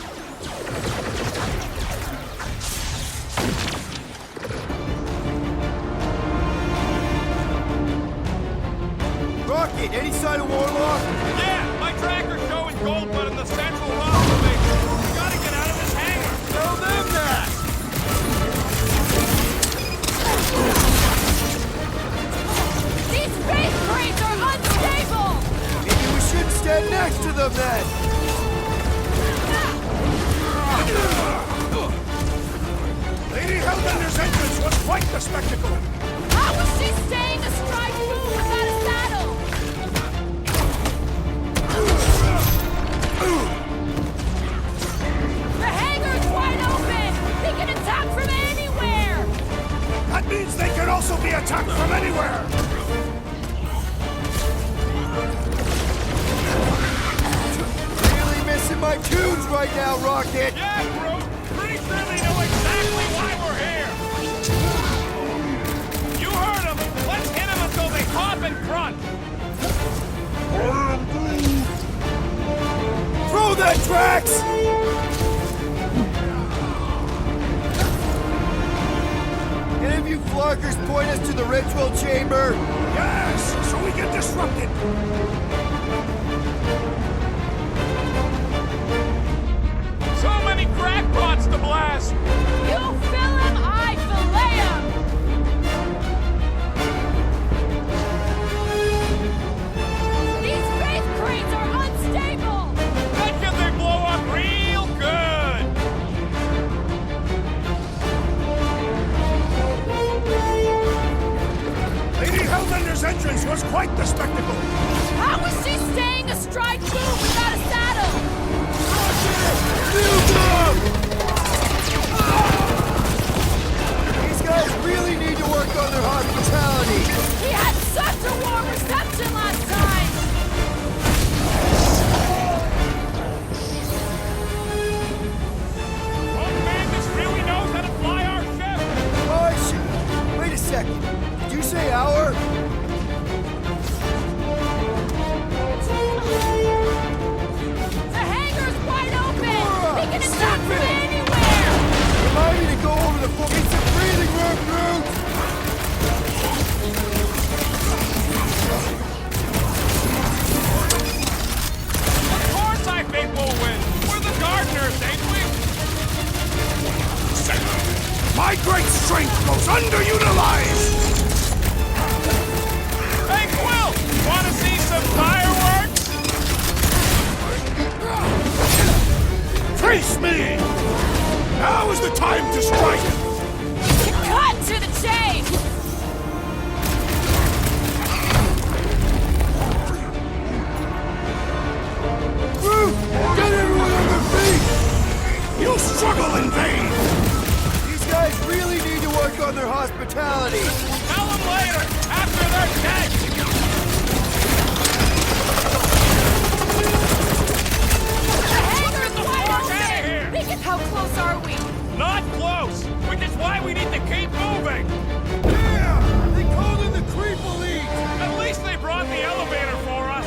Rocket, any sign of Warlock? Yeah, my tracker's showing gold, but in the central rock formation. We gotta get out of this hangar. Tell them that! These space crates are unstable! Maybe we shouldn't stand next to them then! Lady Hellbender's entrance was quite the spectacle! How was she staying astride Boo without a saddle? The hangar's wide open! They can attack from anywhere! That means they can also be attacked from anywhere! Really missing my tunes right now, Rocket! Yeah, bro! Pretty sure they know exactly why we're here! You heard them! Let's hit them until they pop and front! Throw that, Drax! Any of you flarkers point us to the ritual chamber? Yes! So we can disrupt it! So many crackpots to blast! You fill 'em, I fillet 'em! These space crates are unstable! Bet you they blow up real good! Lady Hellbender's entrance was quite the spectacle! How was she staying astride Boo without a saddle? These guys really need to work on their hospitality! He had such a warm reception last time! Oh, Magus really knows how to fly our ship! Oh, shit! Wait a second. Did you say our? The hangar's wide open! They can attack from anywhere! Remind me to go over the floor. It's a breathing room, Groot! Of course I think we'll win! We're the gardeners, ain't we? My great strength goes underutilized! Hey, Quill! Wanna see some fireworks? Face me! Now is the time to strike! Cut to the chase! Groot! Get everyone on their feet! You struggle in vain! These guys really need to work on their hospitality! Tell them later, after they're dead! The hangar's wide Out of open! here! How close are we? Not close! Which is why we need to keep moving! Yeah! They called in the creep elite! At least they brought the elevator for us!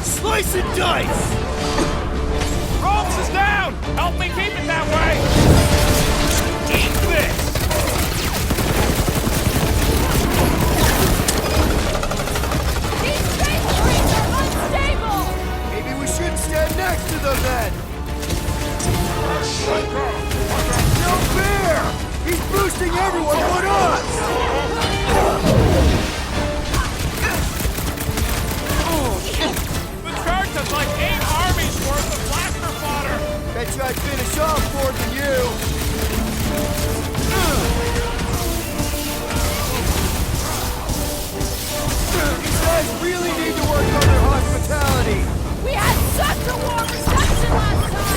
Slice and dice! Ropes is down! Help me keep it that way! Eat this! These space crates are unstable! Maybe we shouldn't stand next to them then! No fair! He's boosting everyone but us! The church has like 8 armies worth of blaster fodder! Bet you I'd finish off more than you! These guys really need to work on their hospitality! We had such a warm reception last time!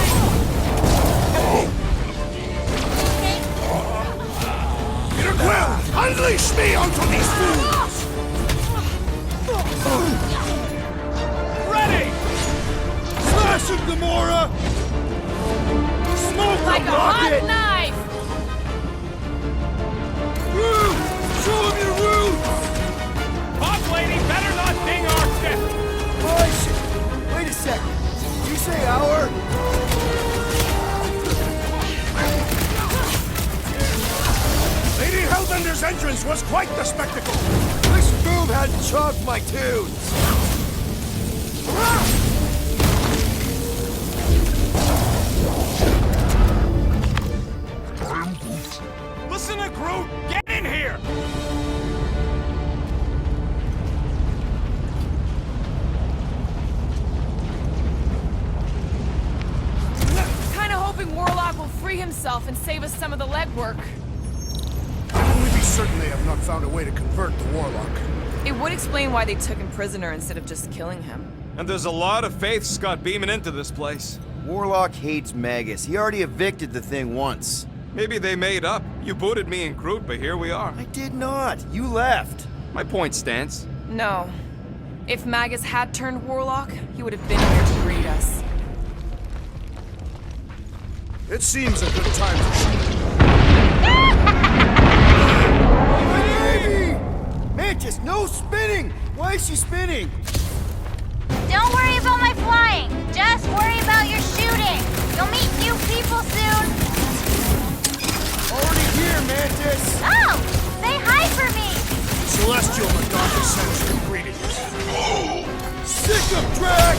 Peter Quill, unleash me onto these fools! Ready! Smash him, Gamora! Smoke Like the a hot rocket! knife! Groot! Show him your roots! Boss lady better not ding our shit! My shit! Wait a second. Did you say our? Lady Hellbender's entrance was quite the spectacle. Wish Boom hadn't chopped my tunes. Listen to Groot! Get in here! Kinda hoping Warlock will free himself and save us some of the legwork. Can we be certain they have not found a way to convert the Warlock? It would explain why they took him prisoner instead of just killing him. And there's a lot of faith Scott beaming into this place. Warlock hates Magus. He already evicted the thing once. Maybe they made up. You booted me and Groot, but here we are. I did not. You left. My point stands. No. If Magus had turned Warlock, he would have been here to greet us. It seems a good time to shoot. Baby! Mantis, no spinning! Why is she spinning? Don't worry about my flying. Just worry about your shooting. You'll meet new people soon. Already here, Mantis! Oh! Say hi for me! Celestial Madonna sends you greetings. Sick of Drax!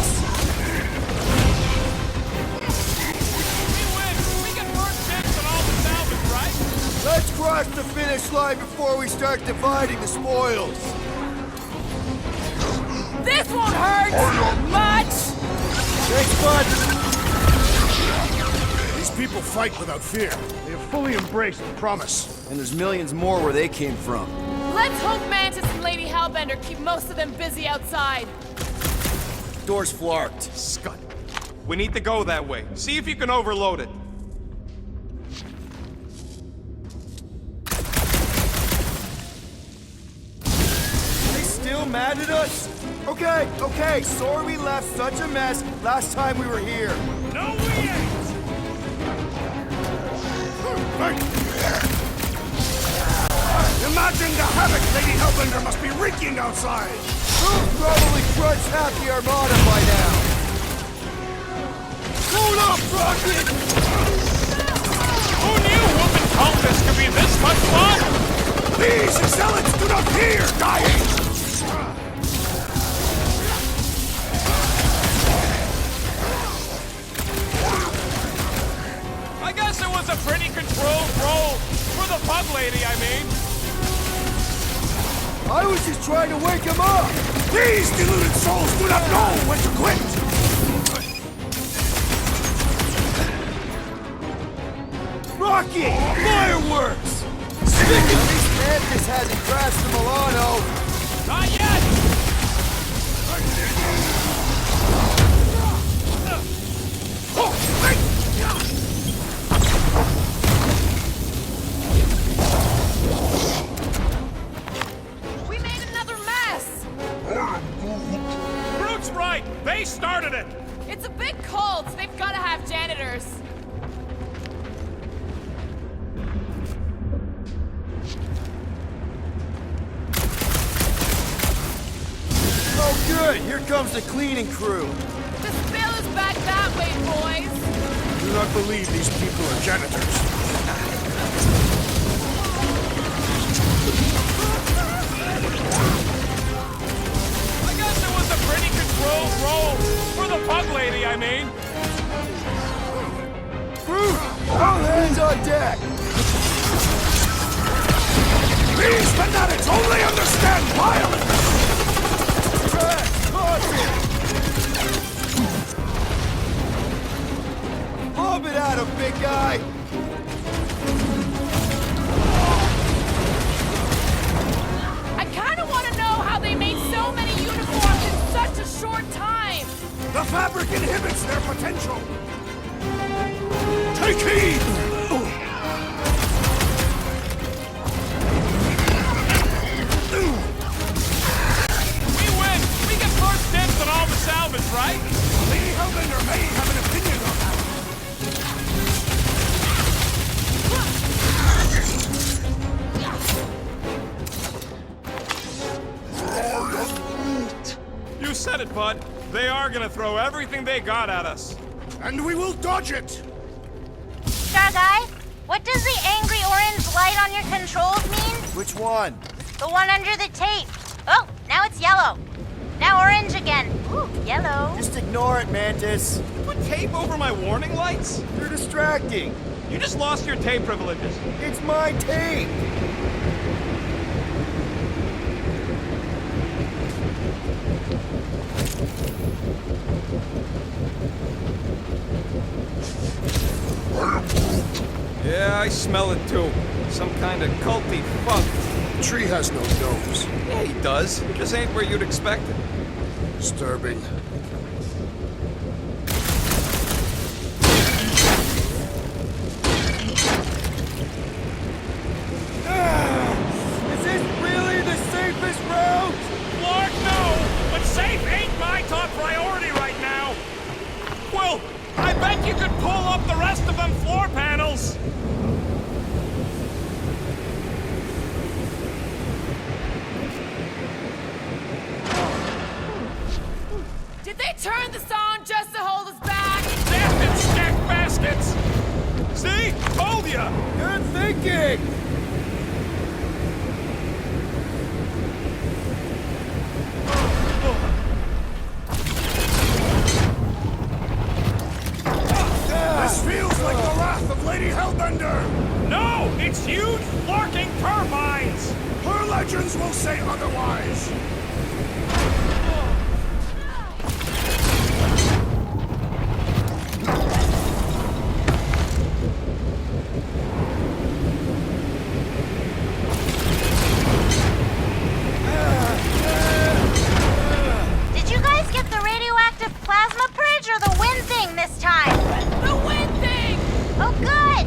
We win! We get first dibs on all the salvage, right? Let's cross the finish line before we start dividing the spoils. This won't hurt much! Thanks, bud. These people fight without fear. They have fully embraced the promise. And there's millions more where they came from. Let's hope Mantis and Lady Hellbender keep most of them busy outside. Door's flarked. Scott, we need to go that way. See if you can overload it. They still mad at us? Okay, sorry we left such a mess last time we were here. No, we ain't! Imagine the havoc Lady Hellbender must be wreaking outside! Who's probably crushed half the Armada by now? Hold up, Rocket! Who knew whooping cultists could be this much fun? These zealots do not fear dying! I guess it was a pretty controlled roll. For the pug lady, I mean. I was just trying to wake him up! These deluded souls do not know when to quit! Rocky! Fireworks! At least Mantis hasn't crashed the Milano. Not yet! We made another mess! Groot's right! They started it! It's a big cult. They've got to have janitors. Oh good, here comes the cleaning crew. The spill is back that way, boys. Do not believe these people are janitors. I guess it was a pretty controlled roll. For the pug lady, I mean. Groot, all hands on deck. These fanatics only understand violence! Drax, caution! Lob it at him, big guy! I kind of want to know how they made so many uniforms in such a short time. The fabric inhibits their potential! Take heed! We win! We get first dibs on all the salvage, right? Lady Hellbender may have an opinion on that. You bud. They are gonna throw everything they got at us. And we will dodge it! Star Guy, what does the angry orange light on your controls mean? Which one? The one under the tape. Oh, now it's yellow. Now orange again. Ooh, yellow. Just ignore it, Mantis. Put tape over my warning lights? They're distracting. You just lost your tape privileges. It's my tape. Yeah, I smell it too. Some kind of culty funk. The tree has no nose. Yeah, he does. It just ain't where you'd expect it. Disturbing. Is this really the safest route? Lord, no! But safe ain't my top priority right now! Well, I bet you could pull up the rest of them floor panels. Did they turn this on just to hold us back? Death and stacked baskets! See? Told ya! Good thinking! This feels like the wrath of Lady Hellbender! No! It's huge, flarking turbines! Her legends will say otherwise! Did you guys get the radioactive plasma purge or the wind thing this time? The wind thing! Oh, good!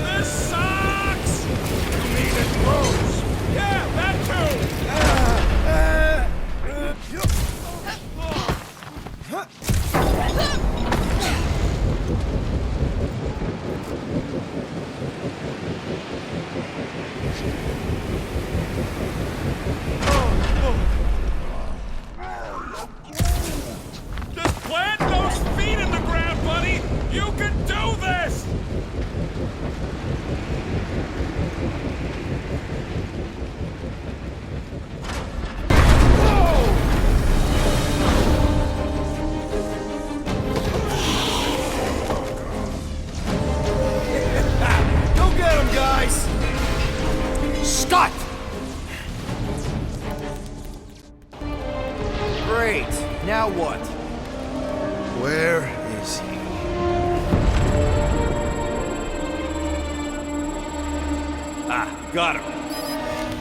This sucks! You mean it blows? Yeah, that too! Just plant those feet in the ground, buddy! You can do this! Go get him, guys! Scott! Great. Now what? Where is he? Ah, got him.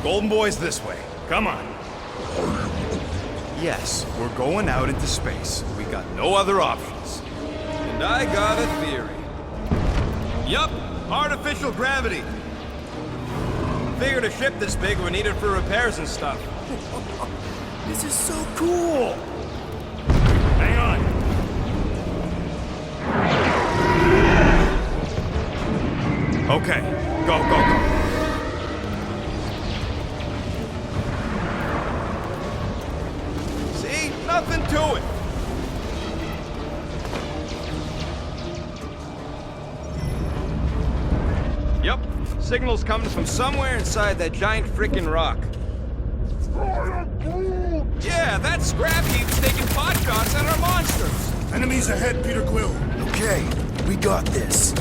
Golden Boy's this way. Come on. Yes, we're going out into space. We got no other options. And I got a theory. Yup, artificial gravity. Figured a ship this big would need it for repairs and stuff. This is so cool! Hang on. Okay, go, go, go. See? Nothing to it. Yep, signal's coming from somewhere inside that giant frickin' rock. Yeah, that scrap heap's taking pot shots at our monsters. Enemies ahead, Peter Quill. Okay, we got this.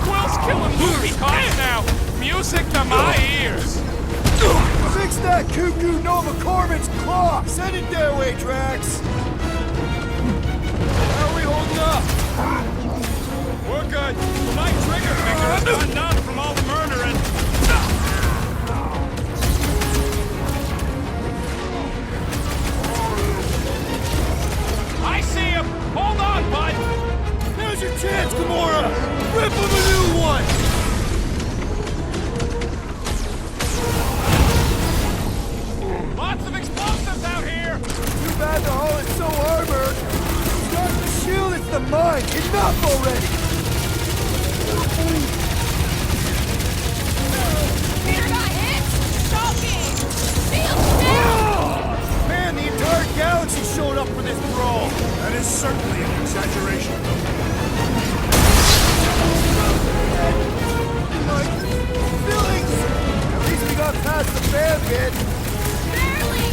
Quill's killing movie cops now! Music to my ears! Fix that cuckoo Nova Corvin's clock! Send it their way, Drax! How are we holding up? We're good. My trigger finger has gone numb from all the murdering. I see him! Hold on, bud! Now's your chance, Gamora! certainly an exaggeration. My feelings! At least we got past the bear bit. Barely!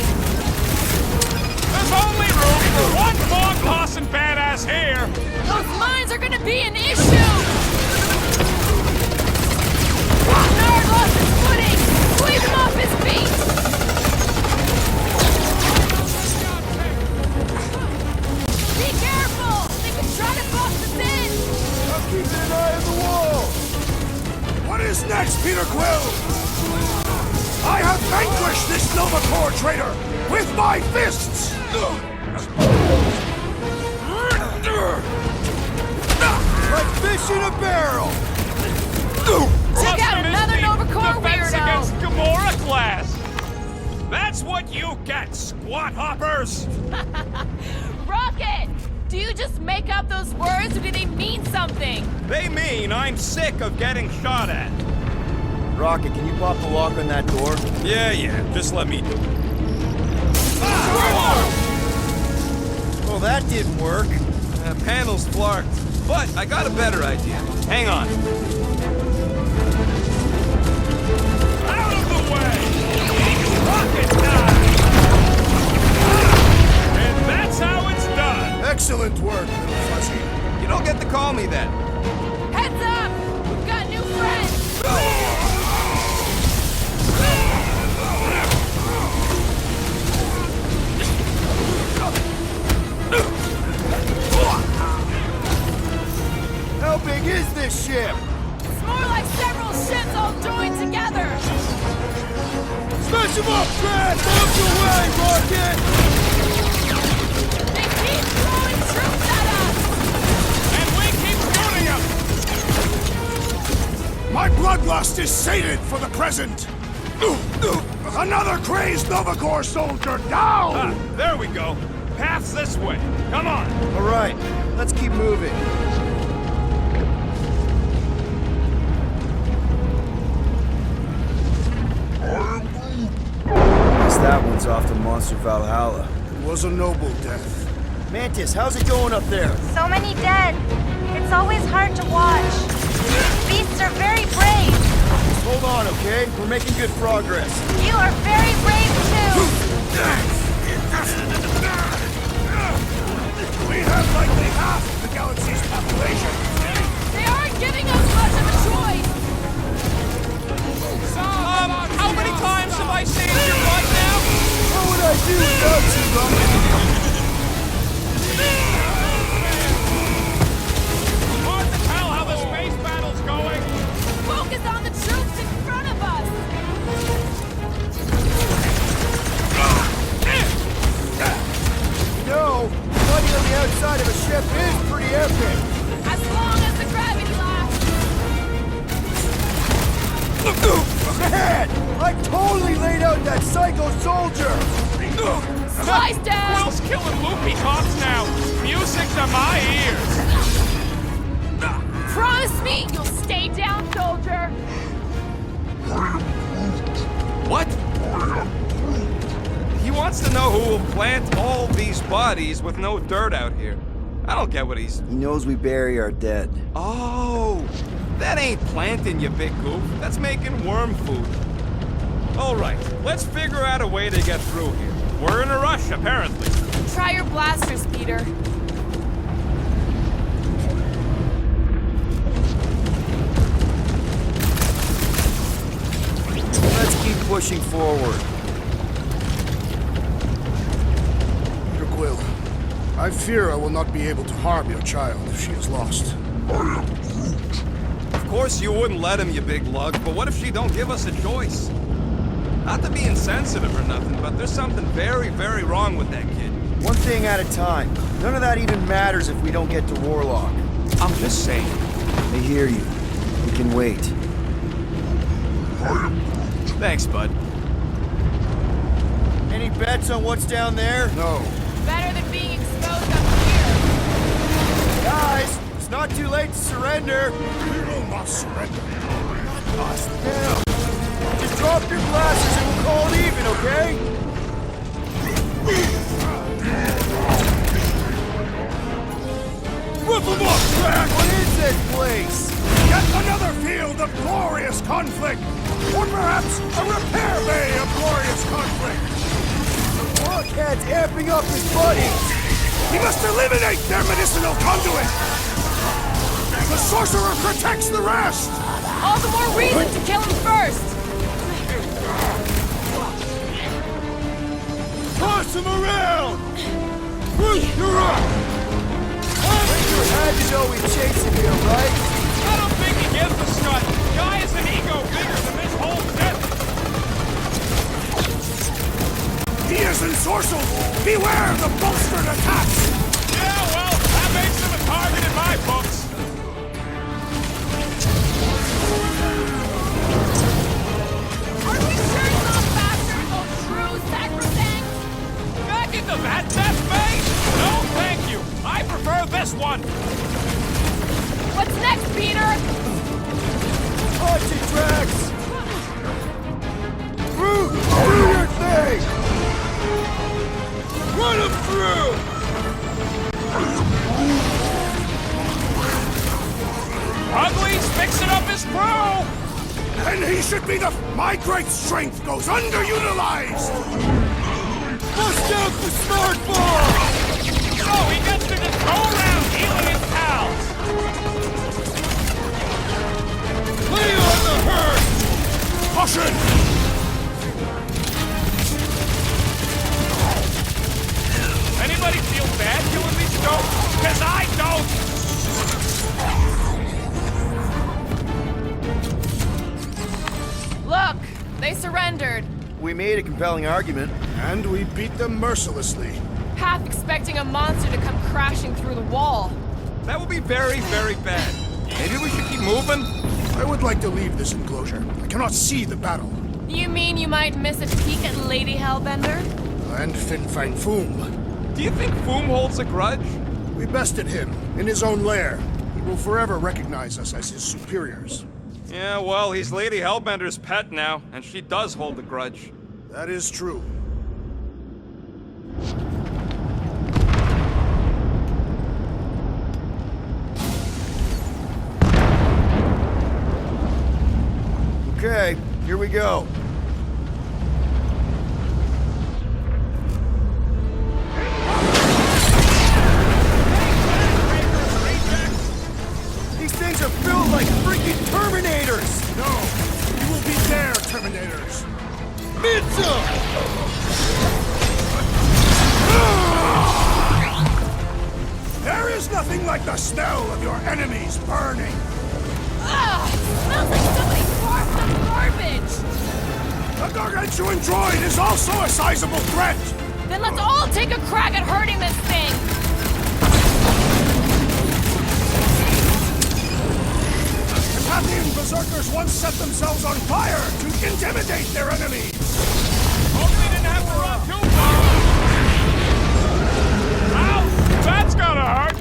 There's only room for one fog-tossing badass here! Those mines are gonna be an issue! Nard lost his footing! Sweep him off his feet! Be careful! They could try to box us in! I'm keeping an eye on the wall! What is next, Peter Quill? I have vanquished this Nova Corps traitor with my fists! Like fish in a barrel! Check out another Nova Corps Defense weirdo! against Gamora class! That's what you get, squat hoppers! Rocket! Do you just make up those words or do they mean something? They mean I'm sick of getting shot at. Rocket, can you pop the lock on that door? Yeah, just let me do it. Well, that didn't work. Panel's flarked. But I got a better idea. Hang on. Out of the way! Rocket time! And that's how it's done! Excellent work, little fuzzy. You don't get to call me that. Heads up! We've got new friends! How big is this ship? It's more like several ships all joined together! Smash him up, Brad! Move your way, Rocket! They keep throwing troops at us! And we keep shooting them! My bloodlust is sated for the present! Another crazed Nova Corps soldier down! There we go. Path's this way. Come on. All right, let's keep moving. Guess that one's off to Monster Valhalla. It was a noble death. Mantis, how's it going up there? So many dead. It's always hard to watch. Beasts are very brave. Hold on, okay? We're making good progress. You are very brave too. We have likely half the galaxy's population. They aren't giving us much of a choice! How many times have I saved your life now? What would I do without you, Rocket? Hard to tell how the space battle's going. Focus on the troops in front of us! No, fighting on the outside of a ship is pretty epic. As long as the gravity lasts! Ahead! I totally laid out that psycho soldier! Slice down! Quill's killing loopy tops now. Music to my ears. Promise me you'll stay down, soldier! What? He wants to know who will plant all these bodies with no dirt out here. I don't get what he's... He knows we bury our dead. Oh, that ain't planting, you big goof. That's making worm food. All right, let's figure out a way to get through here. We're in a rush, apparently. Try your blasters, Peter. Let's keep pushing forward. Peter Quill, I fear I will not be able to harm your child if she is lost. Of course you wouldn't let him, you big lug, but what if she don't give us a choice? Not to be insensitive or nothing, but there's something very, very wrong with that kid. One thing at a time. None of that even matters if we don't get to Warlock. I'm just saying. They hear you. We can wait. Thanks, bud. Any bets on what's down there? No. Better than being exposed up here. Guys, it's not too late to surrender. We will not surrender. Not us. Now. Just drop your glasses and we'll call it even, okay? Roof them up, Drax! What is this place? Yet another field of glorious conflict! Or perhaps a repair bay of glorious conflict! The blockhead's amping up his buddies! He must eliminate their medicinal conduit! The sorcerer protects the rest! All the more reason to kill him first! Toss him around! Bruce, you're up! Ranger had to know he's chasing here, right? I don't think he gives a shot. Guy has an ego bigger than this whole set. He is ensorcelled! Beware the bolstered attacks! Yeah, well, that makes him a target in my books. Are we sure it's not faster to go true sacrosanct? Back into that death phase? No, thank you. I prefer this one. What's next, Peter? Punch it, Drax! Through your thing! Run him through! Ugly's fixing up his crew! And he should be the... My great strength goes underutilized! Bust out the smart ball! Oh, he gets to just go around healing his pals! Lay on the hurt! Caution! Anybody feel bad killing these goats? Cause I don't! Look, they surrendered. We made a compelling argument. And we beat them mercilessly. Half expecting a monster to come crashing through the wall. That would be very, very bad. Maybe we should keep moving? I would like to leave this enclosure. I cannot see the battle. You mean you might miss a peek at Lady Hellbender? And Fin Fang Foom. Do you think Foom holds a grudge? We bested him in his own lair. He will forever recognize us as his superiors. Yeah, well, he's Lady Hellbender's pet now, and she does hold a grudge. That is true. Okay, here we go. These things are built like freaking Terminators! No, you will be their Terminators. Mitza! There is nothing like the smell of your enemies burning. Ugh! Smells like somebody farted up garbage! The gargantuan droid is also a sizable threat! Then let's all take a crack at hurting this thing! Pathian berserkers once set themselves on fire to intimidate their enemies! Hope we didn't have to run too far! Ow! That's gotta hurt!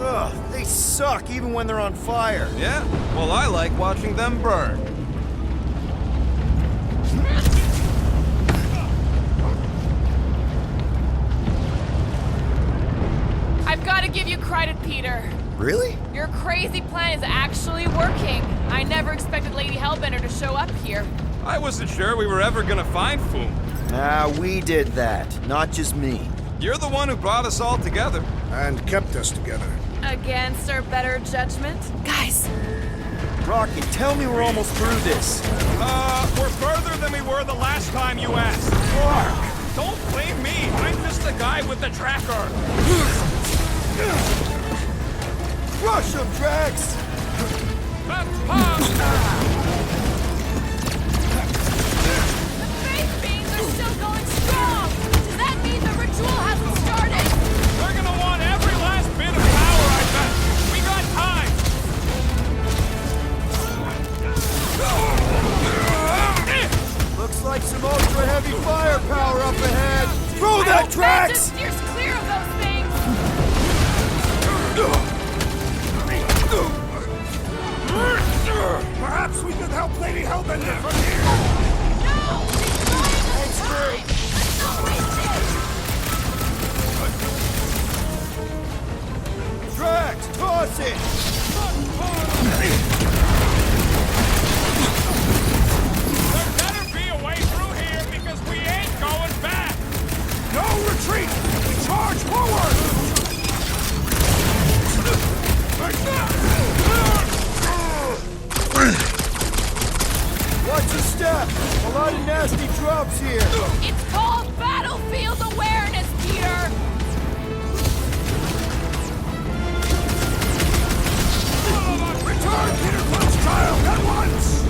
Ugh, they suck even when they're on fire. Yeah? Well, I like watching them burn. I've got to give you credit, Peter. Really? Your crazy plan is actually working. I never expected Lady Hellbender to show up here. I wasn't sure we were ever gonna find Foom. Nah, we did that, not just me. You're the one who brought us all together. And kept us together. Against our better judgment? Guys! Rocket, tell me we're almost through this. We're further than we were the last time you asked. Fuck! Don't blame me. I'm just the guy with the tracker. Rush him, Drax! That's pop! The faith beings are still going strong! Does that mean the ritual hasn't started? They're gonna want every last bit of power, I bet. We got time. Looks like some ultra heavy firepower up ahead. Throw that, Drax! Just steers clear of those things! Perhaps we could help Lady Hellbender from here! No! She's buying us time! Let's not waste it! Drax, A lot of nasty drops here. It's called battlefield awareness, Peter! Return Peter Quill's child at once!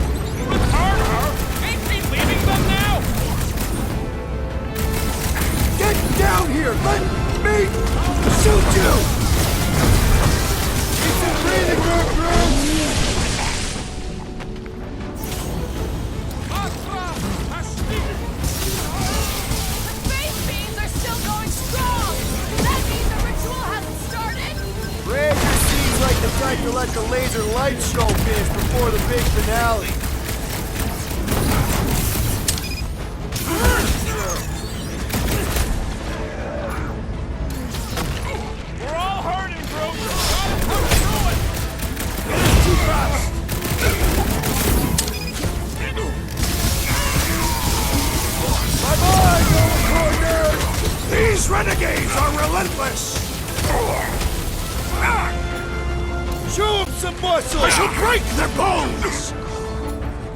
Return her? Ain't she leaving them now? Get down here! Let me shoot you! It's a breathing room, bro! The space beams are still going strong! That means the ritual hasn't started? Ranger seems like the type to let the laser light show finish before the big finale. We're all hurting, Groot. Gotta push through it. It's too fast! Bye-bye, Golden Corner! These renegades are relentless! Show them some muscle! I shall break their bones!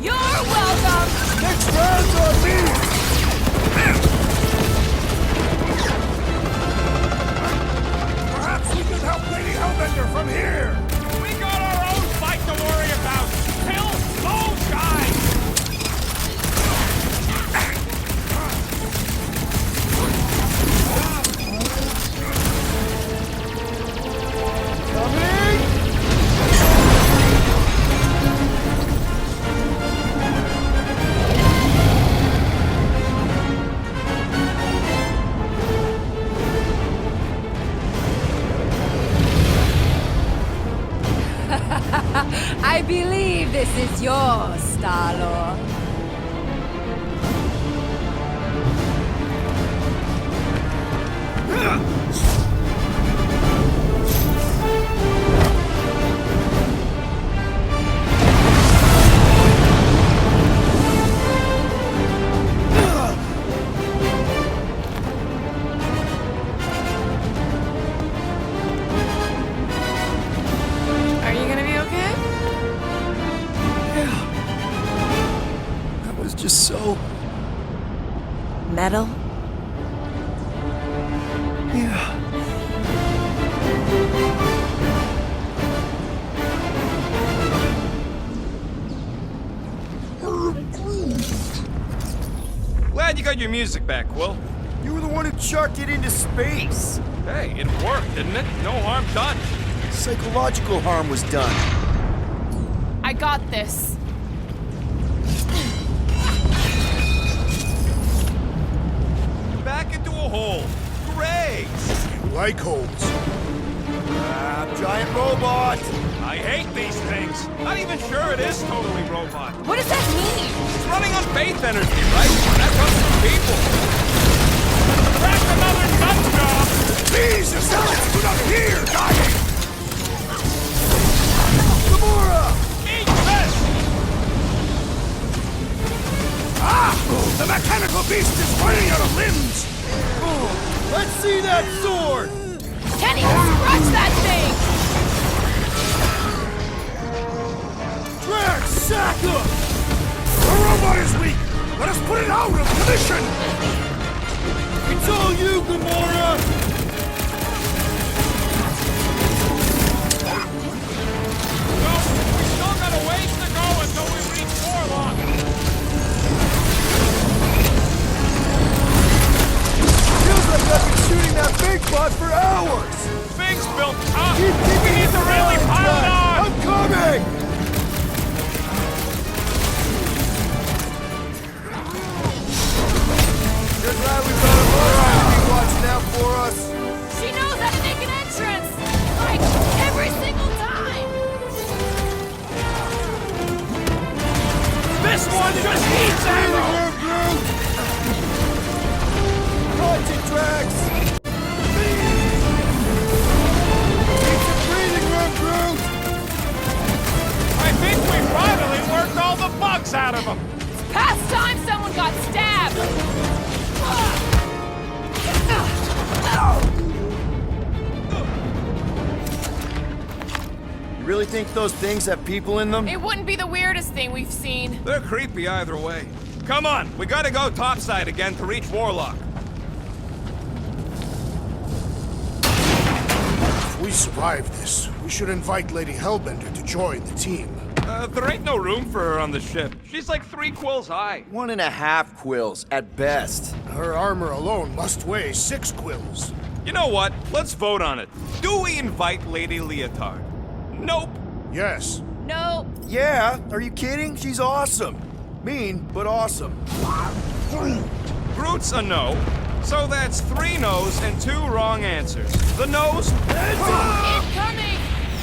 You're welcome! Next round's on me! Perhaps we can help Lady Hellbender from here! We got our own fight to worry about. Kill those guys. I believe this is yours, Star-Lord. Are you gonna be okay? That was just so... Metal? Yeah. Glad you got your music back, Quill. You were the one who chucked it into space. Hey, it worked, didn't it? No harm done. Psychological harm was done. I got this. Back into a hole. Hooray! You like holes. Giant robot! I hate these things. Not even sure it is totally robot. What does that mean? It's running on faith energy, right? That comes from people. Crack another nut job. These assailants do not hear dying! Gamora! Eat this. Ah! The mechanical beast is running out of limbs! Oh, let's see that sword! Can't even scratch that thing! Drax, sack him! The robot is weak! Let us put it out of commission! It's all you, Gamora! Well, we still got a ways to go until we reach Warlock. Feels like I've been shooting that big bot for hours! Things built up. Keep We need to really pile it on. I'm coming! You're glad we got a motor watching out for us. She knows how to make an entrance! Like, every single time! This one just needs ammo. Punch it, Drax! It's a breathing room, Groot! I think we finally worked all the bugs out of them. It's past time someone got stabbed! You really think those things have people in them? It wouldn't be the weirdest thing we've seen. They're creepy either way. Come on, we gotta go topside again to reach Warlock. If we survive this, we should invite Lady Hellbender to join the team. There ain't no room for her on the ship. She's like 3 quills high. 1.5 quills, at best. Her armor alone must weigh 6 quills. You know what? Let's vote on it. Do we invite Lady Leotard? Nope. Yes. No. Yeah, are you kidding? She's awesome. Mean, but awesome. Groot's a no. So that's 3 no's and 2 wrong answers. The no's... Incoming!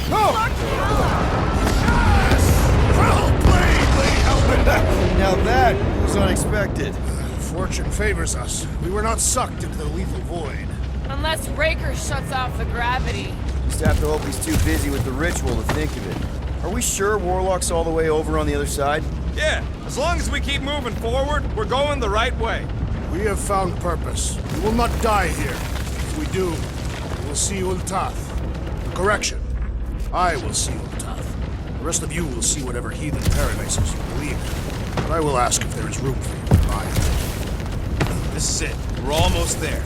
Well played, Lady Hellbender! Now that was unexpected. Fortune favors us. We were not sucked into the lethal void. Unless Raker shuts off the gravity. Just have to hope he's too busy with the ritual to think of it. Are we sure Warlock's all the way over on the other side? Yeah, as long as we keep moving forward, we're going the right way. We have found purpose. We will not die here. If we do, we will see Ultath. Correction. I will see Ultath. The rest of you will see whatever heathen paradises you believe in. But I will ask if there is room for you to buy. This is it. We're almost there.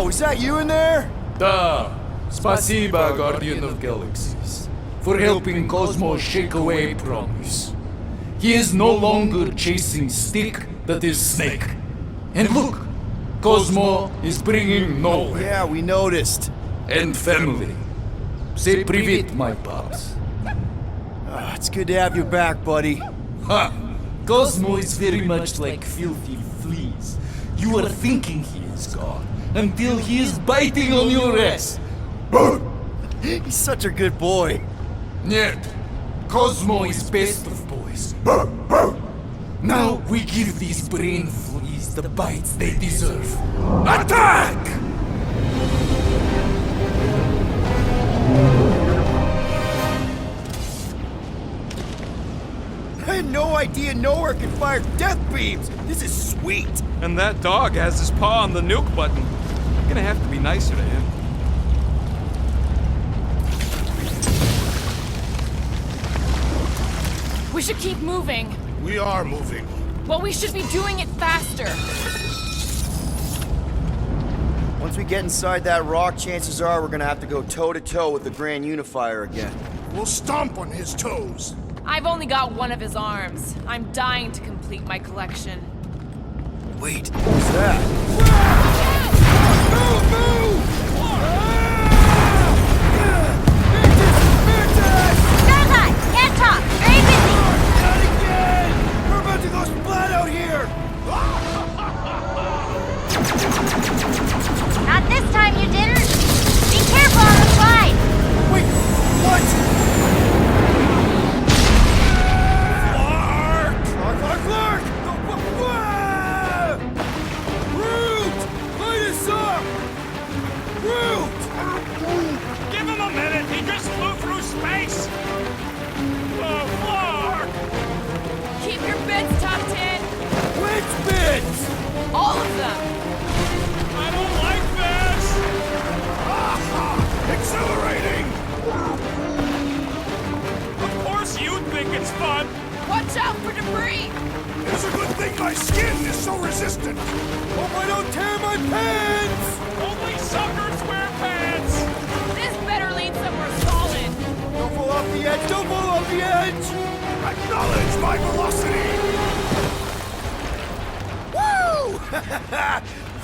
Is that you in there? Da. Spasiba, Guardian of Galaxies, for helping Cosmo shake away promise. He is no longer chasing stick that is snake. And look, Cosmo is bringing Knowhere. Yeah, we noticed. And family. Say privet, my pops. It's good to have you back, buddy. Ha! Cosmo is very much like filthy fleas. You are thinking he is gone until he is biting on your ass. He's such a good boy. Yet, Cosmo is best of boys. Now we give these brain fleas the bites they deserve. Attack! I had no idea Knowhere can fire death beams. This is sweet. And that dog has his paw on the nuke button. I'm gonna have to be nicer to him. We should keep moving. We are moving. Well, we should be doing it faster. Once we get inside that rock, chances are we're gonna have to go toe-to-toe with the Grand Unifier again. We'll stomp on his toes. I've only got one of his arms. I'm dying to complete my collection. Wait, what's that? Move! Move! Showtime! Can't talk! Very busy! Not again! We're about to go splat out here! Not this time, you didn't! Be careful on the slide! Wait, what? Clark! Root! Light us up! Root! Give him a minute! He just flew through space! Oh, Clark! Keep your bits tucked in. Which bits? All of them. I don't like this! Accelerating! Of course you think it's fun! Watch out for debris. It's a good thing my skin is so resistant. Hope I don't tear my pants! Only suckers wear pants! This better lead somewhere solid. Don't fall off the edge! Don't fall off the edge! Acknowledge my velocity! Woo!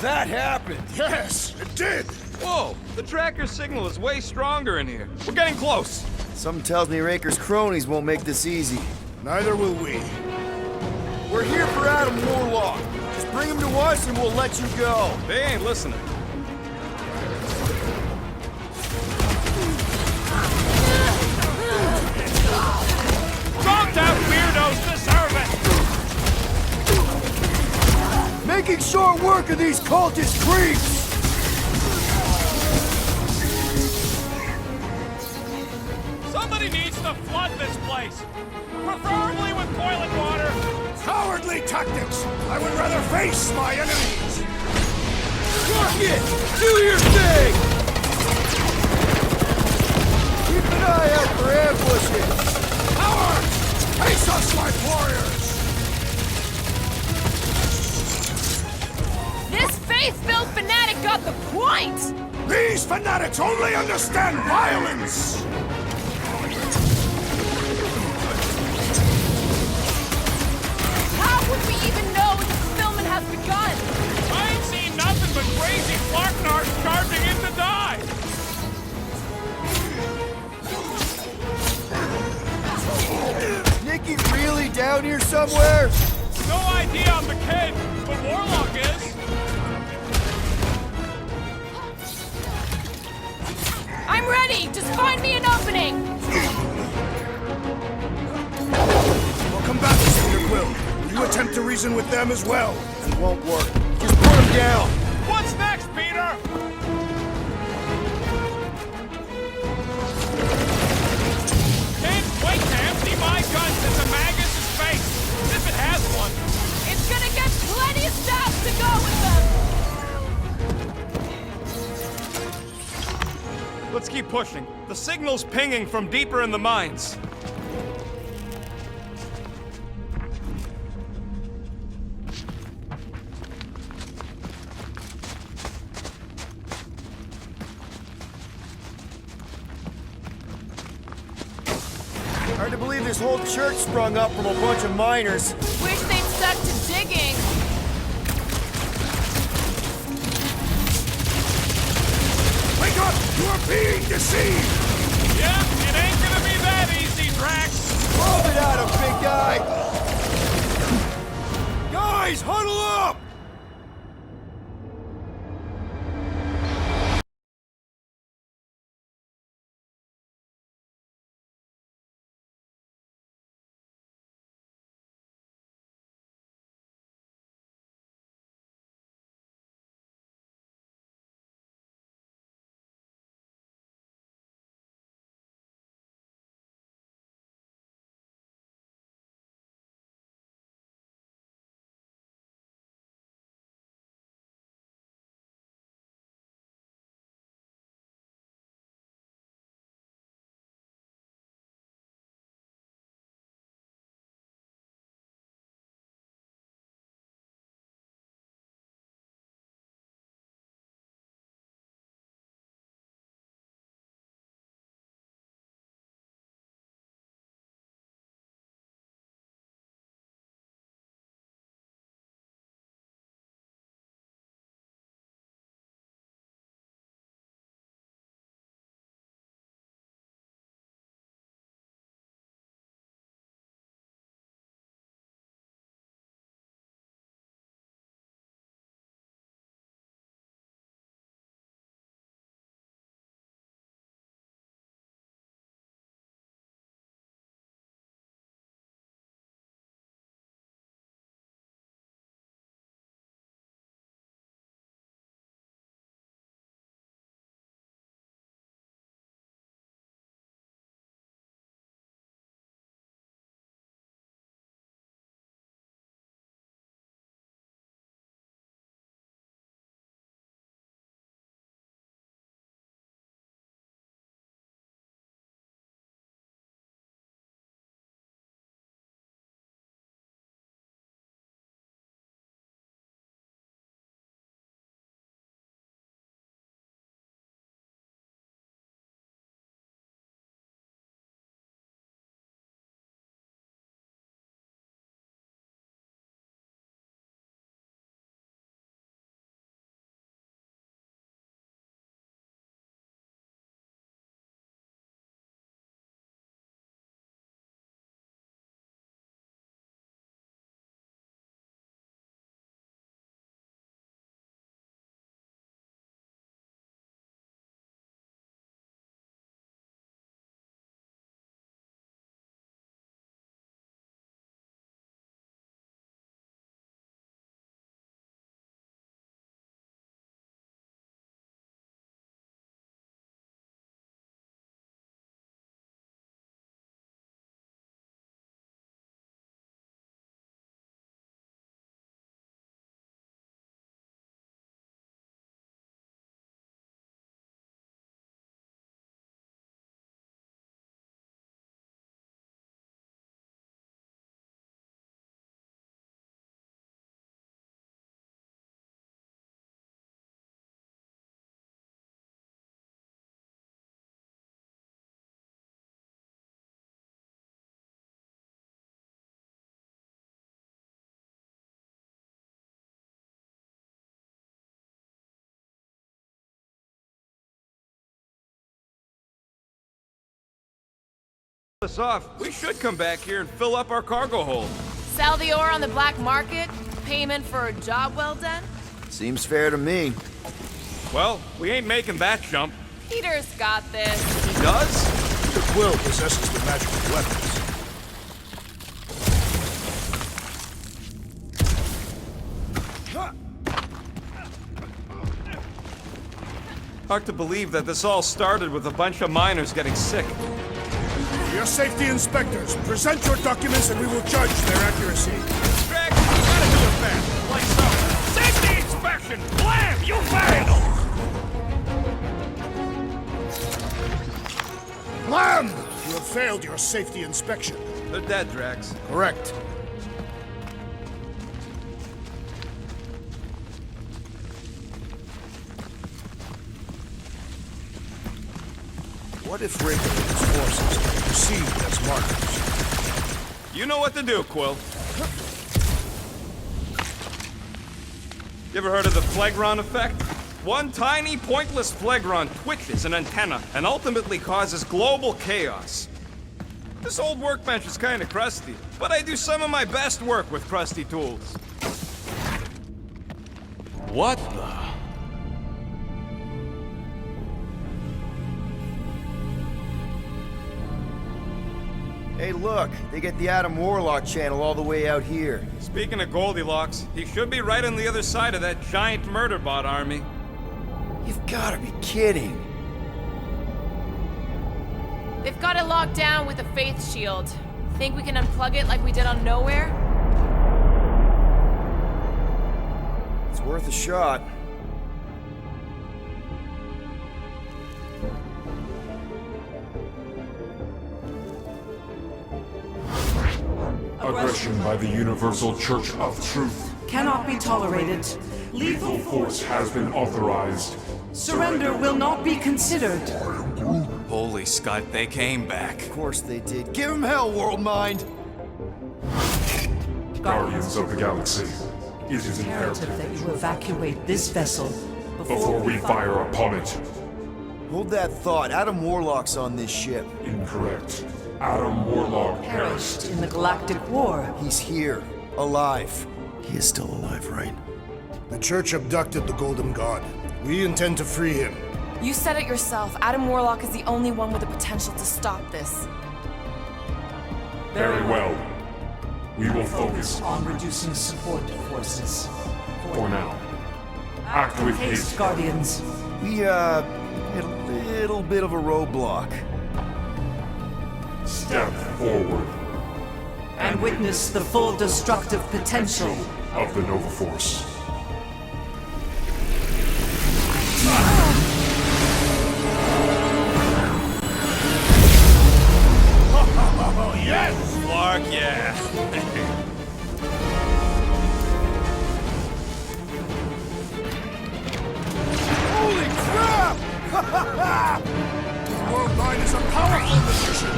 That happened! Yes, it did! Whoa, the tracker signal is way stronger in here. We're getting close. Something tells me Raker's cronies won't make this easy. Neither will we. We're here for Adam Warlock. Just Bring him to us and we'll let you go. They ain't listening. Dropped out weirdos deserve it! Making short work of these cultist creeps! Somebody needs to flood this place! Preferably with toilet water! Cowardly tactics! I would rather face my enemies! Fuck it! Do your thing! Keep an eye out for ambushes! Cowards! Face us like warriors! This faith-filled fanatic got the point! These fanatics only understand violence! How would we even know the fulfillment has begun? I ain't seen nothing but crazy Flarknards charging in to die! Nikki really down here somewhere? No idea I'm the kid, but Warlock is. I'm ready! Just find me an opening! Welcome back, Peter Quill. Will you attempt to reason with them as well? It won't work. Just put him down! What's next, Peter? Can't wait to empty my guns into Magus' face, if it has one. It's gonna get plenty of stabs to go with them! Let's keep pushing. The signal's pinging from deeper in the mines. Hard to believe this whole church sprung up from a bunch of miners. Wish they'd stuck to digging. Wake up! You are being deceived! Yeah, it ain't gonna be that easy, Drax. Roll it at him, big guy! Guys, huddle up! us off, we should come back here and fill up our cargo hold. Sell the ore on the black market? Payment for a job well done? Seems fair to me. Well, we ain't making that jump. Peter's got this. He does? Peter Quill possesses the magical weapons. Hard to believe that this all started with a bunch of miners getting sick. We are safety inspectors. Present your documents and we will judge their accuracy. Drax, you gotta do it fast. Like so. Safety inspection! Blam! You failed! Blam! You have failed your safety inspection. They're dead, Drax. Correct. What if Raker and his forces are perceived as martyrs? You know what to do, Quill. You ever heard of the Phlegron effect? One tiny, pointless Phlegron twitches an antenna and ultimately causes global chaos. This old workbench is kinda crusty, but I do some of my best work with crusty tools. What the? Hey, look, they get the Adam Warlock channel all the way out here. Speaking of Goldilocks, he should be right on the other side of that giant murder bot army. You've gotta be kidding. They've got it locked down with a faith shield. Think we can unplug it like we did on Knowhere? It's worth a shot. Aggression by the Universal Church of Truth. Cannot be tolerated. Lethal force has been authorized. Surrender will not be considered. Holy Scott, they came back. Of course they did. Give him hell, World Mind! Guardians of the Galaxy, it is imperative that you evacuate this vessel before we fire upon it. Hold that thought. Adam Warlock's on this ship. Incorrect. Adam Warlock perished in the Galactic War. He's here, alive. He is still alive, right? The Church abducted the Golden God. We intend to free him. You said it yourself. Adam Warlock is the only one with the potential to stop this. Very well. We will focus on reducing support forces. For now. Act with haste, Guardians. We, hit a little bit of a roadblock. Step forward. And witness the full destructive potential of the Nova Force. Oh, yes! Clark, yeah. Holy crap! The World Mind is a powerful magician!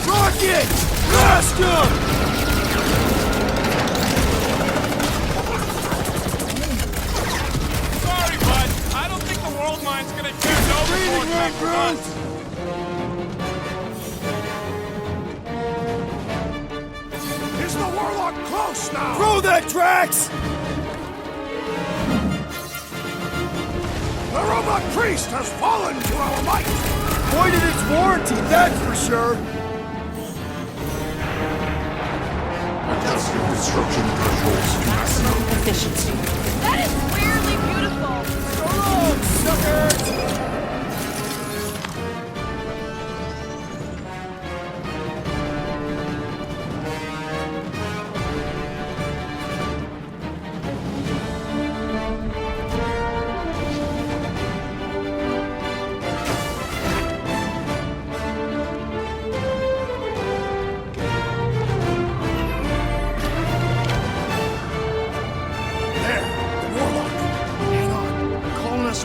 Rocket! Blast him! Sorry, bud. I don't think the World Mind's gonna choose over for us. Is the Warlock close now? Throw that, Drax! The robot priest has fallen to our might! Voided its warranty, that's for sure! Adjusting destruction thresholds to maximum efficiency. That is weirdly beautiful! So long, suckers!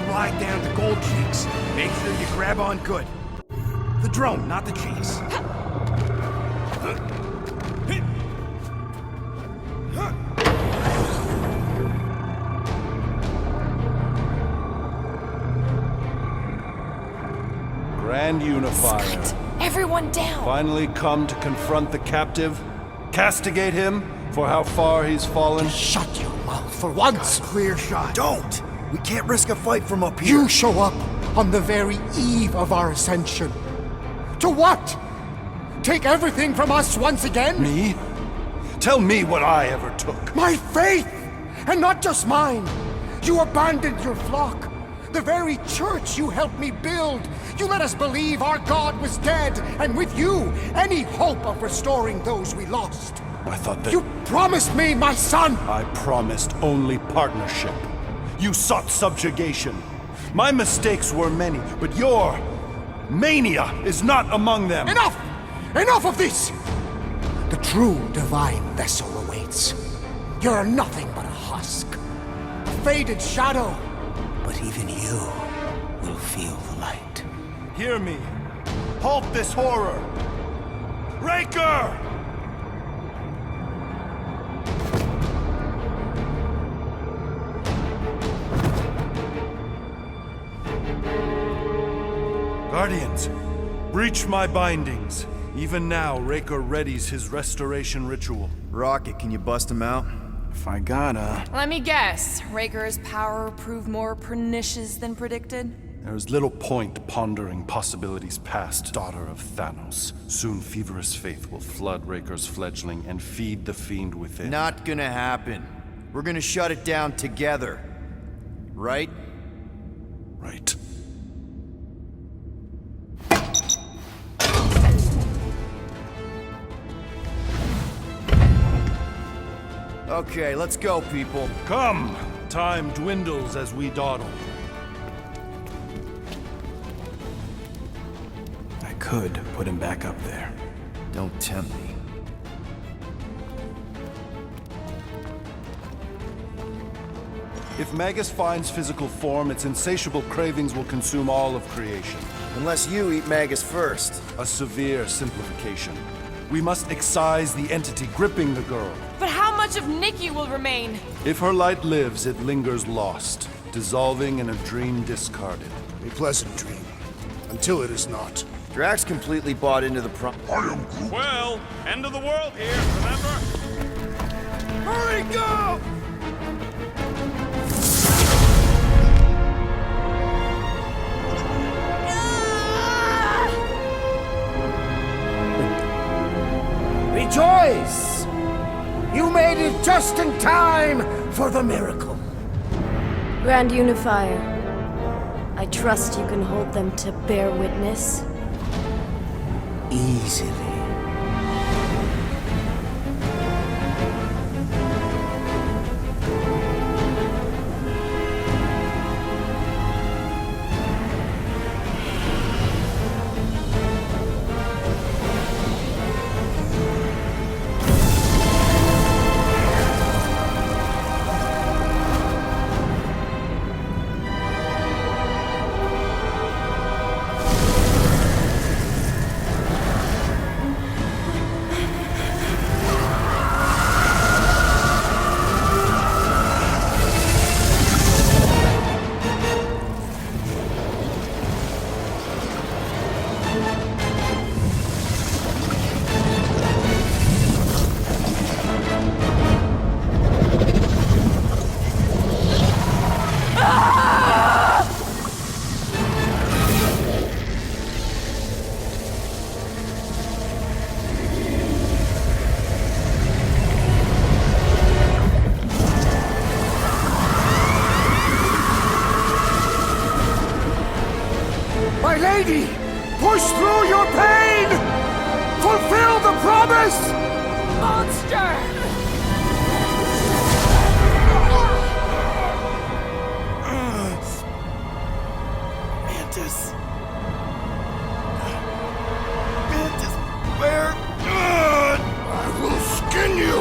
Ride down to Gold Cheeks. Make sure you grab on good. The drone, not the chase. Grand Unifier. everyone down. Finally come to confront the captive? Castigate him for how far he's fallen? Shut your mouth for once. Clear shot. Don't! We can't risk a fight from up here. You show up on the very eve of our ascension. To what? Take everything from us once again? Me? Tell me what I ever took. My faith! And not just mine. You abandoned your flock. The very church you helped me build. You let us believe our God was dead, and with you, any hope of restoring those we lost. I thought that... You promised me, my son! I promised only partnership. You sought subjugation. My mistakes were many, but your mania is not among them. Enough! Enough of this! The true divine vessel awaits. You're nothing but a husk. A faded shadow. But even you will feel the light. Hear me. Halt this horror. Raker! Guardians, breach my bindings. Even now, Raker readies his restoration ritual. Rocket, can you bust him out? If I gotta... Let me guess. Raker's power proved more pernicious than predicted? There is little point pondering possibilities past, daughter of Thanos. Soon feverous faith will flood Raker's fledgling and feed the fiend within. Not gonna happen. We're gonna shut it down together. Right? Right. Okay, let's go, people. Come! Time dwindles as we dawdle. I could put him back up there. Don't tempt me. If Magus finds physical form, its insatiable cravings will consume all of creation. Unless you eat Magus first. A severe simplification. We must excise the entity gripping the girl. But how much of Nikki will remain? If her light lives, it lingers lost, dissolving in a dream discarded. A pleasant dream. Until it is not. Drax completely bought into the Well, end of the world here, remember? Hurry, go! Rejoice! You made it just in time for the miracle. Grand Unifier, I trust you can hold them to bear witness. Easily. My lady! Push through your pain! Fulfill the promise! Monster! Mantis. Mantis, where? I will skin you!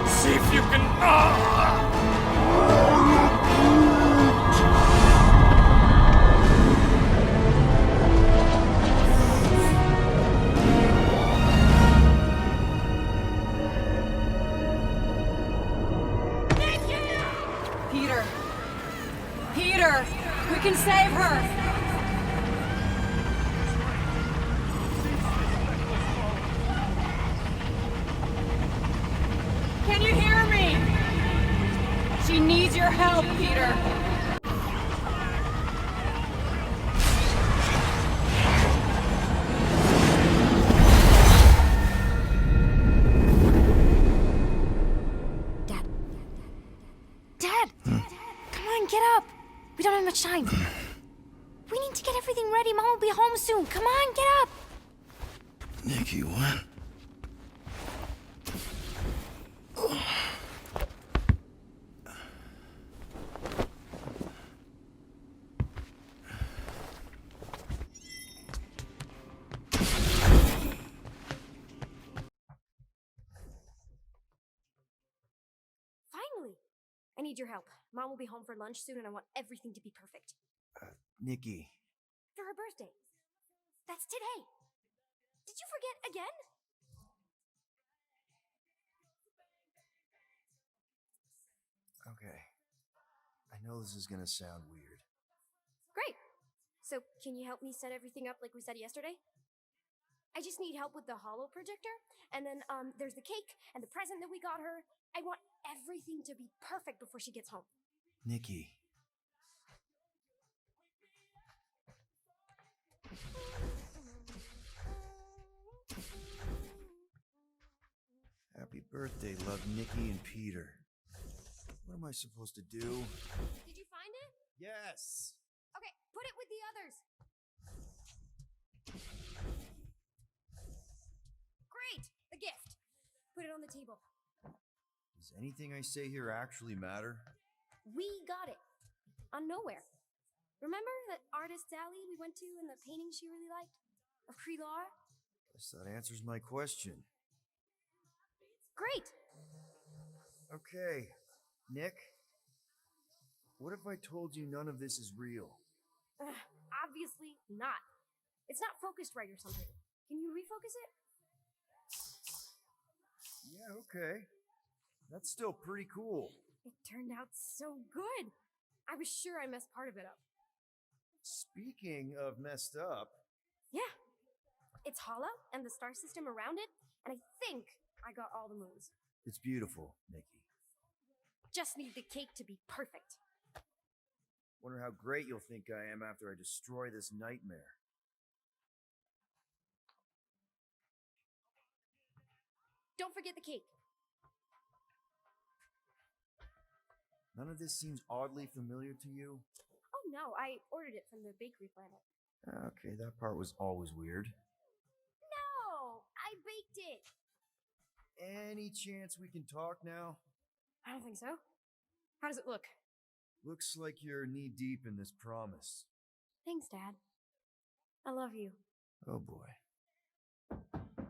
See if you can... Peter! Peter! We can save her! your help, Peter! Dad! Come on, get up! We don't have much time. We need to get everything ready. Mom will be home soon. Come on, get up! Nikki, what? Finally! I need your help. Mom will be home for lunch soon and I want everything to be perfect. Nikki. For her birthday. That's today. Did you forget again? Okay. I know this is gonna sound weird. Great. So, can you help me set everything up like we said yesterday? I just need help with the holo projector, and then there's the cake and the present that we got her. I want everything to be perfect before she gets home. Nikki. Happy birthday, love Nikki and Peter. What am I supposed to do? Did you find it? Yes! Okay, put it with the others. Great! The gift. Put it on the table. Does anything I say here actually matter? We got it. On Knowhere. Remember that artist's alley we went to and the painting she really liked? Of Knowhere? Guess that answers my question. Great! Okay, Nick. What if I told you none of this is real? Obviously not. It's not focused right or something. Can you refocus it? Yeah, okay. That's still pretty cool. It turned out so good. I was sure I messed part of it up. Speaking of messed up... Yeah. It's hollow and the star system around it, and I think I got all the moves. It's beautiful, Nikki. Just need the cake to be perfect. Wonder how great you'll think I am after I destroy this nightmare. Don't forget the cake. None of this seems oddly familiar to you? Oh no, I ordered it from the bakery planet. Okay, that part was always weird. No! I baked it! Any chance we can talk now? I don't think so. How does it look? Looks like you're knee-deep in this promise. Thanks, Dad. I love you. Oh boy.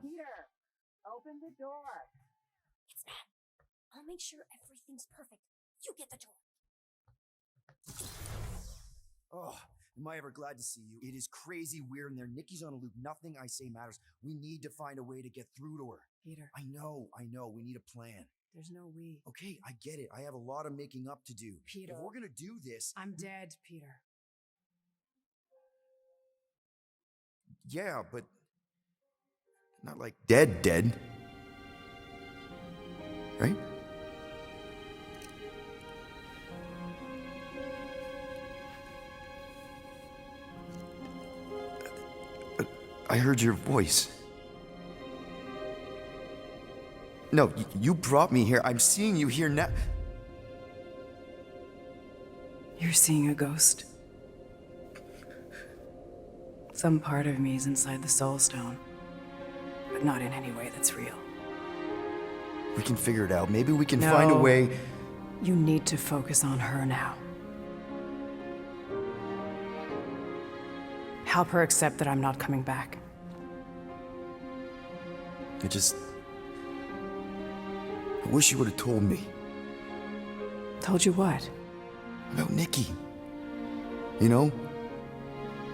Peter, open the door. It's Matt. I'll make sure everything's perfect. You get the door. Oh, am I ever glad to see you. It is crazy weird in there. Nikki's on a loop. Nothing I say matters. We need to find a way to get through to her. Peter. I know. We need a plan. There's no we. Okay, I get it. I have a lot of making up to do. Peter. If we're gonna do this... I'm dead, Peter. Yeah, but... not like dead. Right? I heard your voice. No, you brought me here. I'm seeing you here now. You're seeing a ghost. Some part of me is inside the Soul Stone, but not in any way that's real. We can figure it out. Maybe we can find a way... You need to focus on her now. Help her accept that I'm not coming back. I wish you would have told me. Told you what? About Nikki. You know?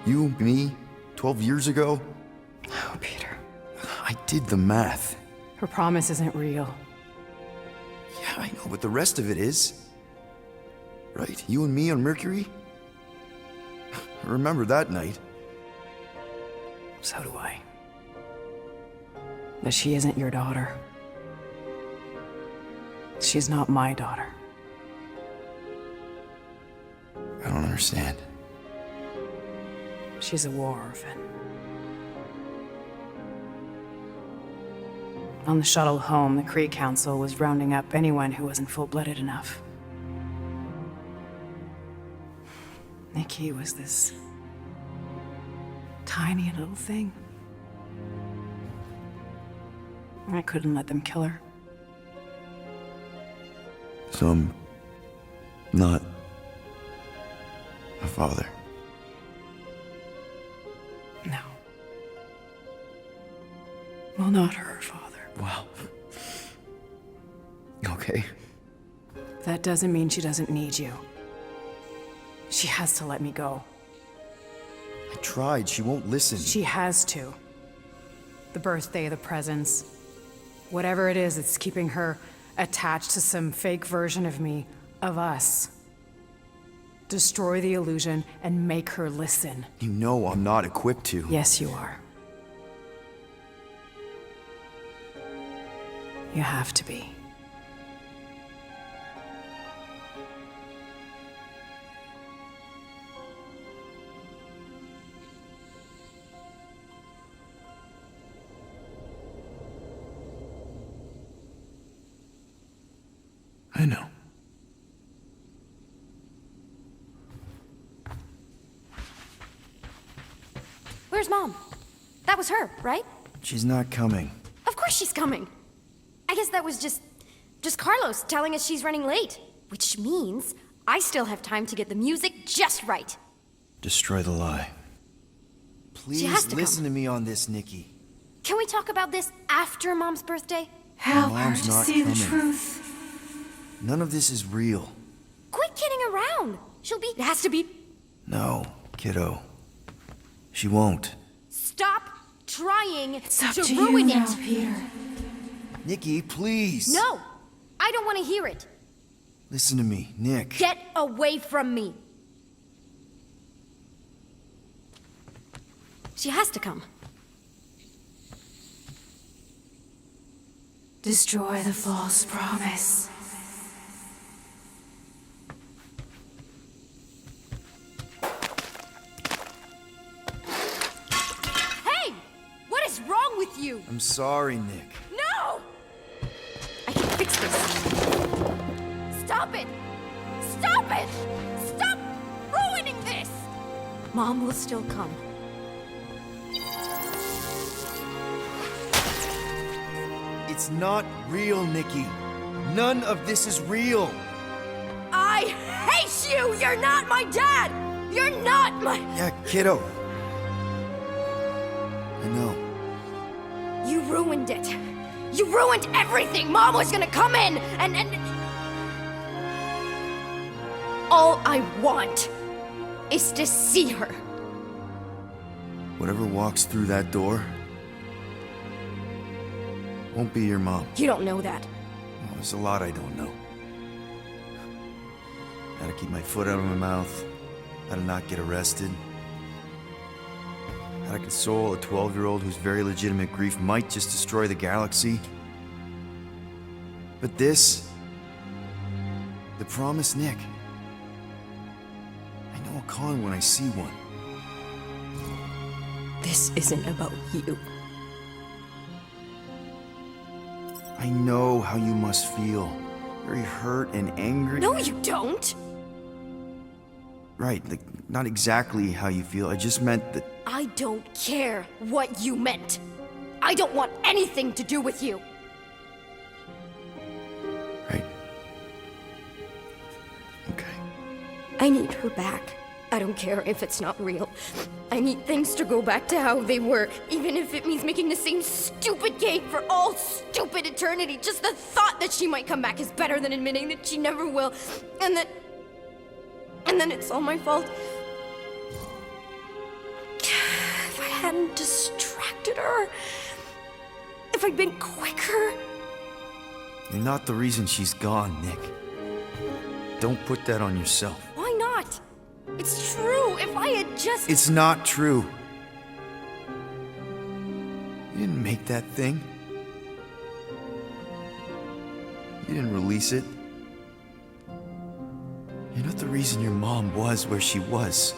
You, me, 12 years ago. Oh, Peter. I did the math. Her promise isn't real. Yeah, I know, but the rest of it is. Right? You and me on Mercury? I remember that night. So do I. But she isn't your daughter. She's not my daughter. I don't understand. She's a war orphan. On the shuttle home, the Kree Council was rounding up anyone who wasn't full-blooded enough. Nikki was this tiny little thing. I couldn't let them kill her. So I'm not a father. No. Well, not her father. Wow. Okay. That doesn't mean she doesn't need you. She has to let me go. I tried. She won't listen. She has to. The birthday, the presents. Whatever it is that's keeping her attached to some fake version of me, of us. Destroy the illusion and make her listen. You know I'm not equipped to. Yes, you are. You have to be. I know. Where's Mom? That was her, right? She's not coming. Of course she's coming. I guess that was just Carlos telling us she's running late. Which means I still have time to get the music just right. Destroy the lie. Please listen to me on this, Nikki. Can we talk about this after Mom's birthday? Help her to see the truth. None of this is real. Quit kidding around. It has to be. No, kiddo. She won't. Stop trying to to ruin you now, it. Peter. Nikki, please. No, I don't want to hear it. Listen to me, Nick. Get away from me. She has to come. Destroy the false promise. Hey! What is wrong with you? I'm sorry, Nick. No! I can fix this. Stop it! Stop it! Stop ruining this! Mom will still come. It's not real, Nikki. None of this is real. I hate you! You're not my dad! You're not my... Yeah, kiddo. I know. You ruined it. You ruined everything! Mom was gonna come in and... All I want is to see her. Whatever walks through that door won't be your mom. You don't know that. Well, there's a lot I don't know. How to keep my foot out of my mouth. How to not get arrested. How to console a 12-year-old whose very legitimate grief might just destroy the galaxy. But this... the promise, Nick. I know I'll call him when I see one. This isn't about you. I know how you must feel. Very hurt and angry. No, you don't! Right, like, not exactly how you feel. I just meant that... I don't care what you meant. I don't want anything to do with you. Right. Okay. I need her back. I don't care if it's not real. I need things to go back to how they were, even if it means making the same stupid cake for all stupid eternity. Just the thought that she might come back is better than admitting that she never will. And then it's all my fault. If I hadn't distracted her, if I'd been quicker. You're not the reason she's gone, Nick. Don't put that on yourself. Why not? It's true. If I had just... It's not true. You didn't make that thing. You didn't release it. You're not the reason your mom was where she was.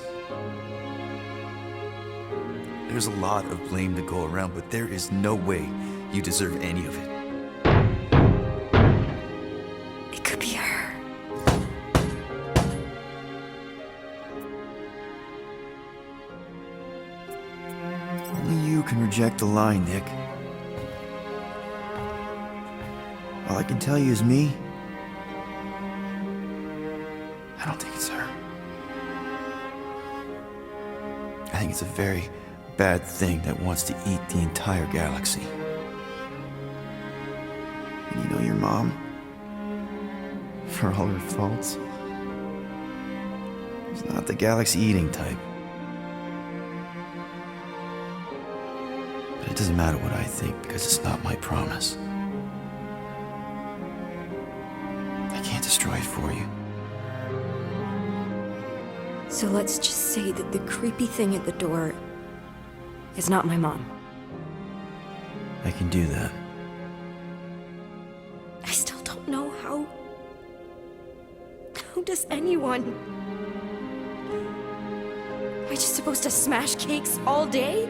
There's a lot of blame to go around, but there is no way you deserve any of it. It could be her. Only you can reject the lie, Nick. All I can tell you is me. I don't think it's her. I think it's a very bad thing that wants to eat the entire galaxy. And you know your mom, for all her faults, is not the galaxy-eating type. But it doesn't matter what I think, because it's not my promise. I can't destroy it for you. So let's just say that the creepy thing at the door is not my mom. I can do that. I still don't know how... How does anyone... Am I just supposed to smash cakes all day?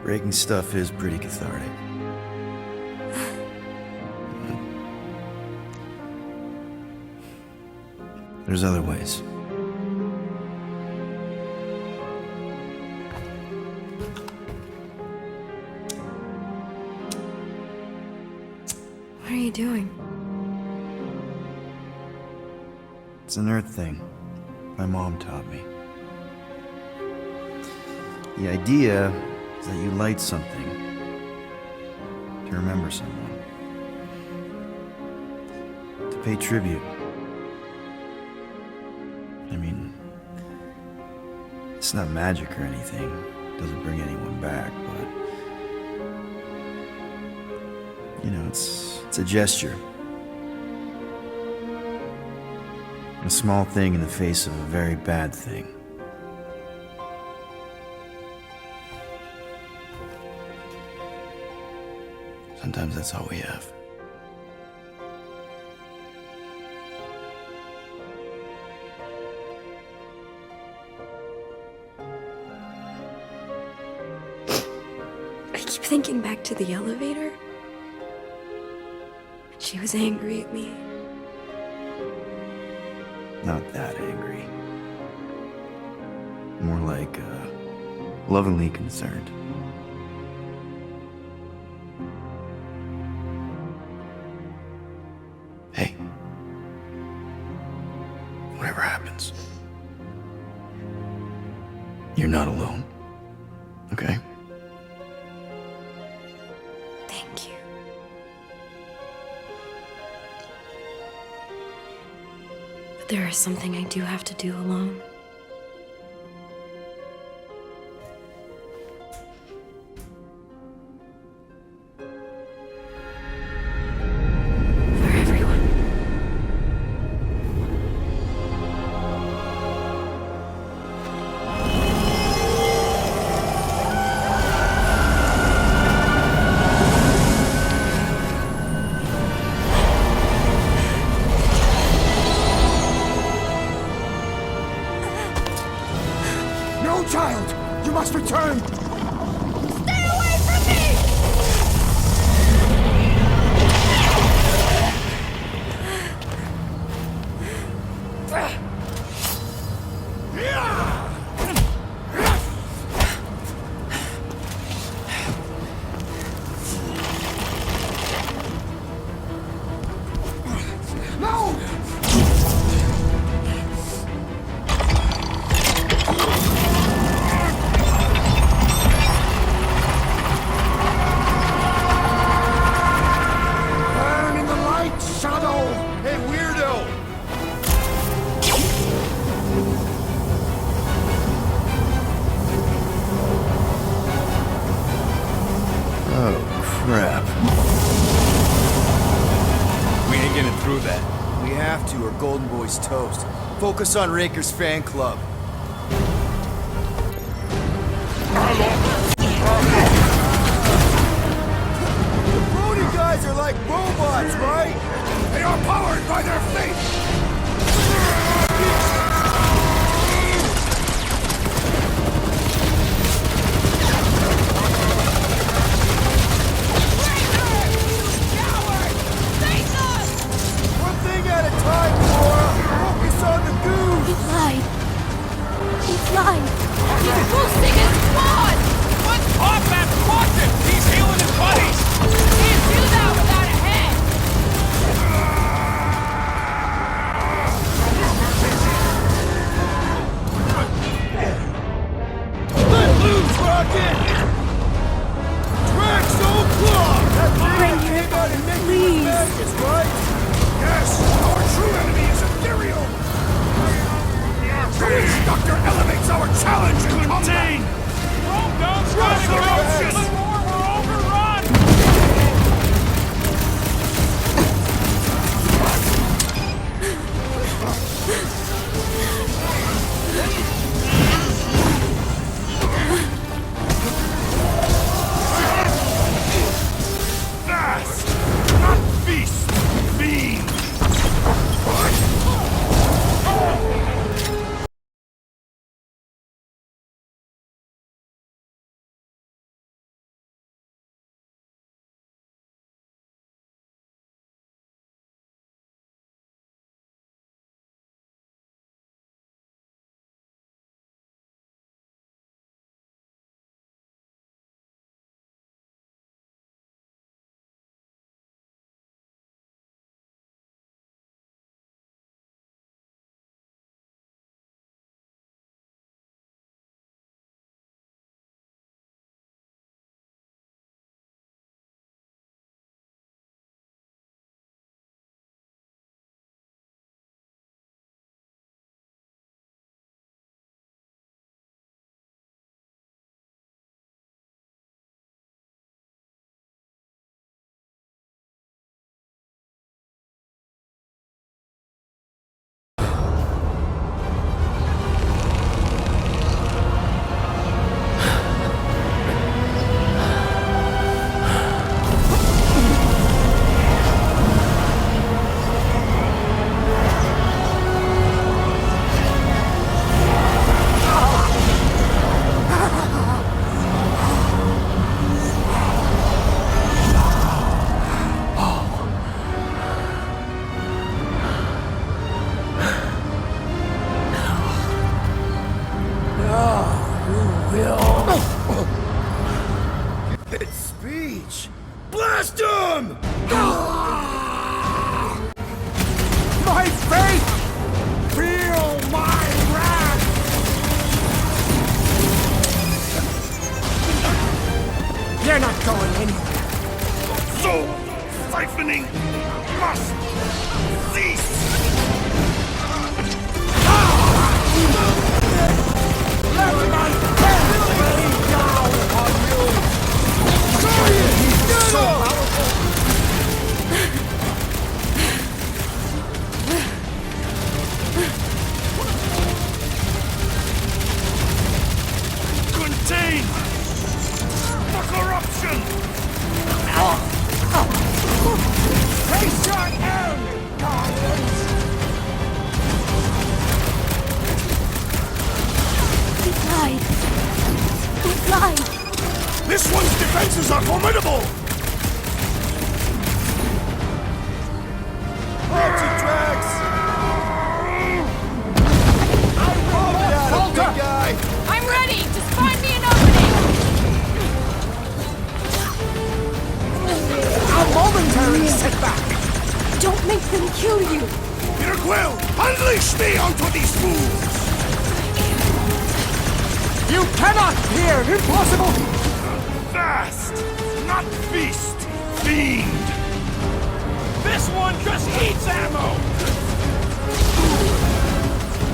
Breaking stuff is pretty cathartic. There's other ways. What are you doing? It's an Earth thing. My mom taught me. The idea is that you light something to remember someone. To pay tribute. I mean, it's not magic or anything. It doesn't bring anyone back, but... You know, it's a gesture. A small thing in the face of a very bad thing. Sometimes that's all we have. I keep thinking back to the elevator. She was angry at me. Not that angry. More like, lovingly concerned. Hey. Whatever happens, you're not alone. Okay? Thank you. But there is something I do have to do alone. No, child! You must return! Stay away from me! No! Burn in the light, Shadow! Hey, weirdo! Oh, crap. We ain't getting through that. We have to, or Golden Boy's toast. Focus on Raker's fan club. The Brody guys are like robots, right? They are powered by their faith! One thing at a time, Gamora! Focus on the goose! He lied. He lied. He's boosting his squad! What's off that squadron? He's healing his buddies! Can't do that without a head! Let loose, Rocket! Drax, old claw! That thing came out and made you Magus, right? Yes, our true enemy is ethereal! The Witch Doctor elevates our challenge in combat! Rome don't try to corruption! We're overrun! Fast! Not feast! Fiend! It's speech! Blast him! My faith! Feel my wrath! You're not going anywhere. Soul siphoning must cease! Let my death rain down on you! He's so powerful! Contain the corruption! Face your end, Guardians! He lied. He lied. This one's defenses are formidable! Got you, Drax! Big guy! I'm ready! Just find me an opening! A momentary setback! Don't make them kill you! Peter Quill, unleash me onto these fools! You cannot hear! Impossible! Fast, not feast, fiend! This one just eats ammo!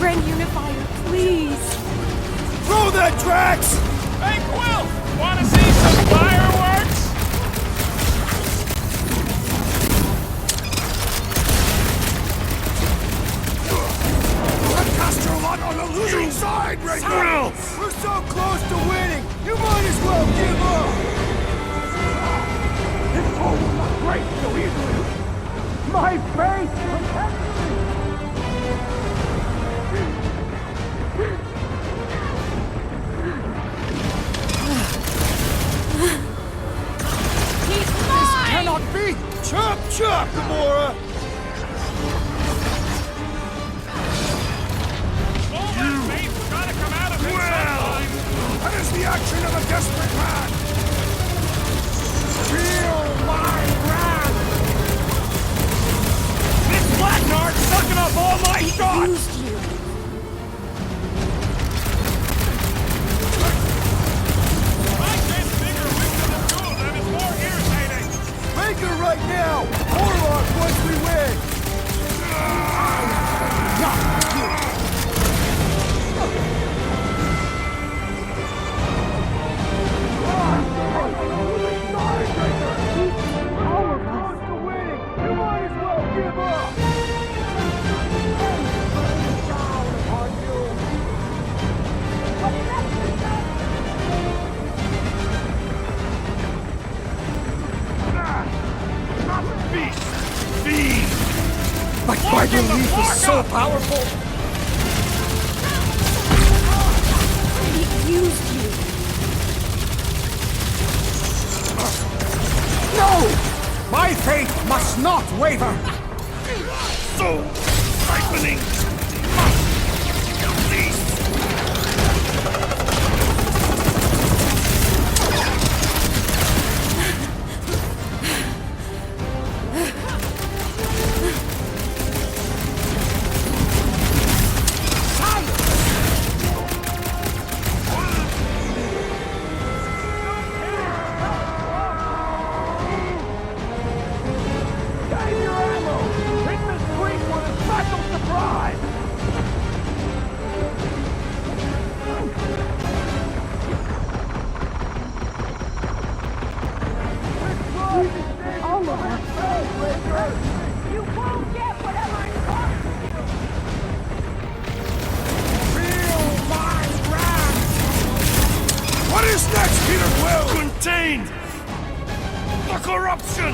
Ren Unifier, please! Throw that, Drax! Hey, Quill! Wanna see some fireworks? I've cast your lot on the losing side right now! We're so close to winning! You might as well give up! This foe will not break so easily! My faith protects me! reaction of a desperate man! Feel my wrath! This blackguard's sucking up all my shots! Baker right now! Warlock once we win! Not you! Our close to winning! You might as well give up! Down upon you! Not beast! Fiend! My belief is so powerful! It used you. No! My faith must not waver! So frightening! Cease! Save your ammo! Hit this creek with a special surprise! All of us. You won't get whatever it costs. Feel my wrath! What is next, Peter Quill? Contained! The corruption!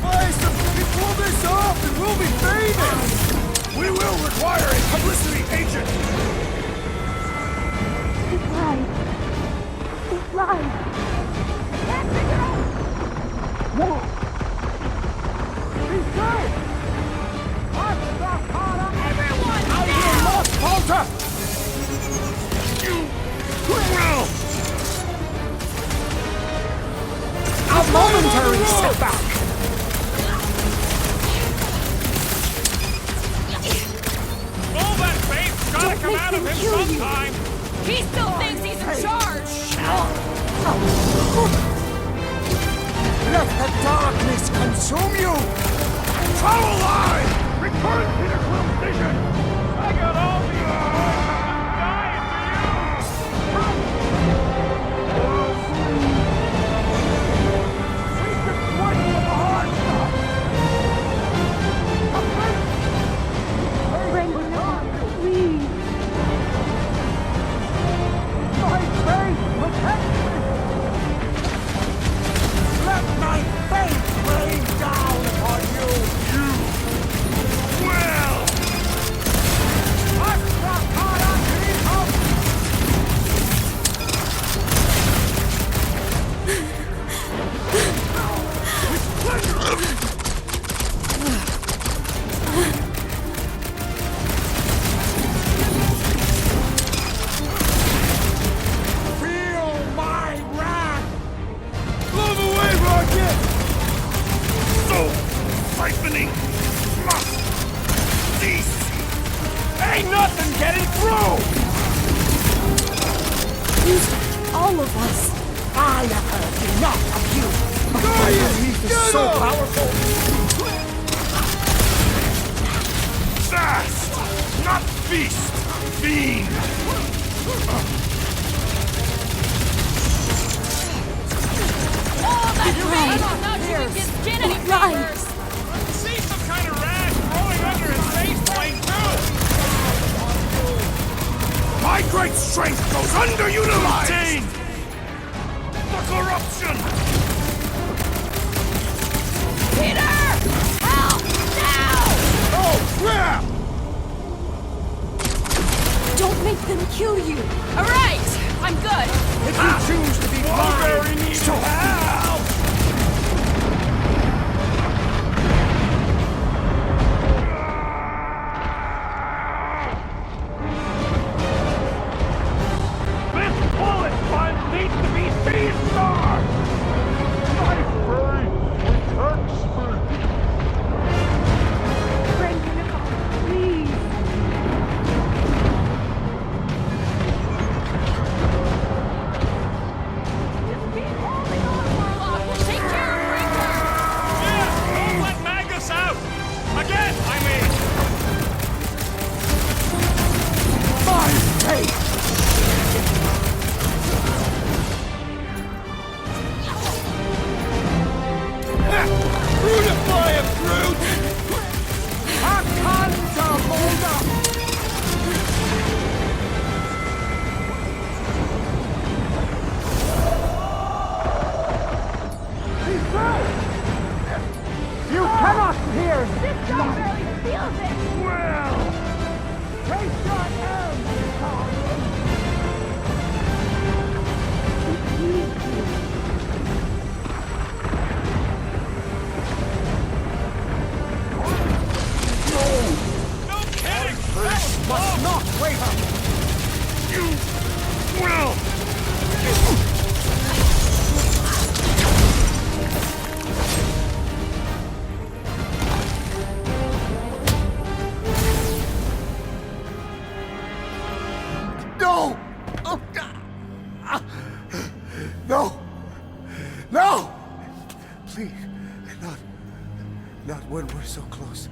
Guys, if we pull this off, then we'll be famous! We will require a publicity agent! It's live. It's live. I can't figure out. Whoa! He's dead! I've got caught up! Everyone, Out of your lost Volta! You criminal! A momentary setback! All that faith's gotta come out of him sometime! He still thinks he's in charge! Let the darkness consume you! Follow line! Return Peter Quill's vision! I got all these dying We can swing with the hard stuff! Brendan, please. My faith protects me! Let my faith rain down upon you! You will! I've got caught on Feel my wrath! Blow them away, Rocket! So siphoning must cease! Ain't nothing getting through! Use all of us. I have heard enough of you! My belief is so powerful! Fast! Not beast! Fiend! Oh, that's right! Not doing his skin any favors! See some kind of rag growing under his faceplate, too! My great strength goes underutilized! Contained! The corruption! Peter! Help! Now! Oh, crap! Don't make them kill you. All right, I'm good. If you choose to be blind, so help! here! This guy barely feels it! Well! Take your end, No kidding! must not wait up! You will! No! Oh, God! No! No! Please, not when we're so close.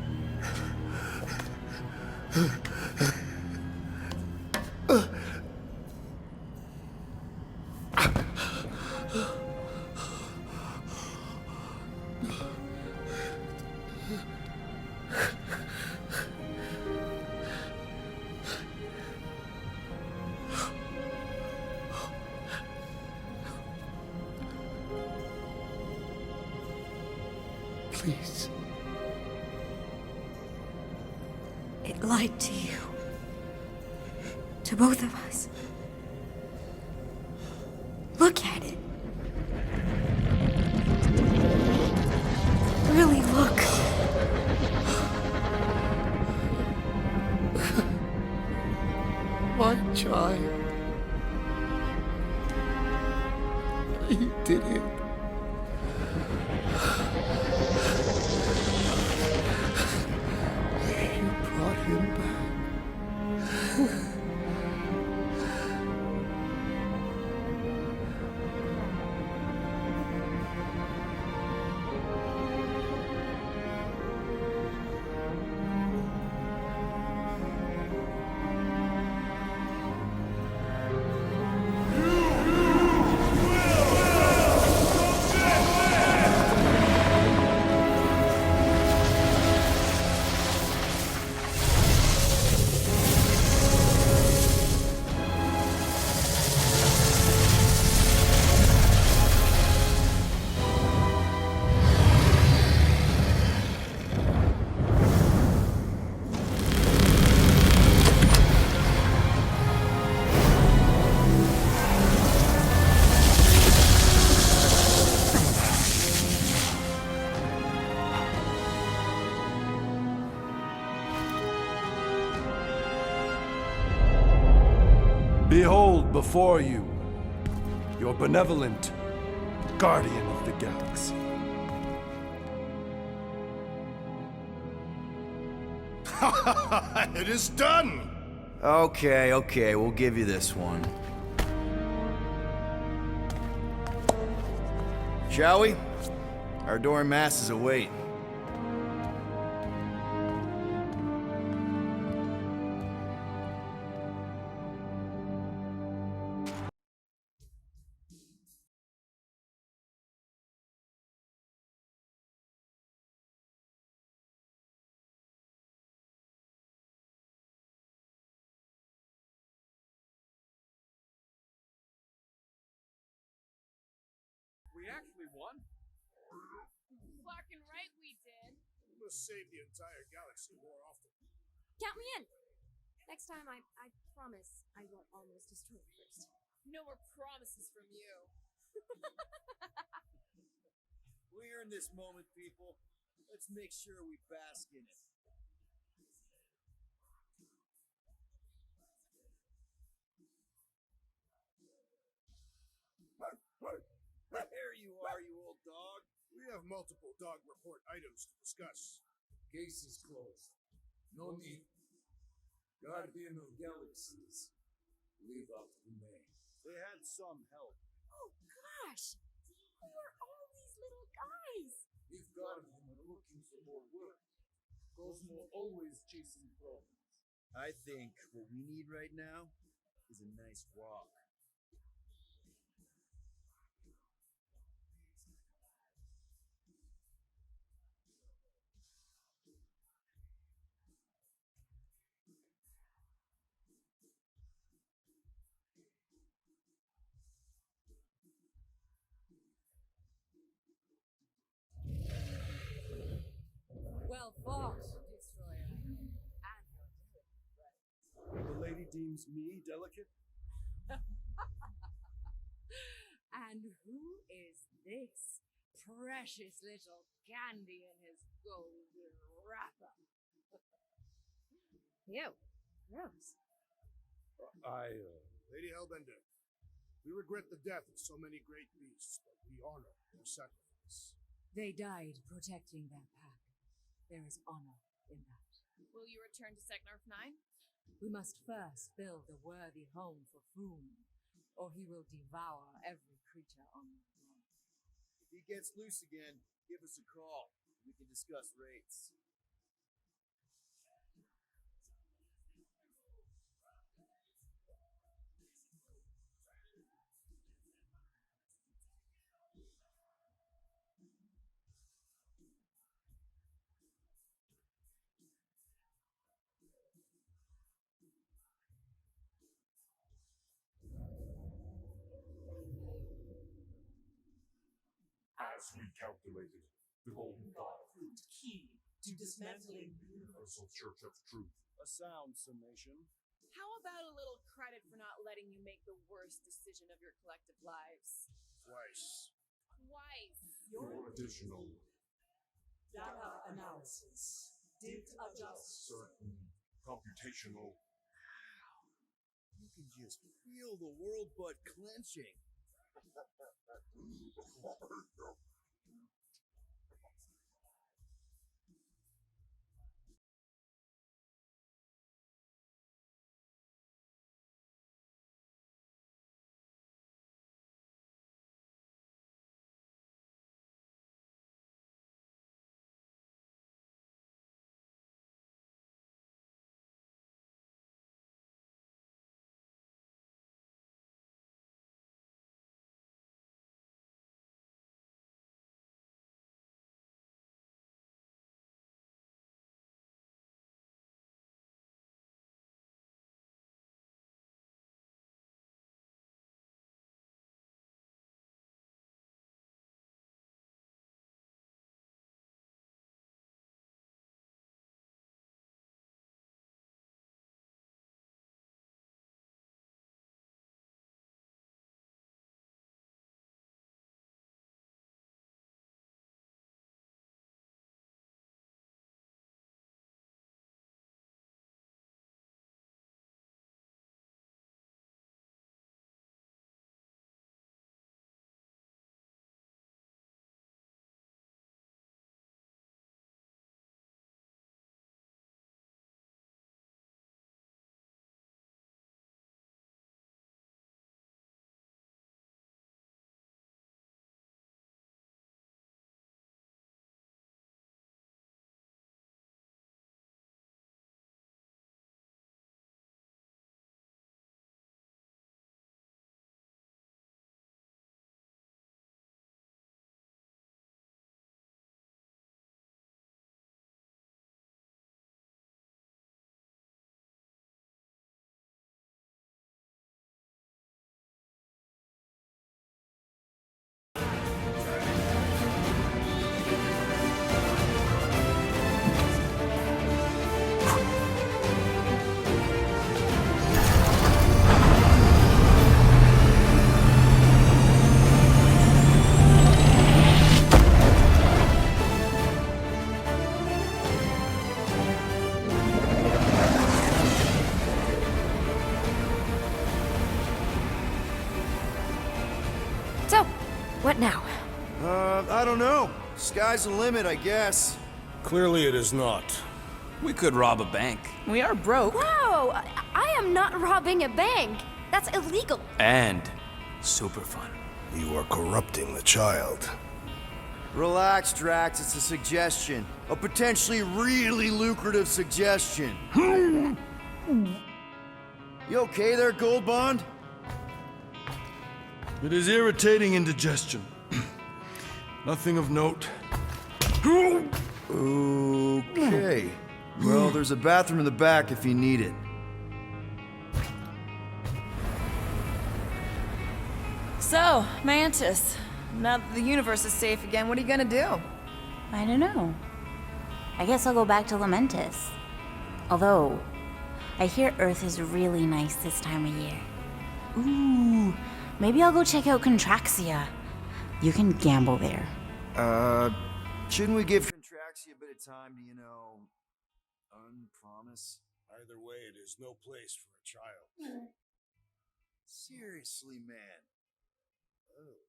Please. It lied to you. To both of us. Look at it. Really look. My child. You did it. You brought him back. Behold before you, your benevolent guardian of the galaxy. It is done! Okay, we'll give you this one. Shall we? Our adoring masses await. We actually won. Fucking right we did. We must save the entire galaxy more often. Count me in. Next time, I promise I won't almost destroy it first. No more promises from you. We earned this moment, people. Let's make sure we bask in it. There you are, you old dog. We have multiple dog report items to discuss. Case is closed. No need. Guardian of Galaxies. Live up to name. They had some help. Oh gosh! Who are all these little guys? If Guardian are looking for more work, Cosmo always chasing problems. I think what we need right now is a nice walk. Fox Destroyer. And The lady deems me delicate? And who is this precious little candy in his golden wrapper? Ew. Gross. Lady Hellbender, we regret the death of so many great beasts, but we honor their sacrifice. They died protecting their pack. There is honor in that. Will you return to Sector 9? We must first build a worthy home for Foom, or he will devour every creature on the planet. If he gets loose again, give us a call. We can discuss rates. As we calculated, the Golden God proved key to dismantling the Universal Church of Truth. A sound summation. How about a little credit for not letting you make the worst decision of your collective lives? Twice. Your additional data analysis did adjust certain computational. You can just feel the world butt clenching. What now? I don't know. Sky's the limit, I guess. Clearly it is not. We could rob a bank. We are broke. Whoa! I am not robbing a bank. That's illegal. And super fun. You are corrupting the child. Relax, Drax. It's a suggestion. A potentially really lucrative suggestion. You okay there, Gold Bond? It is irritating indigestion. Nothing of note. Okay. Well, there's a bathroom in the back if you need it. So, Mantis, now that the universe is safe again, what are you gonna do? I don't know. I guess I'll go back to Lamentis. Although, I hear Earth is really nice this time of year. Ooh, maybe I'll go check out Contraxia. You can gamble there. Shouldn't we give Contraxia a bit of time to, unpromise? Either way, it is no place for a child. Seriously, man. Oh,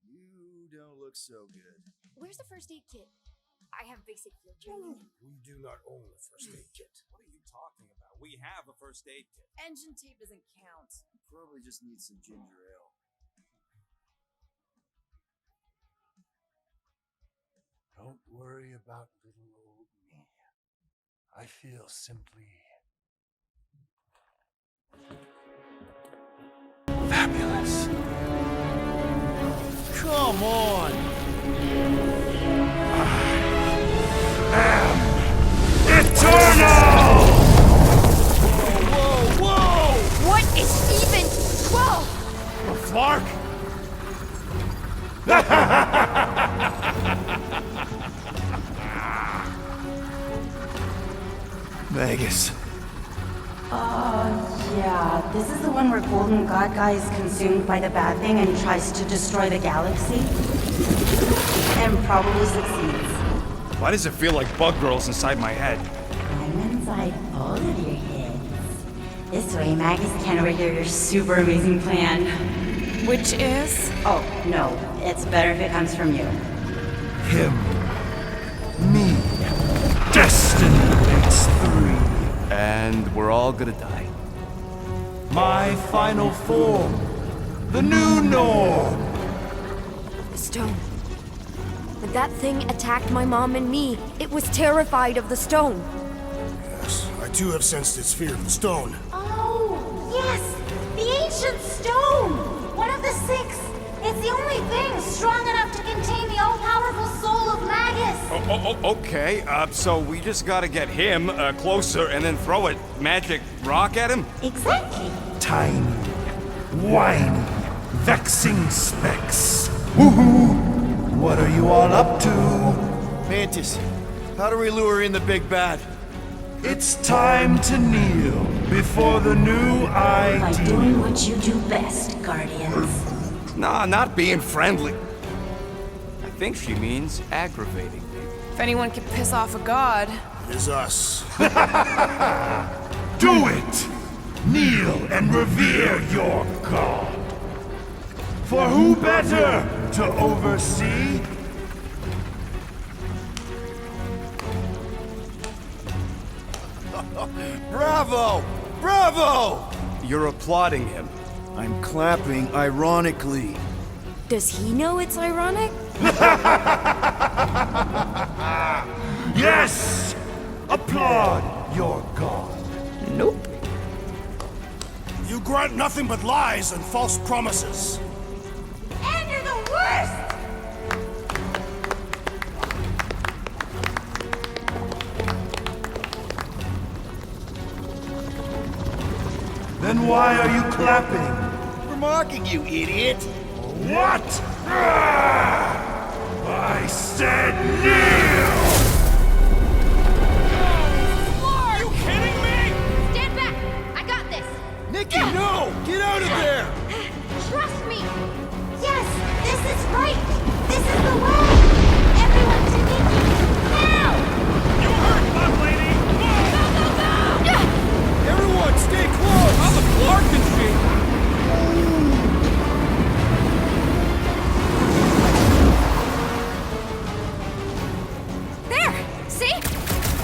you don't look so good. Where's the first aid kit? I have basic field training. We do not own a first aid kit. What are you talking about? We have a first aid kit. Engine tape doesn't count. Probably just need some ginger ale. Don't worry about little old me. I feel simply fabulous. Come on! Eternal! Whoa, whoa! What is even 12? A flark? Magus. Yeah, this is the one where Golden God Guy is consumed by the bad thing and tries to destroy the galaxy. And probably succeeds. Why does it feel like bug girls inside my head? I'm inside all of your heads. This way, Magus can overhear your super amazing plan. Which is? Oh, no. It's better if it comes from you. Him. Me. Destiny makes 3. And we're all gonna die. My final form. The new norm. The stone. When that thing attacked my mom and me, it was terrified of the stone. Yes, I too have sensed its fear of the stone. Oh, yes! The ancient stone! One of the 6! It's the only thing strong enough to contain the all-powerful soul of Magus! Okay, so we just gotta get him closer and then throw a magic rock at him? Exactly! Tiny, whiny, vexing specks. Woohoo! What are you all up to? Mantis, how do we lure in the big bad? It's time to kneel before the new ID. By doing what you do best, Guardians. Nah, not being friendly. I think she means aggravating. If anyone can piss off a god, It is us. Do it! Kneel and revere your god. For who better to oversee? Bravo! Bravo! You're applauding him. I'm clapping ironically. Does he know it's ironic? Yes! Applaud your god. nope. You grant nothing but lies and false promises. And you're the worst! Then why are you clapping? We're mocking you, idiot! What? I said kneel! Are you kidding me? Stand back! I got this! Nikki, no! Get out of there! Trust me! Yes, this is right! This is the way! Everyone to Nikki! Now! You heard, Bug Lady! Everyone, stay close! How the floor can she? There! See?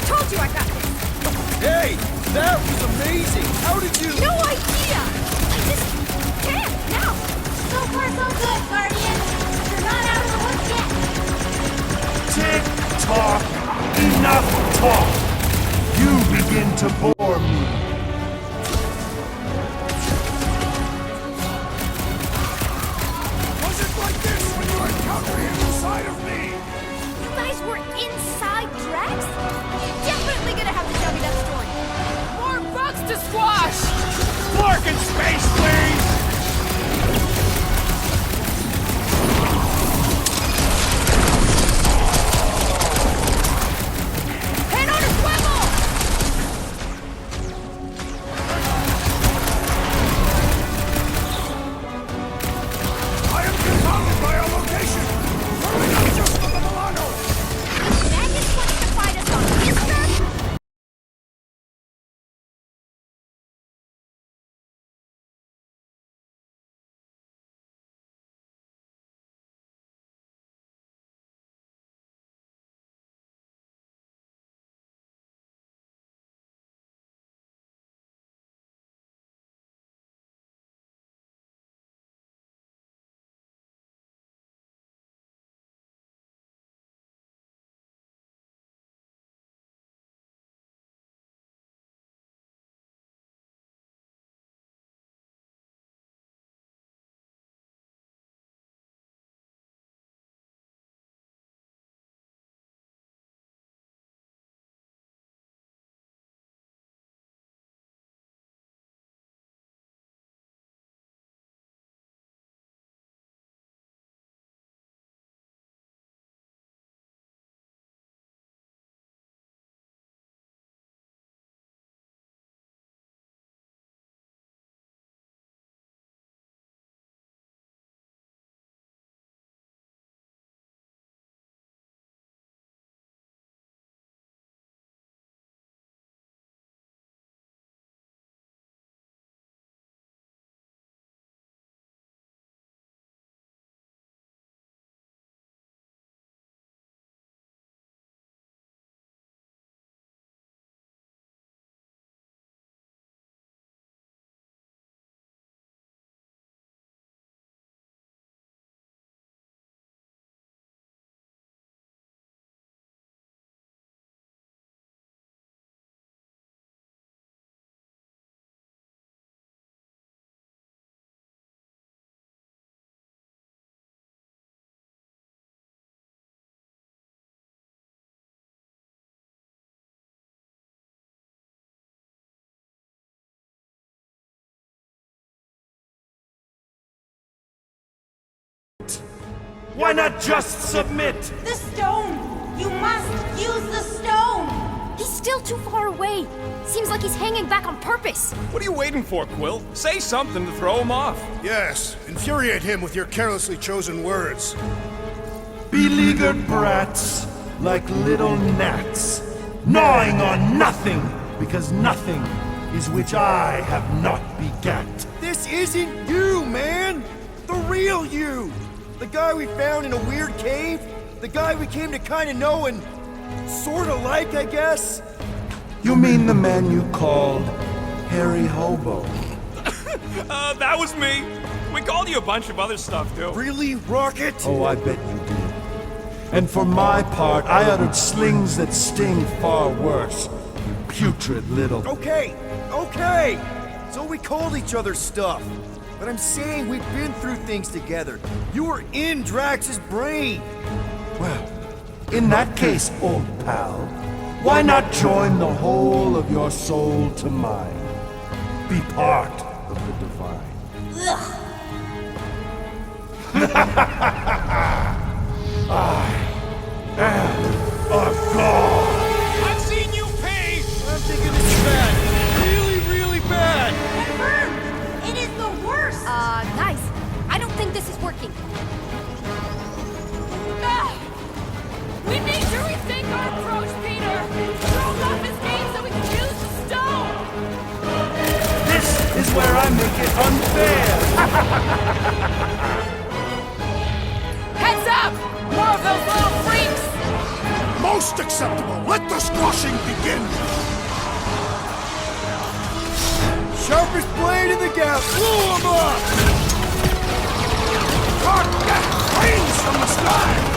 Told you I got this! Hey! That was amazing! How did you... No idea! I just can't now! So far, so good, Guardian! You're not out of the woods yet! Tick tock! Enough talk! You begin to bore me. Was it like this when you encountered him inside of me? You guys were inside Drax? You're definitely gonna have to tell me that story! More bugs to squash! Clark in space, please! Why not just submit? The stone! You must use the stone! He's still too far away. Seems like he's hanging back on purpose. What are you waiting for, Quill? Say something to throw him off. Yes, infuriate him with your carelessly chosen words. Beleaguered brats, like little gnats, gnawing on nothing, because nothing is which I have not begat. This isn't you, man! The real you! The guy we found in a weird cave? The guy we came to kinda know and sorta like, I guess? You mean the man you called Harry Hobo? That was me. We called you a bunch of other stuff, too. Really, Rocket? Oh, I bet you did. And for my part, I uttered slings that sting far worse. You putrid little... Okay! So we called each other stuff. But I'm saying we've been through things together. You were in Drax's brain. Well, in that case, old pal, why not join the whole of your soul to mine? Be part of the divine. I am a god! I've seen you pay! I'm thinking this is bad. Really, really bad! Confirmed! It is the worst! Guys, I don't think this is working. We made sure we think our approach, Peter! Throw off his game so we can use the stone! This is where I make it unfair! Heads up! More of those little freaks! Most acceptable! Let the squashing begin! Sharpest blade in the gap! Blew him up! God, get rains from the sky!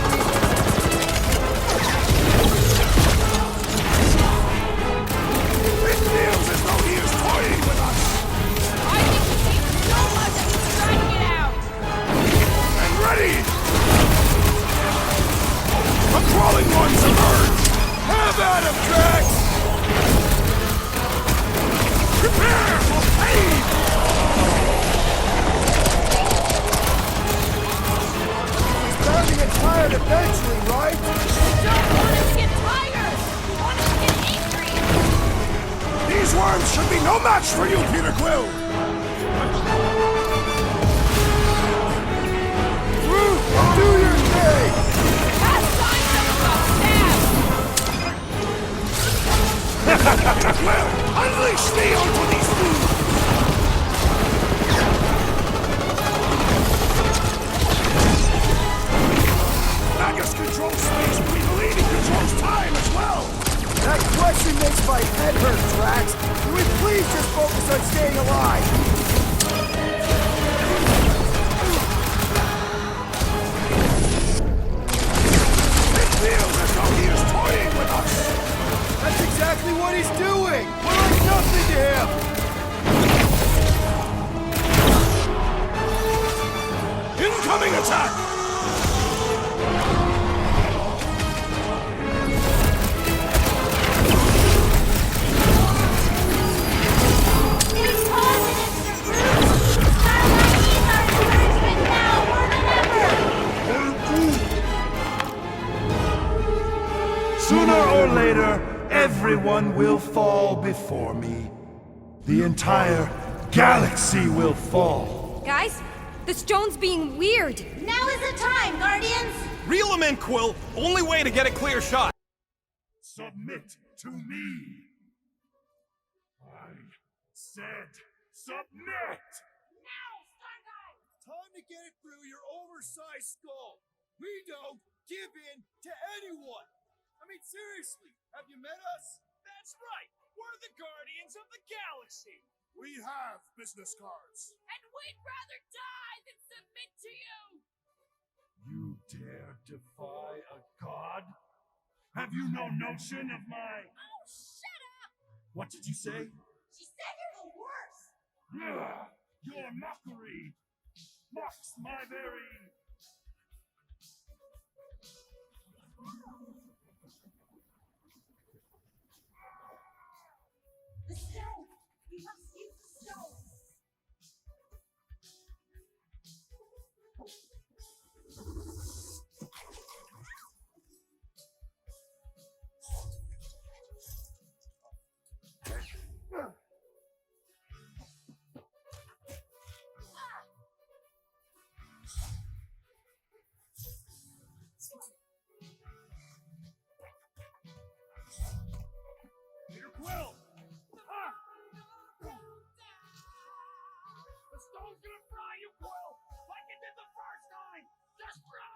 It feels as though he is toying with us! I think he thinks so much that he's trying to get out! And ready! The crawling ones emerge! Have at him, Drax! Prepare for pain! He's bound to get tired eventually, right? Don't want him to get tired! We want him to get angry! These worms should be no match for you, Peter Quill! Groot, do your thing! Past signs of a Well, unleash me onto these fools! Magus controls space, but we believe he controls time as well! That question makes my head hurt, Drax. Can we please just focus on staying alive? It feels as though he is toying with us! That's exactly what he's doing! We're like nothing to him! Incoming attack! It's positive, Sir Bruce! Starlight needs our encouragement now more than ever! Sooner or later, everyone will fall before me. The entire galaxy will fall. Guys, the stone's being weird. Now is the time, Guardians! Reel him in, Quill. Only way to get a clear shot. Submit to me. I said submit! Time to get it through your oversized skull. We don't give in to anyone. I mean, seriously, have you met us? That's right. We're the Guardians of the Galaxy. We have business cards. And we'd rather die than submit to you! You dare defy a god? Have you no notion of my... Oh, shut up! What did you say? She said you're the worst! Ugh, your mockery mocks my very... The stone! We must use the stone! Peter Quill! Ah! The stone's gonna fry you, Quill! Like it did the first time! Just run!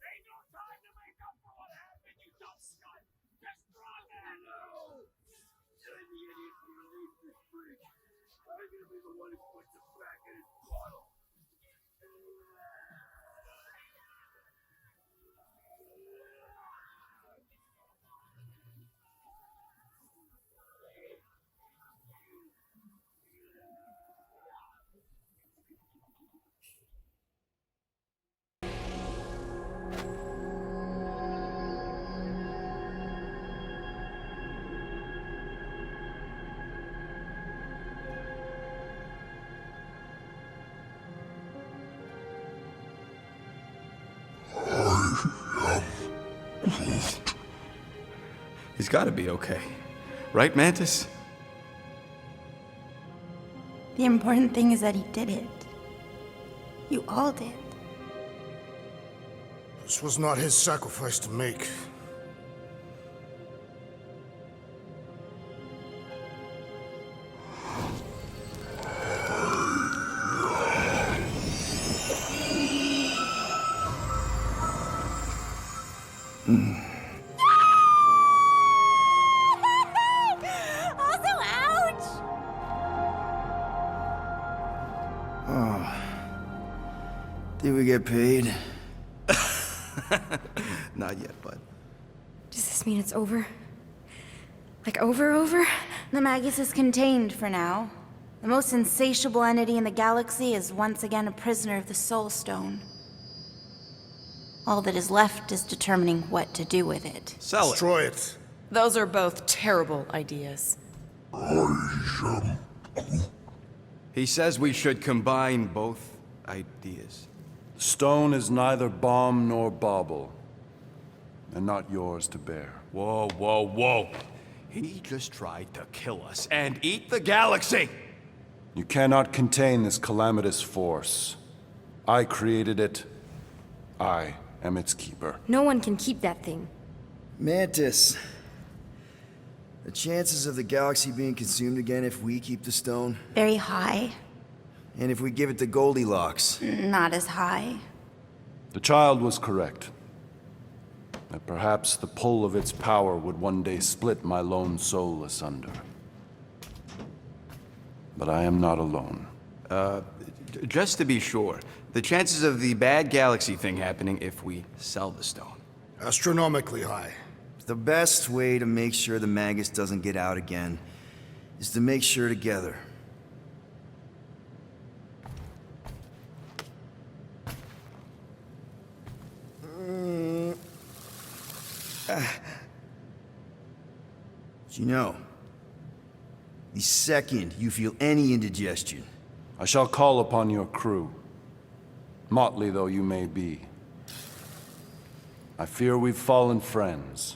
Ain't no time to make up for what happened, you dumb scut! Just run, man! No! I'm the idiot who released this freak! I'm gonna be the one who puts him back in his bottle! He's gotta be okay. Right, Mantis? The important thing is that he did it. You all did. This was not his sacrifice to make. Also, ouch! Oh. Did we get paid? Not yet, bud. Does this mean it's over? Like over? The Magus is contained for now. The most insatiable entity in the galaxy is once again a prisoner of the Soul Stone. All that is left is determining what to do with it. Sell it. Destroy it. Those are both terrible ideas. He says we should combine both ideas. Stone is neither bomb nor bauble, and not yours to bear. Whoa, whoa, whoa. He just tried to kill us and eat the galaxy! You cannot contain this calamitous force. I created it. I am its keeper. No one can keep that thing. Mantis. The chances of the galaxy being consumed again if we keep the stone? Very high. And if we give it to Goldilocks? Not as high. The child was correct. That perhaps the pull of its power would one day split my lone soul asunder. But I am not alone. Just to be sure, the chances of the bad galaxy thing happening if we sell the stone? Astronomically high. The best way to make sure the Magus doesn't get out again is to make sure together. You know, the second you feel any indigestion, I shall call upon your crew, motley though you may be. I fear we've fallen friends.